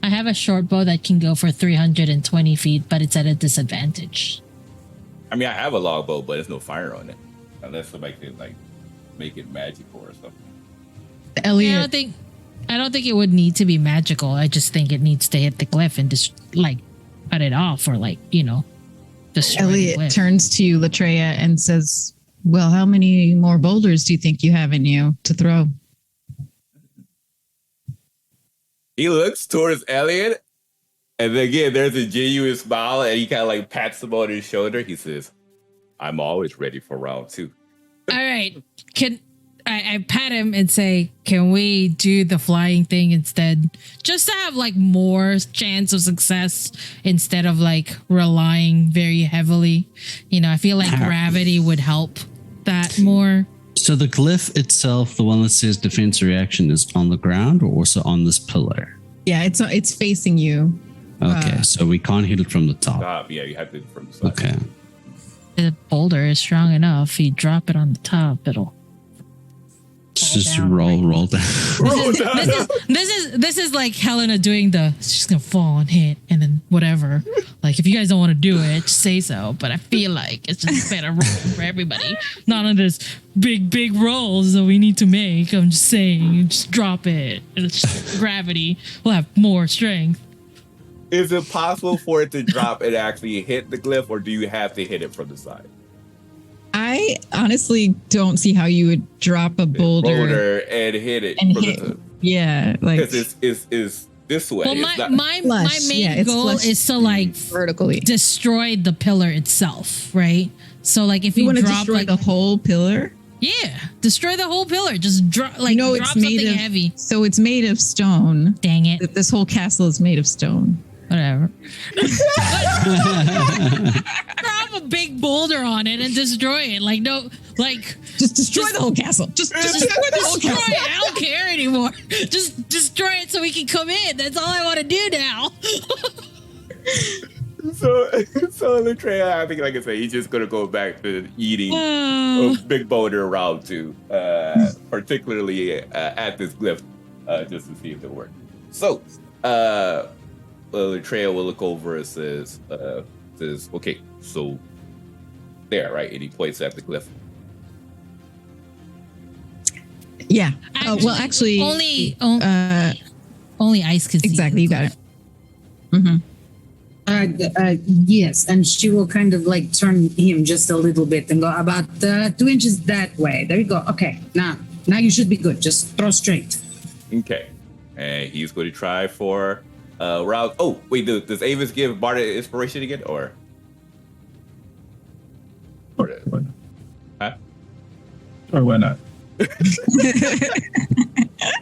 a short bow that can go for 320 feet, but it's at a disadvantage. I mean, I have a longbow, but there's no fire on it. Unless somebody could like make it magical or something. Elliot, I don't think it would need to be magical. I just think it needs to hit the glyph and just like cut it off or like, destroy the Elliot glyph. turns to Latreia and says, well, how many more boulders do you think you have in you to throw? He looks towards Elliot, and then again, there's a genuine smile, and he kind of like pats him on his shoulder. He says, I'm always ready for round 2. All right. Can I pat him and say, can we do the flying thing instead? Just to have like more chance of success instead of like relying very heavily. I feel like gravity would help that more. So the glyph itself, the one that says defense reaction, is on the ground or also on this pillar? Yeah, it's facing you. Okay, so we can't hit it from the top. Yeah, you have to from the side. Okay. The boulder is strong enough. If you drop it on the top, it'll Just down, roll down. This is like Helena doing it's just gonna fall and hit and then whatever. Like if you guys don't want to do it, just say so. But I feel like it's just better roll for everybody. Not on this big rolls that we need to make. I'm just saying, just drop it. And it's just gravity. We'll have more strength. Is it possible for it to drop and actually hit the glyph, or do you have to hit it from the side? I honestly don't see how you would drop a boulder and hit it and from hit. the Yeah, like because it's this way. Well, It's not- my flush. main Yeah, it's goal flush is to like vertically. destroy the pillar itself, right? So like if you want to drop destroy like the whole pillar. yeah, destroy the whole pillar. Just drop drop It's made something of heavy. So it's made of stone. Dang it. This whole castle is made of stone. Whatever. Drop a big boulder on it and destroy it. Like Just destroy the whole castle. Just destroy the whole destroy castle. it. I don't care anymore. Just destroy it so we can come in. That's all I want to do now. So Latreia, I think, like I said, he's just gonna go back to eating a big boulder round 2, particularly at this glyph, just to see if it works. So, Latreia will look over and says, okay, so there, right? And he points at the glyph. Yeah. Actually, only ice can see. exactly. You got it. Mm-hmm. Yes, and she will kind of like turn him just a little bit and go about 2 inches that way. There you go. Okay, now you should be good. Just throw straight. Okay, and he's going to try for round. Oh, wait, does Avis give Bard inspiration again, or? Or why not? Huh? Or why not? All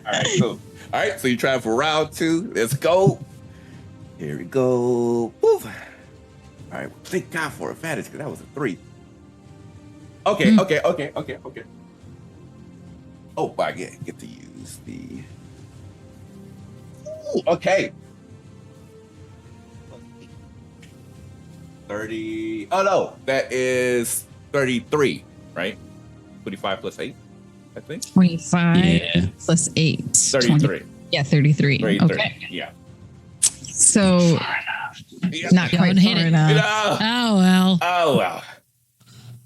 right, cool. All right, so you try for round 2. Let's go. Here we go. Woo. All right, thank God for advantage, because that was a 3. Okay. Oh, I get to use the. Ooh, okay. 30. Oh no, that is 33, right? 25 plus 8, I think. 25 Yeah. plus 8. 33. 20. Yeah, 33. 33. Okay. Yeah. So Yeah. not quite Don't hit far it. enough. No. Oh well.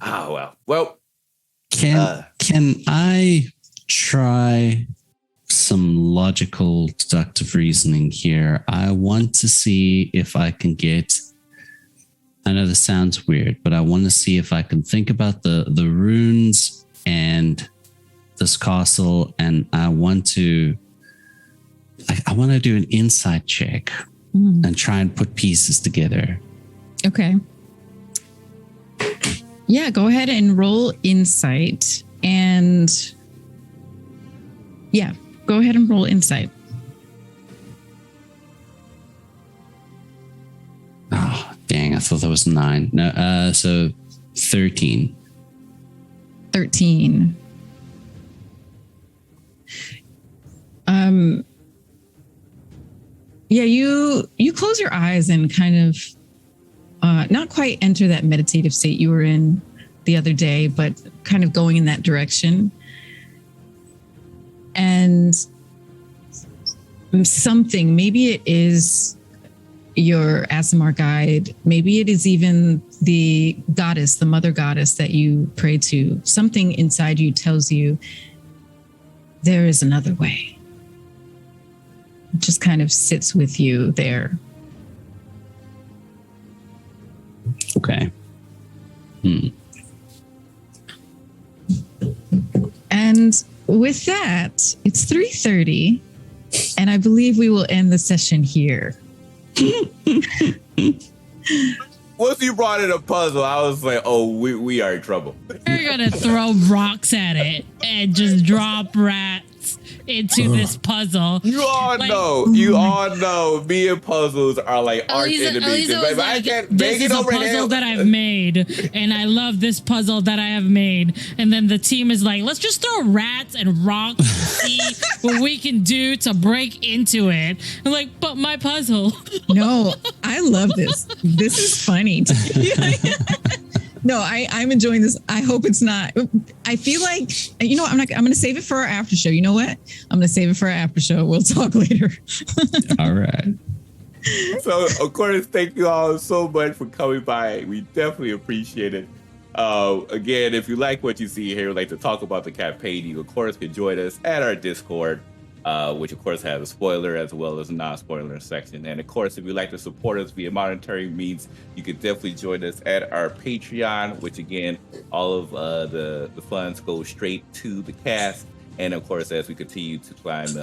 Oh well. Well, Can I try some logical deductive reasoning here? I want to see if I can get. I know this sounds weird, but I want to see if I can think about the runes and this castle, and I want to do an insight check and try and put pieces together. Okay. Yeah, go ahead and roll insight. And yeah, go ahead and roll insight. Oh, dang, I thought that was 9. No, so 13. 13. Yeah, you close your eyes and kind of not quite enter that meditative state you were in the other day, but kind of going in that direction. And something, maybe it is, your Asimar guide. Maybe it is even the goddess, the mother goddess that you pray to. Something inside you tells you there is another way. It just kind of sits with you there. Okay. And with that, it's 3:30, and I believe we will end the session here. Once you brought in a puzzle, I was like, oh, we are in trouble. We're gonna throw rocks at it and just drop rats into this puzzle. You all know, me and puzzles are like arch enemies. But I can't this make it is a over puzzle here. that I've made, and I love this puzzle that I have made. And then the team is like, let's just throw rats and rocks and see what we can do to break into it. I'm like, but my puzzle. No, I love this. This is funny. No, I'm enjoying this. I hope it's not. I feel like, I'm going to save it for our after show. You know what? I'm going to save it for our after show. We'll talk later. All right. So, of course, thank you all so much for coming by. We definitely appreciate it. Again, if you like what you see here, like to talk about the campaign, you, of course, can join us at our Discord, which, of course, has a spoiler as well as a non-spoiler section. And, of course, if you'd like to support us via monetary means, you can definitely join us at our Patreon, which, again, all of the funds go straight to the cast. And, of course, as we continue to climb,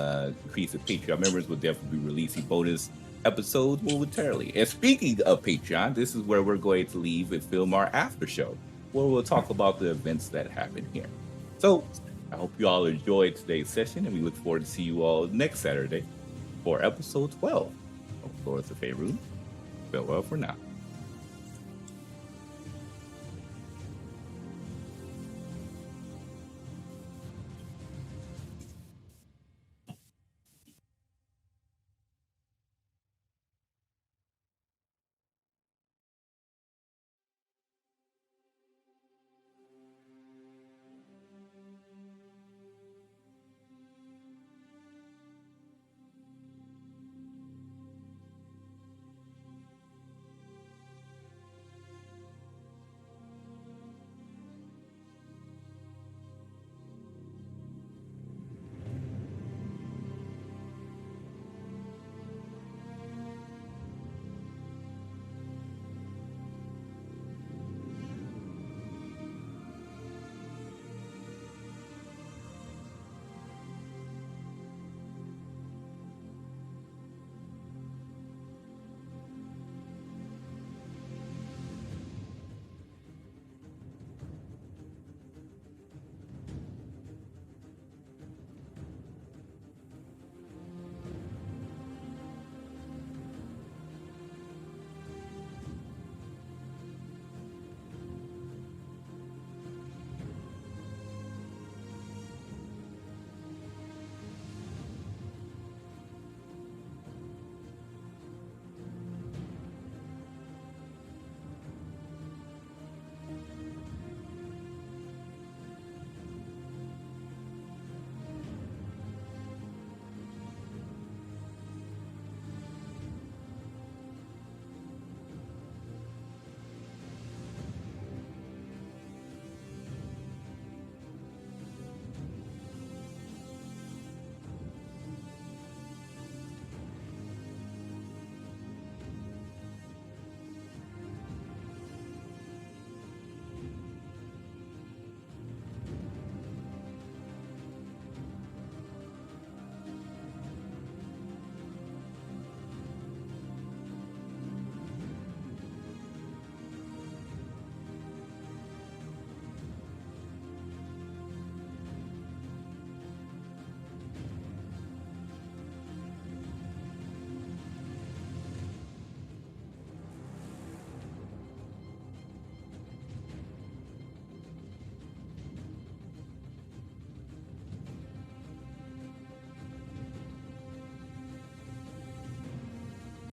increase the Patreon members, we'll definitely be releasing bonus episodes momentarily. And speaking of Patreon, this is where we're going to leave and film our after show, where we'll talk about the events that happen here. So, I hope you all enjoyed today's session, and we look forward to see you all next Saturday for episode 12 of Lords of Faerun. Farewell for now.